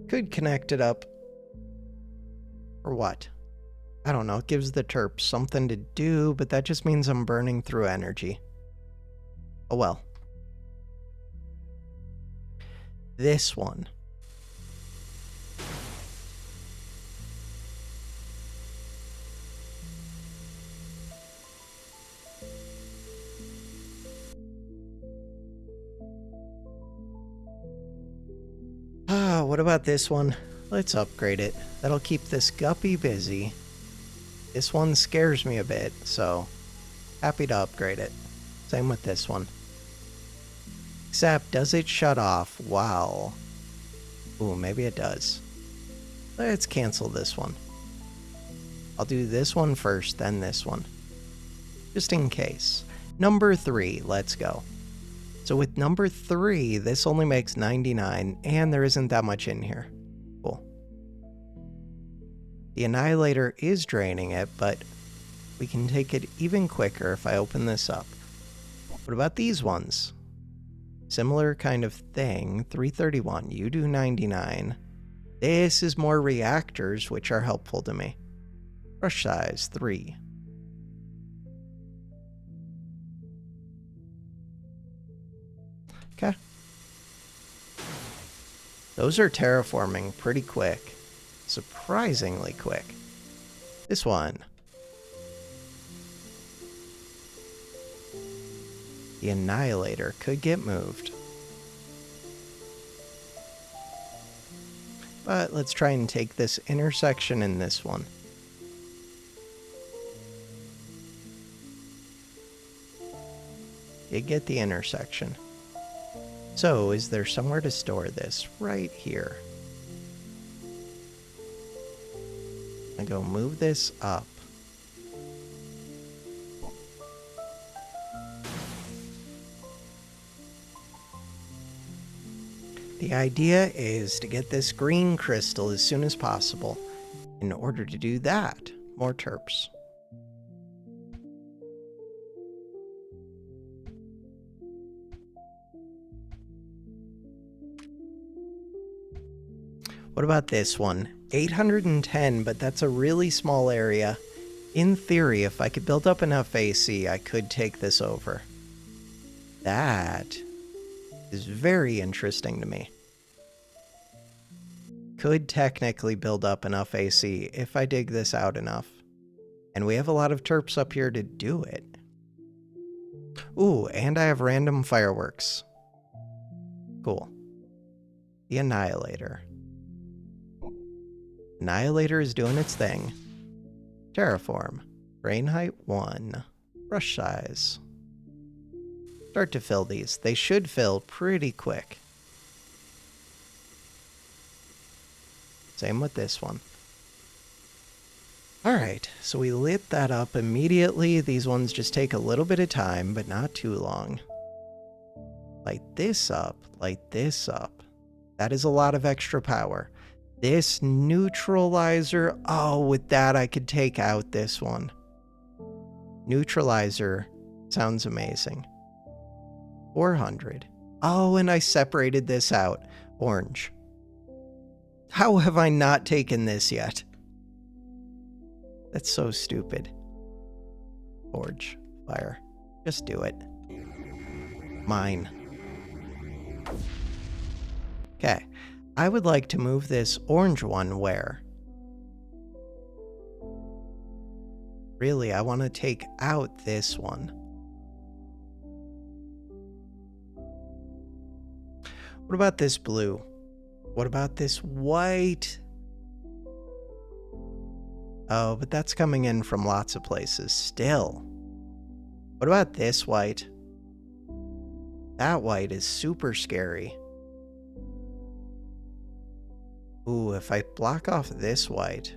Could connect it up. Or what? I don't know. It gives the terps something to do, but that just means I'm burning through energy. Oh well. This one. What about this one? Let's upgrade it. That'll keep this guppy busy. This one scares me a bit, so happy to upgrade it. Same with this one. Except, does it shut off? Wow. Ooh, maybe it does. Let's cancel this one. I'll do this one first, then this one. Just in case. Number 3, let's go. So with number 3, this only makes 99, and there isn't that much in here. Cool. The Annihilator is draining it, but we can take it even quicker if I open this up. What about these ones? Similar kind of thing. 331, you do 99. This is more reactors, which are helpful to me. Brush size, 3. Okay. Those are terraforming pretty quick. Surprisingly quick. This one. The Annihilator could get moved. But let's try and take this intersection in this one. Did get the intersection. So, is there somewhere to store this? Right here. I go move this up. The idea is to get this green crystal as soon as possible. In order to do that, more terps. What about this one? 810, but that's a really small area. In theory, if I could build up enough AC, I could take this over. That is very interesting to me. Could technically build up enough AC if I dig this out enough. And we have a lot of terps up here to do it. Ooh, and I have random fireworks. Cool. The Annihilator. Annihilator is doing its thing. Terraform. Brain height 1. Brush size. Start to fill these. They should fill pretty quick. Same with this one. Alright, so we lit that up immediately. These ones just take a little bit of time, but not too long. Light this up. Light this up. That is a lot of extra power. This neutralizer, oh, with that I could take out this one. Neutralizer sounds amazing. 400. Oh, and I separated this out. Orange. How have I not taken this yet? That's so stupid. Forge. Fire. Just do it. Mine. Okay. I would like to move this orange one where? Really, I want to take out this one. What about this blue? What about this white? Oh, but that's coming in from lots of places still. What about this white? That white is super scary. Ooh, if I block off this white,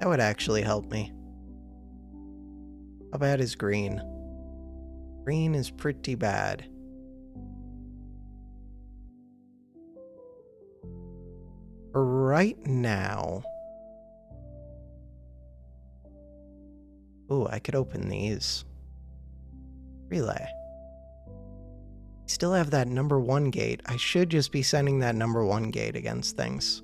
that would actually help me. How bad is green? Green is pretty bad. For right now... Ooh, I could open these. Relay. Still have that number 1 gate. I should just be sending that number 1 gate against things.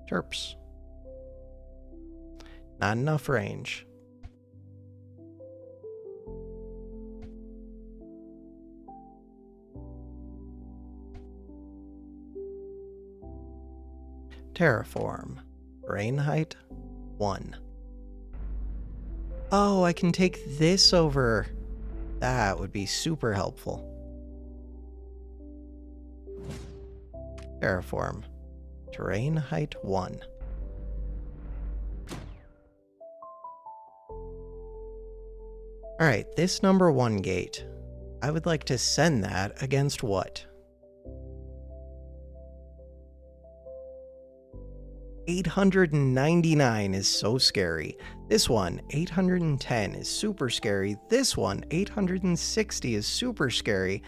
Terps. Not enough range. Terraform. Brain height 1. Oh, I can take this over. That would be super helpful. Terraform. Terrain height 1. Alright, this number 1 gate. I would like to send that against what? 899 is so scary. This one, 810 is super scary. This one, 860 is super scary.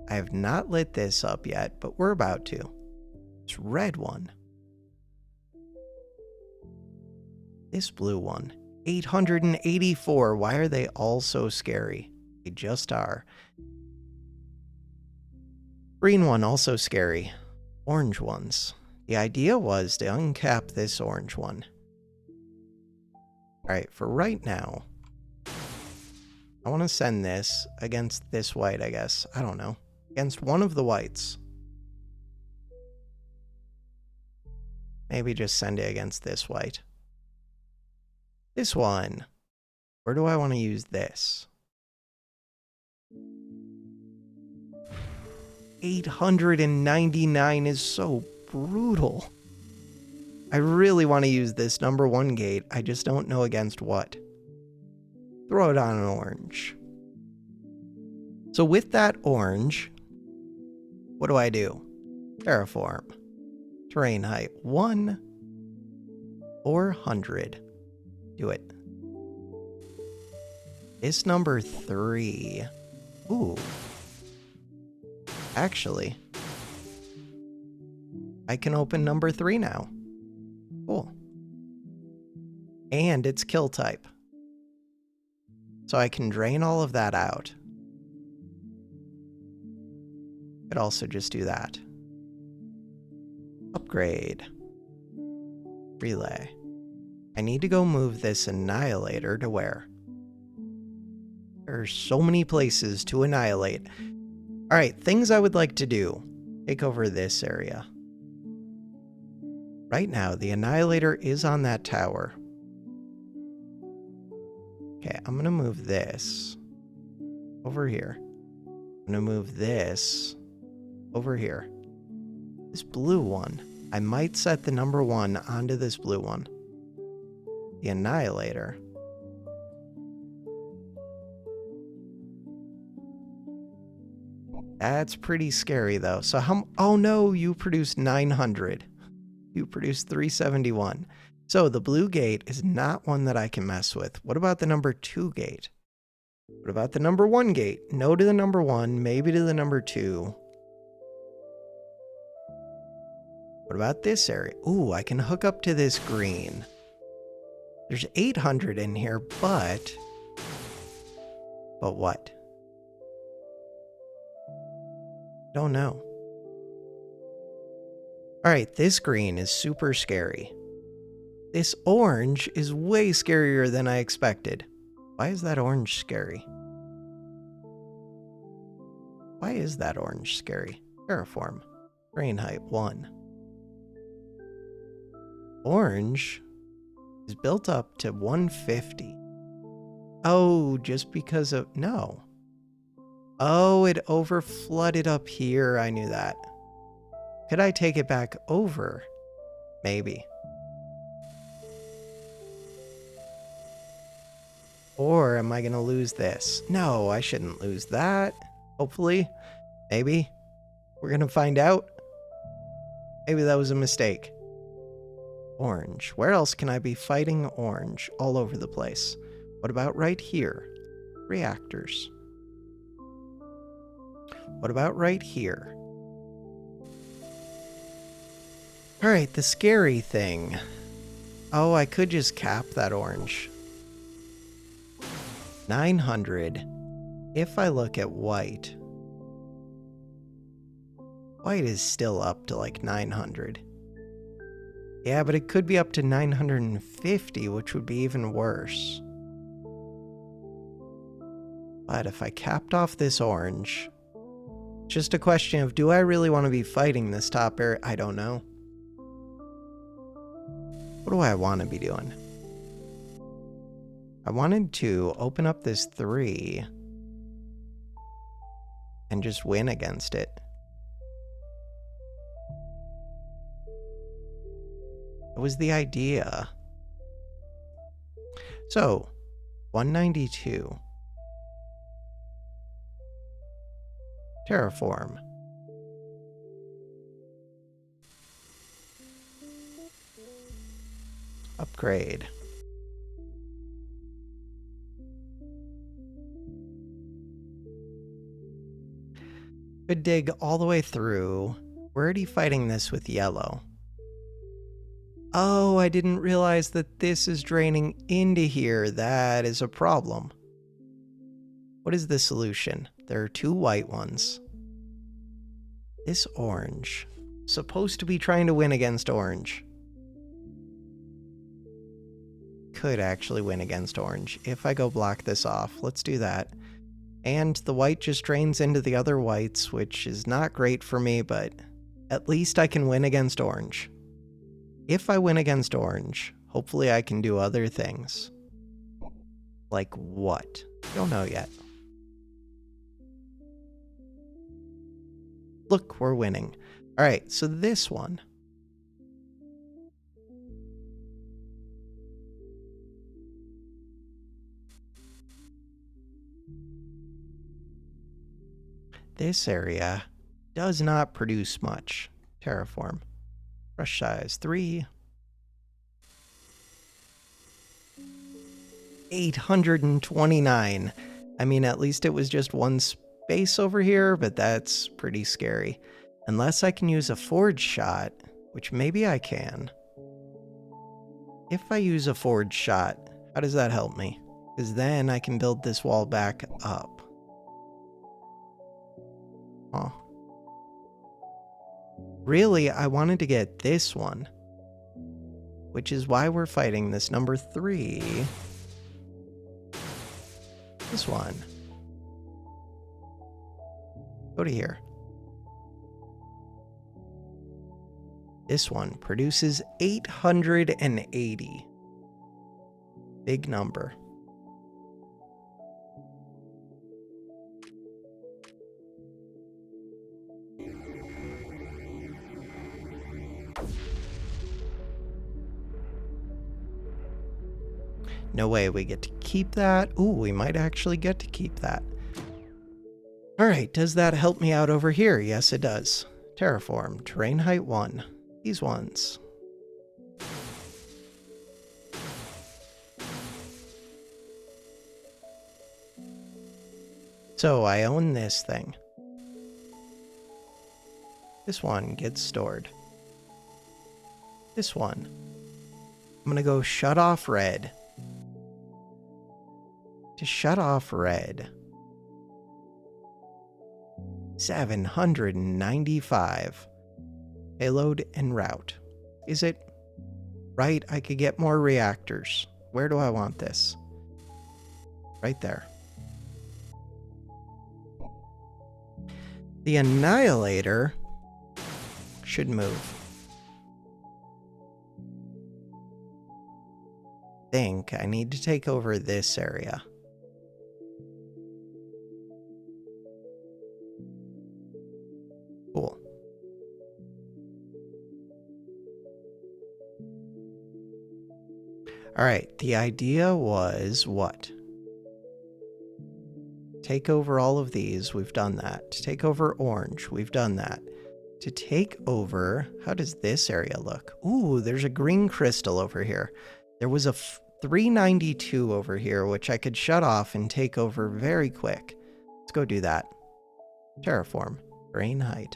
I have not lit this up yet, but we're about to. This red one. This blue one, 884. Why are they all so scary? They just are. Green one, also scary. Orange ones. The idea was to uncap this orange one. Alright, for right now, I want to send this against this white, I guess. I don't know. Against one of the whites. Maybe just send it against this white. This one. Where do I want to use this? 899 is so brutal. I really want to use this number 1 gate. I just don't know against what. Throw it on an orange. So with that orange, what do? Terraform. Terrain height 1 or 100. Do it. This number 3. Ooh. Actually, I can open number 3 now. Cool. And it's kill type. So I can drain all of that out. Could also just do that. Upgrade. Relay. I need to go move this annihilator to where? There are so many places to annihilate. Alright, things I would like to do. Take over this area. Right now, the annihilator is on that tower. Okay, I'm gonna move this over here. I'm gonna move this over here. This blue one. I might set the number 1 onto this blue one. The annihilator. That's pretty scary though. So how, oh no, you produced 900. You produced 371. So the blue gate is not one that I can mess with. What about the number 2 gate? What about the number 1 gate? No to the number 1, maybe to the number 2. What about this area? Ooh, I can hook up to this green. There's 800 in here, but what? Don't know. Alright, this green is super scary. This orange is way scarier than I expected. Why is that orange scary? Why is that orange scary? Terraform. Terrain height 1. Orange is built up to 150. Oh, just because of... No. Oh, it overflooded up here. I knew that. Could I take it back over? Maybe. Or am I going to lose this? No, I shouldn't lose that. Hopefully. Maybe. We're going to find out. Maybe that was a mistake. Orange. Where else can I be fighting orange? All over the place. What about right here? Reactors. What about right here? Alright, the scary thing. Oh, I could just cap that orange. 900. If I look at white. White is still up to like 900. Yeah, but it could be up to 950, which would be even worse. But if I capped off this orange... Just a question of, do I really want to be fighting this top area? I don't know. What do I want to be doing? I wanted to open up this 3 and just win against it. That was the idea. So, 192. Terraform. Upgrade. Could dig all the way through. We're already fighting this with yellow. Oh, I didn't realize that this is draining into here. That is a problem. What is the solution? There are 2 white ones. This orange. Supposed to be trying to win against orange. Could actually win against orange if I go block this off. Let's do that. And the white just drains into the other whites, which is not great for me, but at least I can win against orange. If I win against orange, hopefully I can do other things. Like what? Don't know yet. Look, we're winning. All right, so this one. This area does not produce much. Terraform. Brush size 3. 829. I mean, at least it was just one space over here, but that's pretty scary. Unless I can use a forge shot, which maybe I can. If I use a forge shot, how does that help me? Because then I can build this wall back up. Oh. Really, I wanted to get this one, which is why we're fighting this number 3. This one. Go to here. This one produces 880. Big number. No way we get to keep that. Ooh, we might actually get to keep that. All right, does that help me out over here? Yes, it does. Terraform, terrain height 1. These ones. So I own this thing. This one gets stored. This one. I'm gonna go shut off red. To shut off red. 795. Payload and route. Is it right? I could get more reactors. Where do I want this? Right there. The Annihilator should move. Think I need to take over this area. Cool. All right, the idea was what? Take over all of these, we've done that. To take over orange, we've done that. To take over, how does this area look? Ooh, there's a green crystal over here. There was a 392 over here, which I could shut off and take over very quick. Let's go do that. Terraform, terrain height.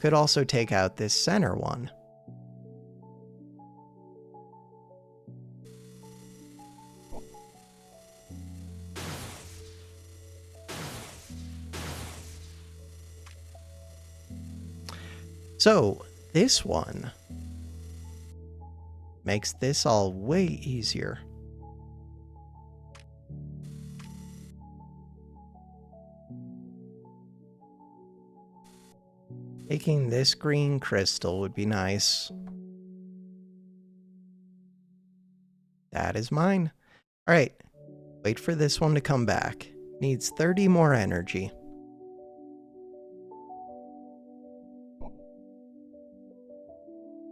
Could also take out this center one. So, this one makes this all way easier. Taking this green crystal would be nice. That is mine. All right, wait for this one to come back. Needs 30 more energy.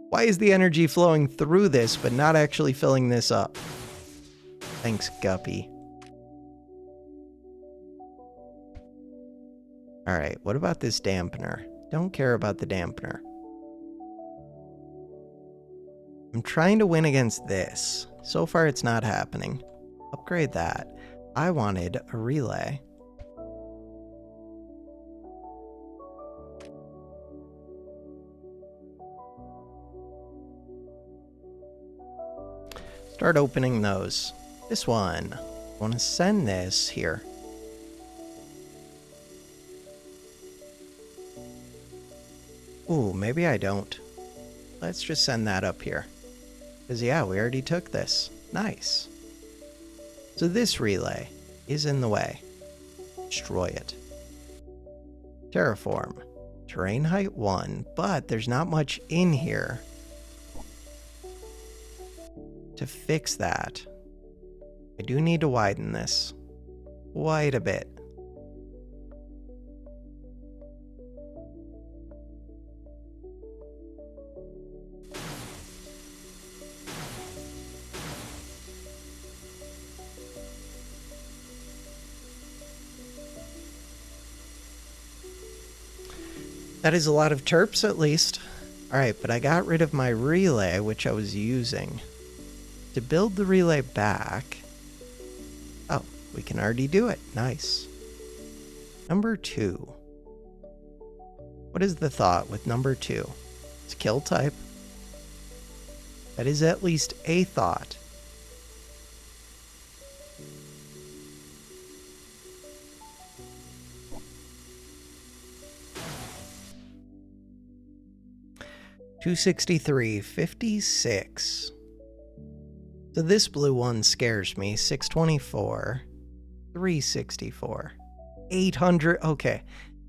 Why is the energy flowing through this but not actually filling this up? Thanks, Guppy. Alright, what about this dampener? Don't care about the dampener. I'm trying to win against this. So far it's not happening. Upgrade that. I wanted a relay. Start opening those. This one. I want to send this here. Ooh, maybe I don't. Let's just send that up here. Because yeah, we already took this. Nice. So this relay is in the way. Destroy it. Terraform. Terrain height 1, but there's not much in here to fix that. I do need to widen this quite a bit. That is a lot of terps, at least. Alright, but I got rid of my relay, which I was using. To build the relay back... Oh, we can already do it. Nice. Number 2. What is the thought with number 2? It's kill type. That is at least a thought. $263, 56. So this blue one scares me. 624, 364, 800. Okay,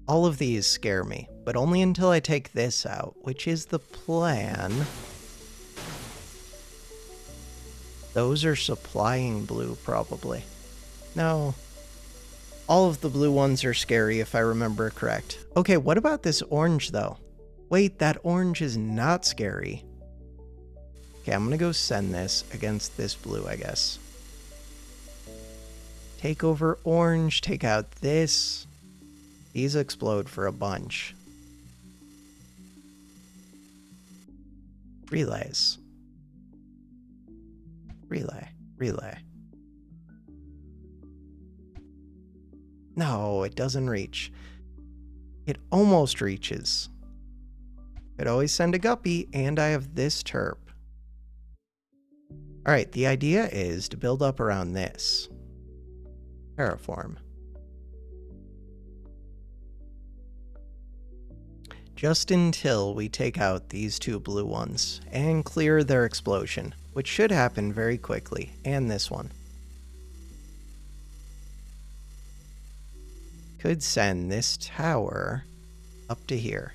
all of these scare me, but only until I take this out, which is the plan. Those are supplying blue, probably. No. All of the blue ones are scary, if I remember correct. Okay, what about this orange, though? Wait, that orange is not scary. Okay, I'm gonna go send this against this blue, I guess. Take over orange, take out this. These explode for a bunch. Relays. Relay. Relay. No, it doesn't reach. It almost reaches. Could always send a guppy, and I have this terp. Alright, the idea is to build up around this. Terraform. Just until we take out these two blue ones and clear their explosion, which should happen very quickly, and this one. Could send this tower up to here.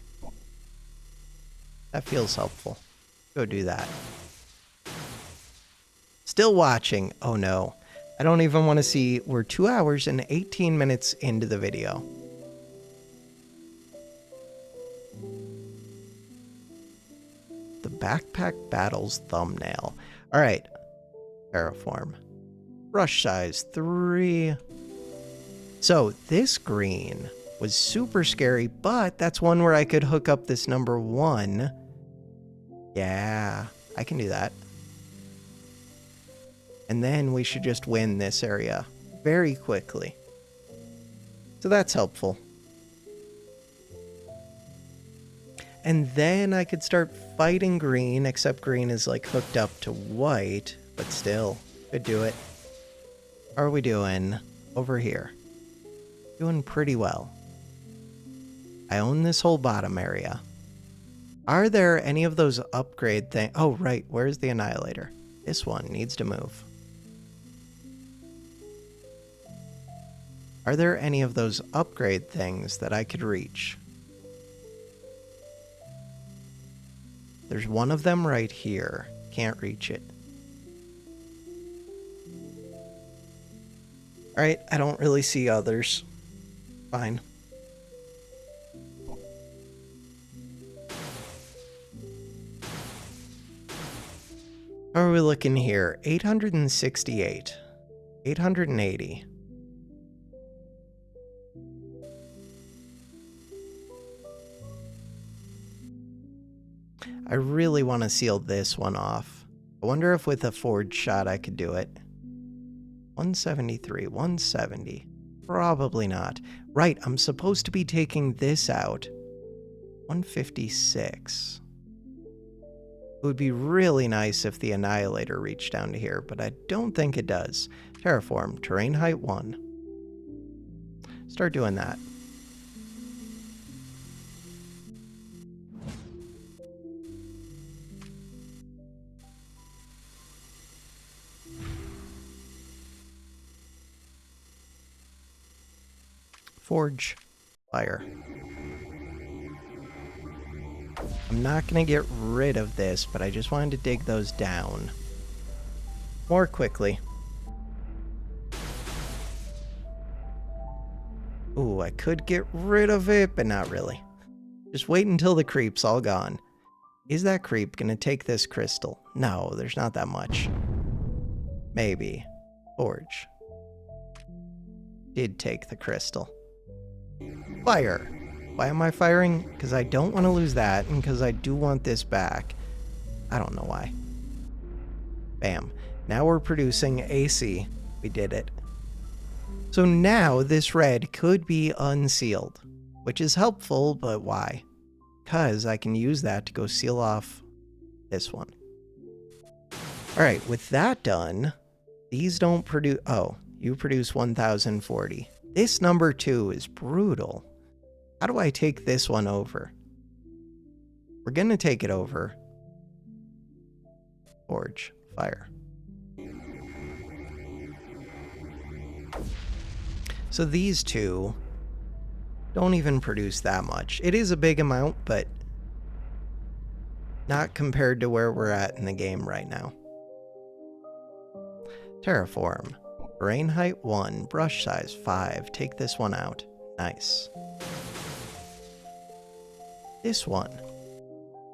That feels helpful. Go do that. Still watching. Oh no. I don't even want to see. We're 2 hours and 18 minutes into the video. The Backpack Battles thumbnail. Alright. Terraform. Brush size 3. So this green was super scary, but that's one where I could hook up this number 1. Yeah, I can do that. And then we should just win this area very quickly. So that's helpful. And then I could start fighting green, except green is like hooked up to white, but still, could do it. How are we doing over here? Doing pretty well. I own this whole bottom area. Are there any of those upgrade things? Oh, right. Where's the annihilator? This one needs to move. Are there any of those upgrade things that I could reach? There's one of them right here. Can't reach it. Alright, I don't really see others. Fine. How are we looking here? 868. 880. I really want to seal this one off. I wonder if with a forge shot I could do it. 173, 170. Probably not. Right, I'm supposed to be taking this out. 156. It would be really nice if the annihilator reached down to here, but I don't think it does. Terraform, terrain height 1. Start doing that. Forge. Fire. not going to get rid of this, but I just wanted to dig those down more quickly. Ooh, I could get rid of it, but not really. Just wait until the creep's all gone. Is that creep going to take this crystal? No, there's not that much. Maybe. Forge. Did take the crystal. Fire. Why am I firing? Because I don't want to lose that, and because I do want this back. I don't know why. Bam. Now we're producing AC. We did it. So now this red could be unsealed, which is helpful, but why? Because I can use that to go seal off this one. Alright, with that done, these don't produce... Oh, you produce 1040. This number 2 is brutal. How do I take this one over? We're going to take it over. Forge. Fire. So these two don't even produce that much. It is a big amount, but not compared to where we're at in the game right now. Terraform. Terrain height 1, brush size 5. Take this one out. Nice. This one.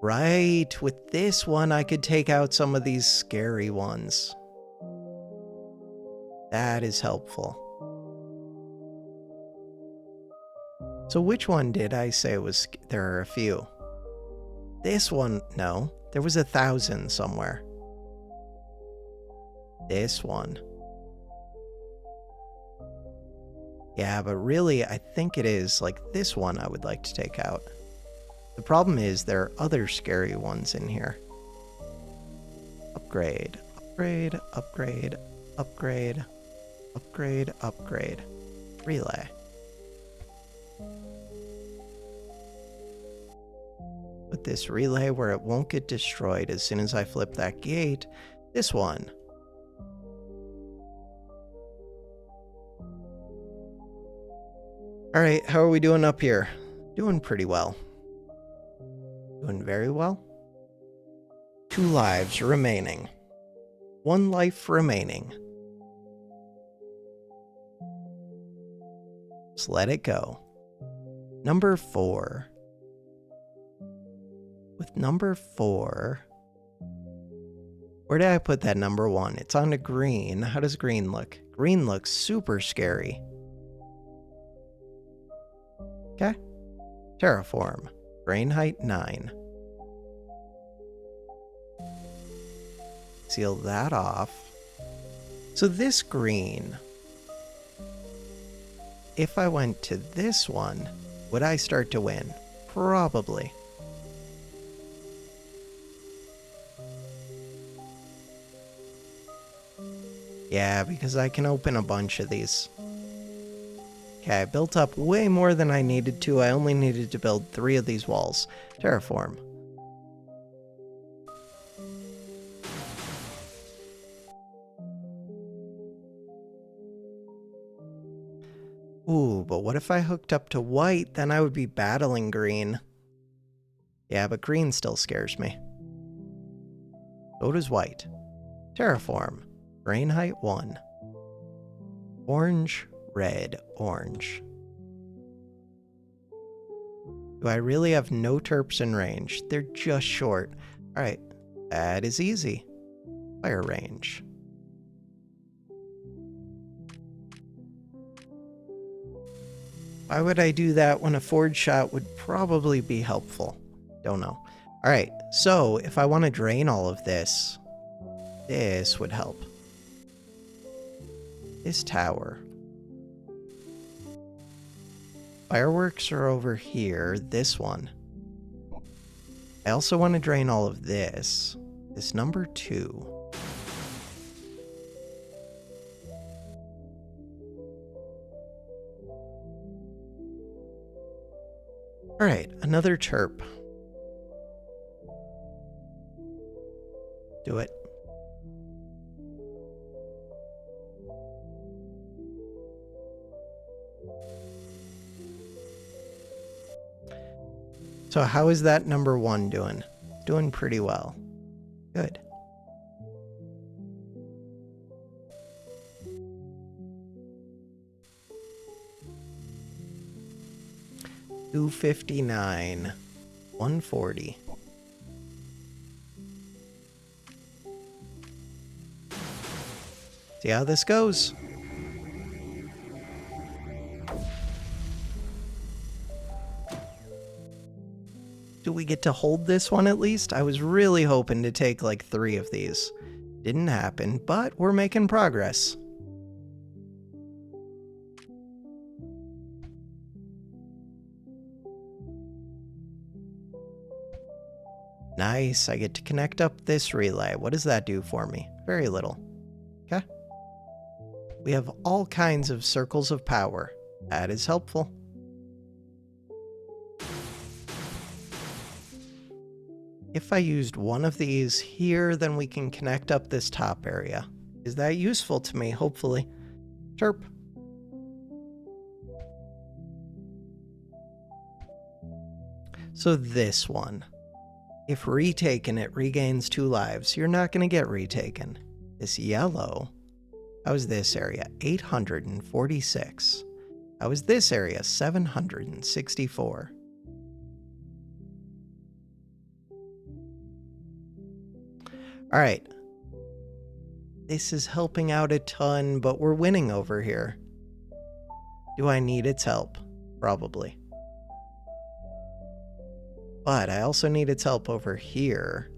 Right, with this one I could take out some of these scary ones. That is helpful. So which one did I say was... There are a few. This one... No, there was 1,000 somewhere. This one. Yeah, but really, I think it is like this one I would like to take out. The problem is there are other scary ones in here. Upgrade, upgrade, upgrade, upgrade, upgrade, upgrade. Relay. Put this relay where it won't get destroyed as soon as I flip that gate. This one. Alright, how are we doing up here? Doing pretty well. Doing very well. 2 lives remaining. 1 life remaining. Just let it go. Number 4. With number 4... Where did I put that number 1? It's on the green. How does green look? Green looks super scary. Okay. Terraform. Terrain height 9. Seal that off. So this green, if I went to this one, would I start to win? Probably. Yeah, because I can open a bunch of these. Okay, I built up way more than I needed to. I only needed to build 3 of these walls. Terraform. Ooh, but what if I hooked up to white? Then I would be battling green. Yeah, but green still scares me. So does white. Terraform. Terrain height 1. Orange, red, orange. Do I really have no terps in range? They're just short. Alright, that is easy. Fire range. Why would I do that when a forge shot would probably be helpful? Don't know. Alright, so if I want to drain all of this, this would help. This tower. Fireworks are over here. This one. I also want to drain all of this. This number 2. Alright, another chirp. Do it. So how is that number 1 doing? Doing pretty well. Good. $259, $140. See how this goes. Do we get to hold this one at least? I was really hoping to take like 3 of these. Didn't happen, but we're making progress. Nice, I get to connect up this relay. What does that do for me? Very little. Okay. We have all kinds of circles of power. That is helpful. If I used one of these here, then we can connect up this top area. Is that useful to me? Hopefully. Chirp. So this one. If retaken, it regains 2 lives. You're not going to get retaken. This yellow. How is this area? 846. How is this area? 764. All right. This is helping out a ton, but we're winning over here. Do I need its help? Probably. But I also need its help over here.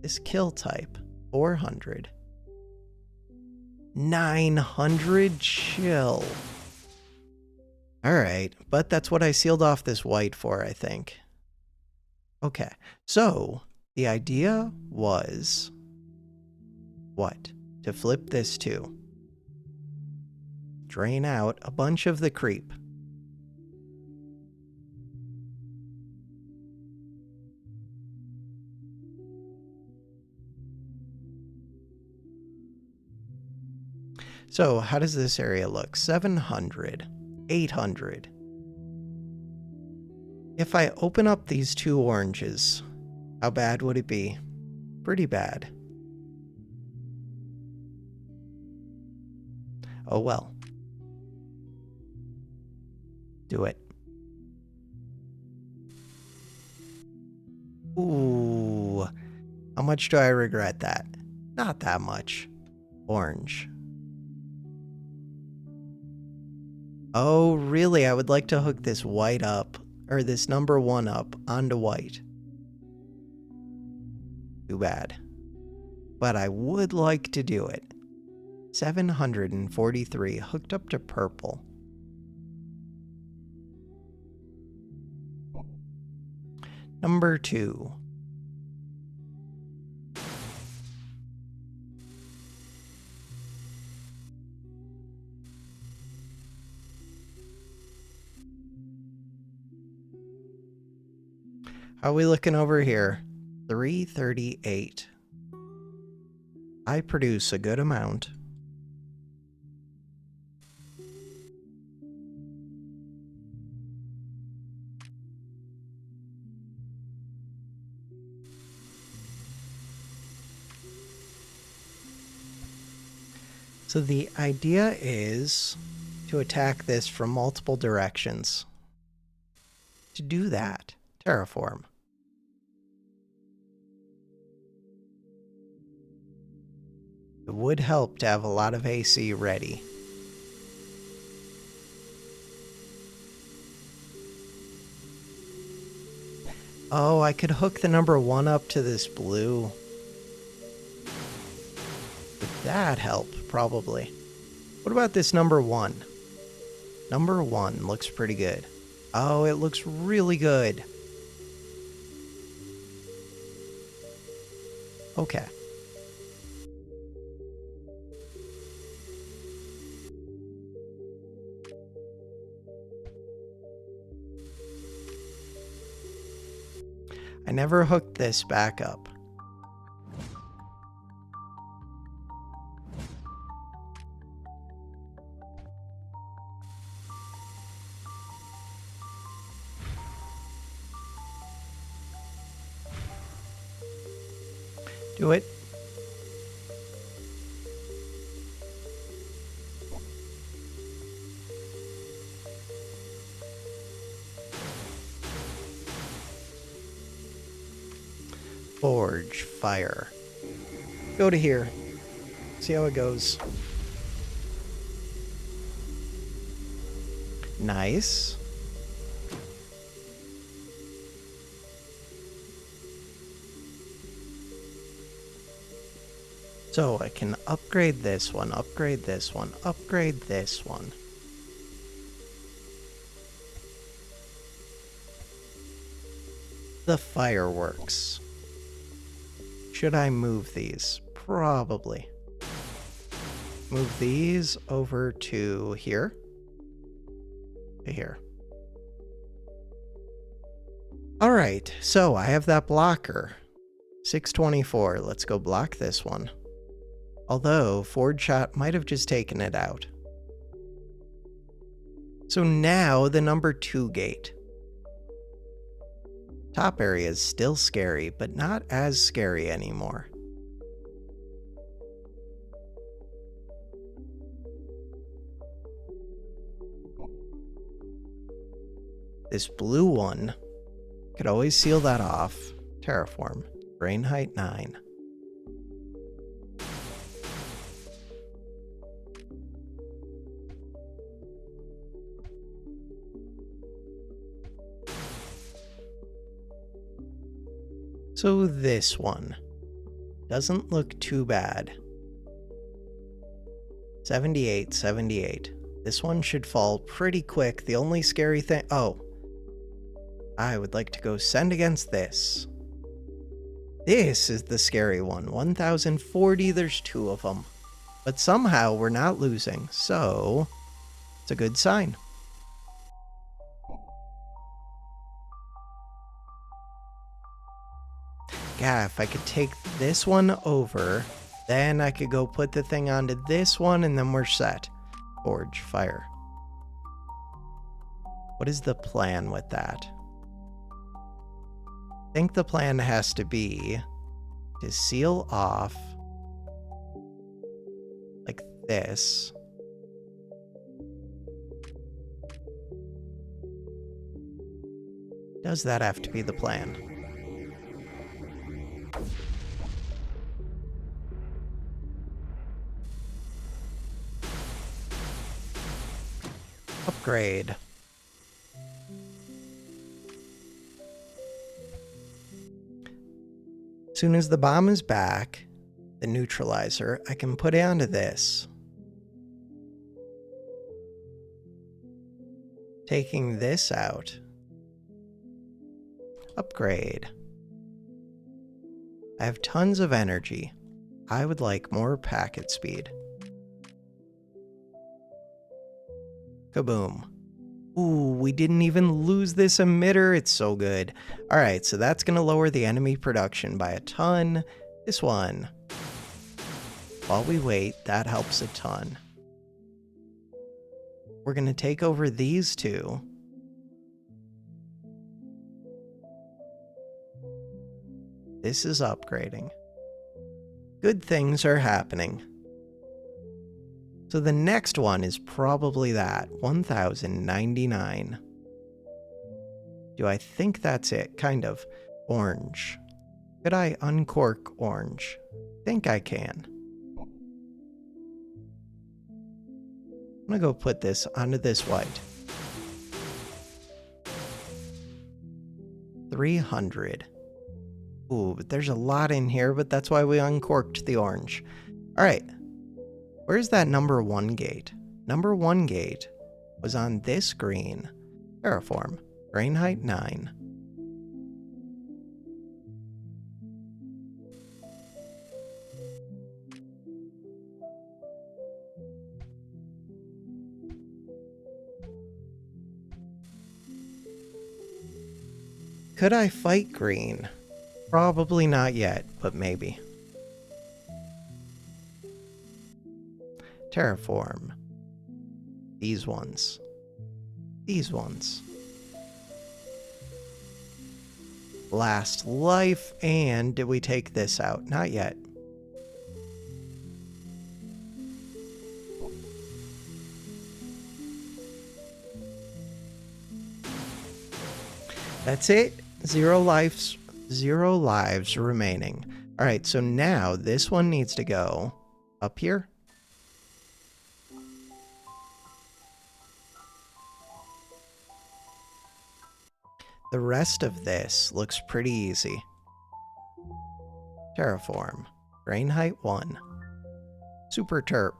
This kill type, 400. 900? Chill. Alright, but that's what I sealed off this white for, I think. Okay, so the idea was... what? To flip this too. Drain out a bunch of the creep. So how does this area look? 700, 800. If I open up these 2 oranges, how bad would it be? Pretty bad. Oh well. Do it. Ooh. How much do I regret that? Not that much. Orange. Oh, really? I would like to hook this white up, or this number 1 up onto white. Too bad. But I would like to do it. 743 hooked up to purple. Number 2. How are we looking over here? 338. I produce a good amount. So the idea is to attack this from multiple directions. To do that, terraform. It would help to have a lot of AC ready. Oh, I could hook the number 1 up to this blue. Would that help? Probably. What about this number 1? Number 1 looks pretty good. Oh, it looks really good. Okay. I never hooked this back up. Do it. Forge fire. Go to here. See how it goes. Nice. So I can upgrade this one, upgrade this one, upgrade this one. The fireworks. Should I move these? Probably. Move these over to here. To here. Alright, so I have that blocker. 624. Let's go block this one. Although, Forge Shot might have just taken it out. So now the number 2 gate. Top area is still scary, but not as scary anymore. This blue one, could always seal that off. Terraform. Brain height 9. So this one doesn't look too bad. 78, 78. This one should fall pretty quick. The only scary thing... Oh. I would like to go send against this. This is the scary one. 1040, there's 2 of them. But somehow we're not losing, so it's a good sign. Yeah, if I could take this one over, then I could go put the thing onto this one, and then we're set. Forge fire. What is the plan with that? I think the plan has to be to seal off like this. Does that have to be the plan? Upgrade. As soon as the bomb is back, the neutralizer, I can put it onto this. Taking this out. Upgrade. I have tons of energy. I would like more packet speed. Kaboom. Ooh, we didn't even lose this emitter. It's so good. All right, so that's going to lower the enemy production by a ton. This one. While we wait, that helps a ton. We're going to take over these 2. This is upgrading. Good things are happening. So the next one is probably that, 1099. Do I think that's it? Kind of. Orange. Could I uncork orange? Think I can. I'm gonna go put this onto this white. 300. Ooh, but there's a lot in here, but that's why we uncorked the orange. All right. Where's that number 1 gate? Number 1 gate was on this green. Terraform. Brain height 9. Could I fight green? Probably not yet, but maybe. Terraform. These ones. These ones. last life. And did we take this out? Not yet. That's it. 0 lives. 0 lives remaining. All right, so now this one needs to go up here. The rest of this looks pretty easy. Terraform. Grain height 1. Super terp.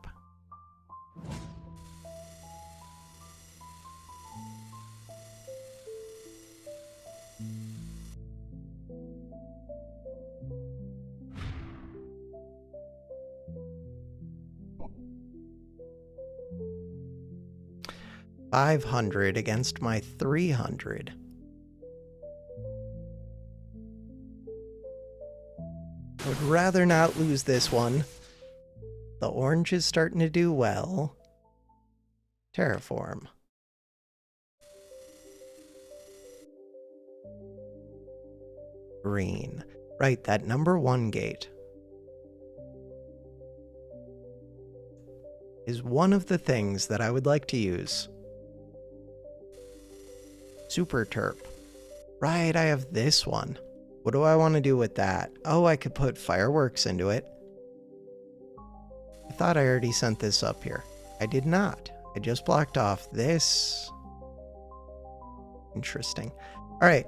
$500 against my 300. I would rather not lose this one. The orange is starting to do well. Terraform. Green. Right, that number 1 gate is one of the things that I would like to use. Super terp. Right, I have this one. What do I want to do with that? Oh, I could put fireworks into it. I thought I already sent this up here. I did not. I just blocked off this. Interesting. All right.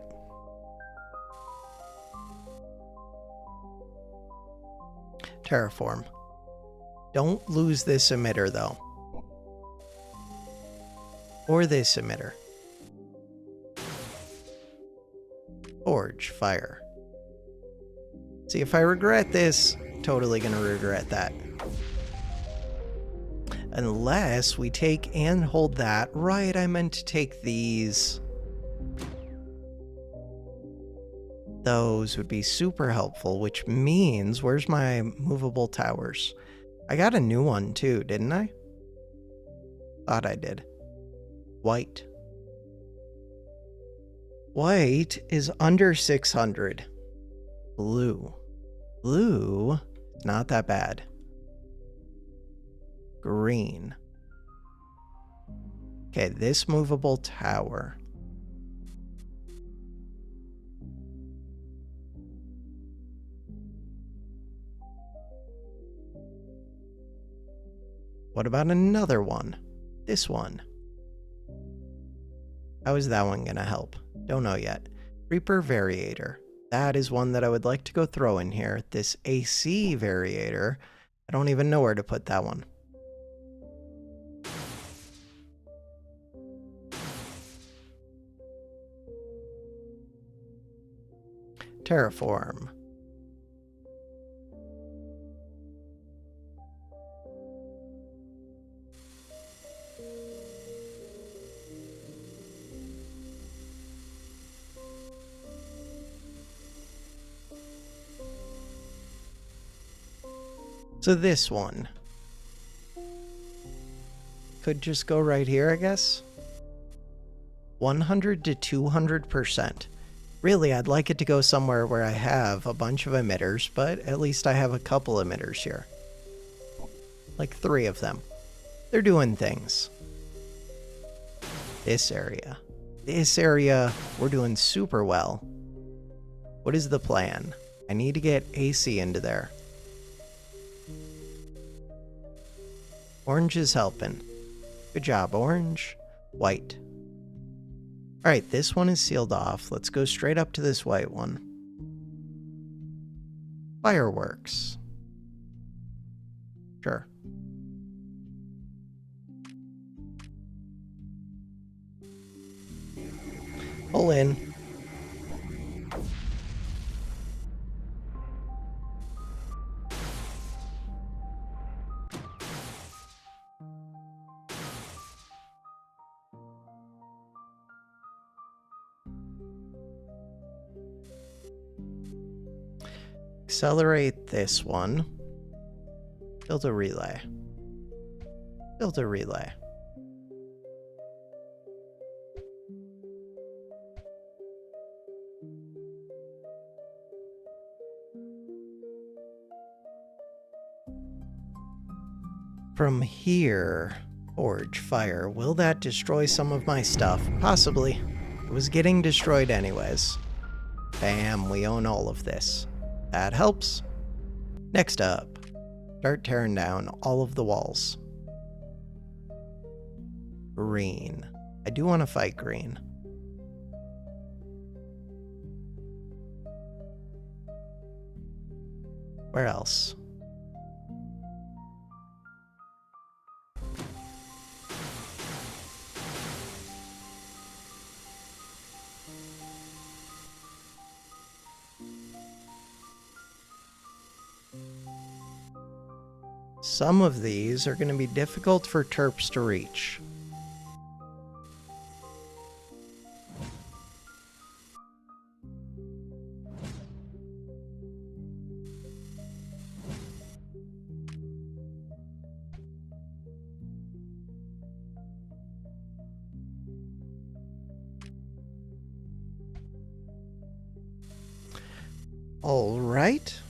Terraform. Don't lose this emitter, though. Or this emitter. Forge, fire. See, if I regret this, totally gonna regret that. Unless we take and hold that. Right, I meant to take these. Those would be super helpful, which means, where's my movable towers? I got a new one too, didn't I? Thought I did. White. White is under 600. Blue. Blue, not that bad. Green. Okay, this movable tower. What about another one? This one. How is that one gonna help? Don't know yet. Reaper Variator. That is one that I would like to go throw in here. This AC Variator. I don't even know where to put that one. Terraform. So this one could just go right here, I guess. 100 to 200%. Really, I'd like it to go somewhere where I have a bunch of emitters, but at least I have a couple emitters here. Like 3 of them. They're doing things. This area. This area, we're doing super well. What is the plan? I need to get AC into there. Orange is helping. Good job, orange. White. Alright, this one is sealed off. Let's go straight up to this white one. Fireworks. Sure. Pull in. Accelerate this one. Build a relay. Build a relay. From here, forge fire. Will that destroy some of my stuff? Possibly. It was getting destroyed anyways. Bam, we own all of this. That helps. Next up, start tearing down all of the walls. Green. I do want to fight green. Where else? Some of these are going to be difficult for terps to reach. All right.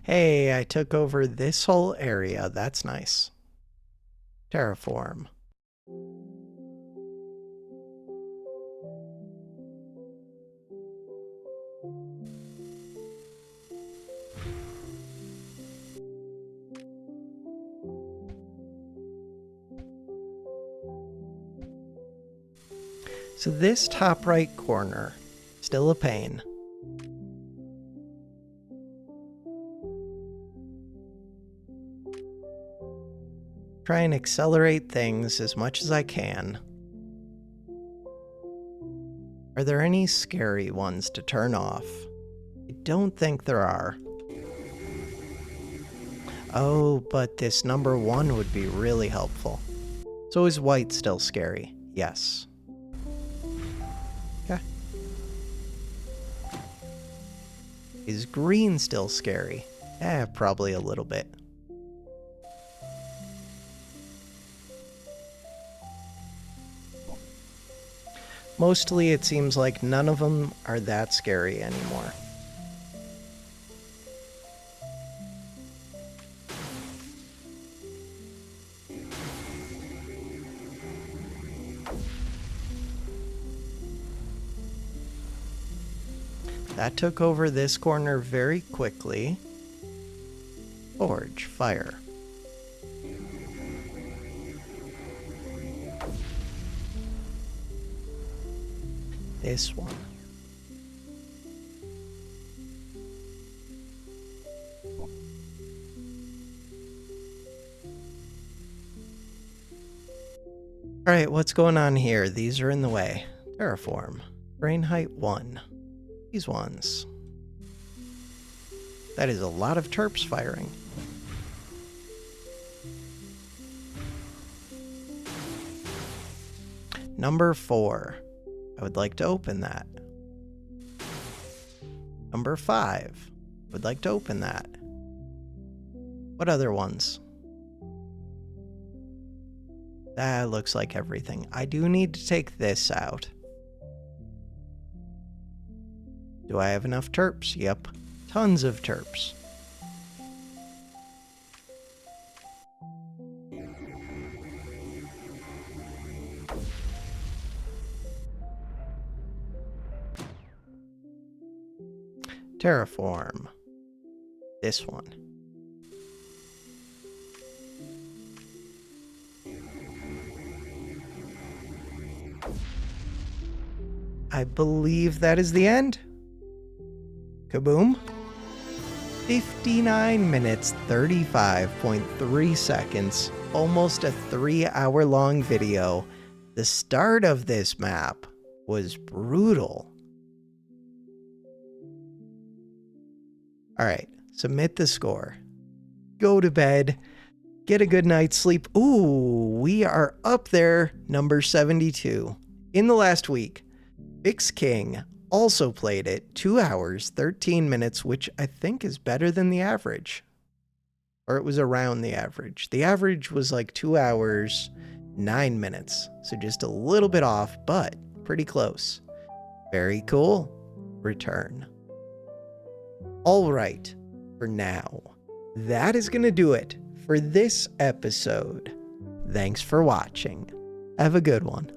Hey, I took over this whole area. That's nice. Terraform. So this top right corner, still a pain. Try and accelerate things as much as I can. Are there any scary ones to turn off? I don't think there are. Oh, but this number 1 would be really helpful. So is white still scary? Yes. Okay. Is green still scary? Probably a little bit. Mostly it seems like none of them are that scary anymore. That took over this corner very quickly. Forge, fire. This one. Alright, what's going on here? These are in the way. Terraform. Brain height 1. These ones. That is a lot of terps firing. Number 4. I would like to open that. Number 5. I would like to open that. What other ones? That looks like everything. I do need to take this out. Do I have enough terps? Yep. Tons of terps. Terraform. This one. I believe that is the end. Kaboom. 59 minutes, 35.3 seconds. Almost a 3-hour long video. The start of this map was brutal. Alright, submit the score. Go to bed. Get a good night's sleep. Ooh, we are up there, number 72. In the last week, Bix King also played it 2 hours, 13 minutes, which I think is better than the average. Or it was around the average. The average was like 2 hours 9 minutes. So just a little bit off, but pretty close. Very cool. Return. All right, for now, that is going to do it for this episode. Thanks for watching. Have a good one.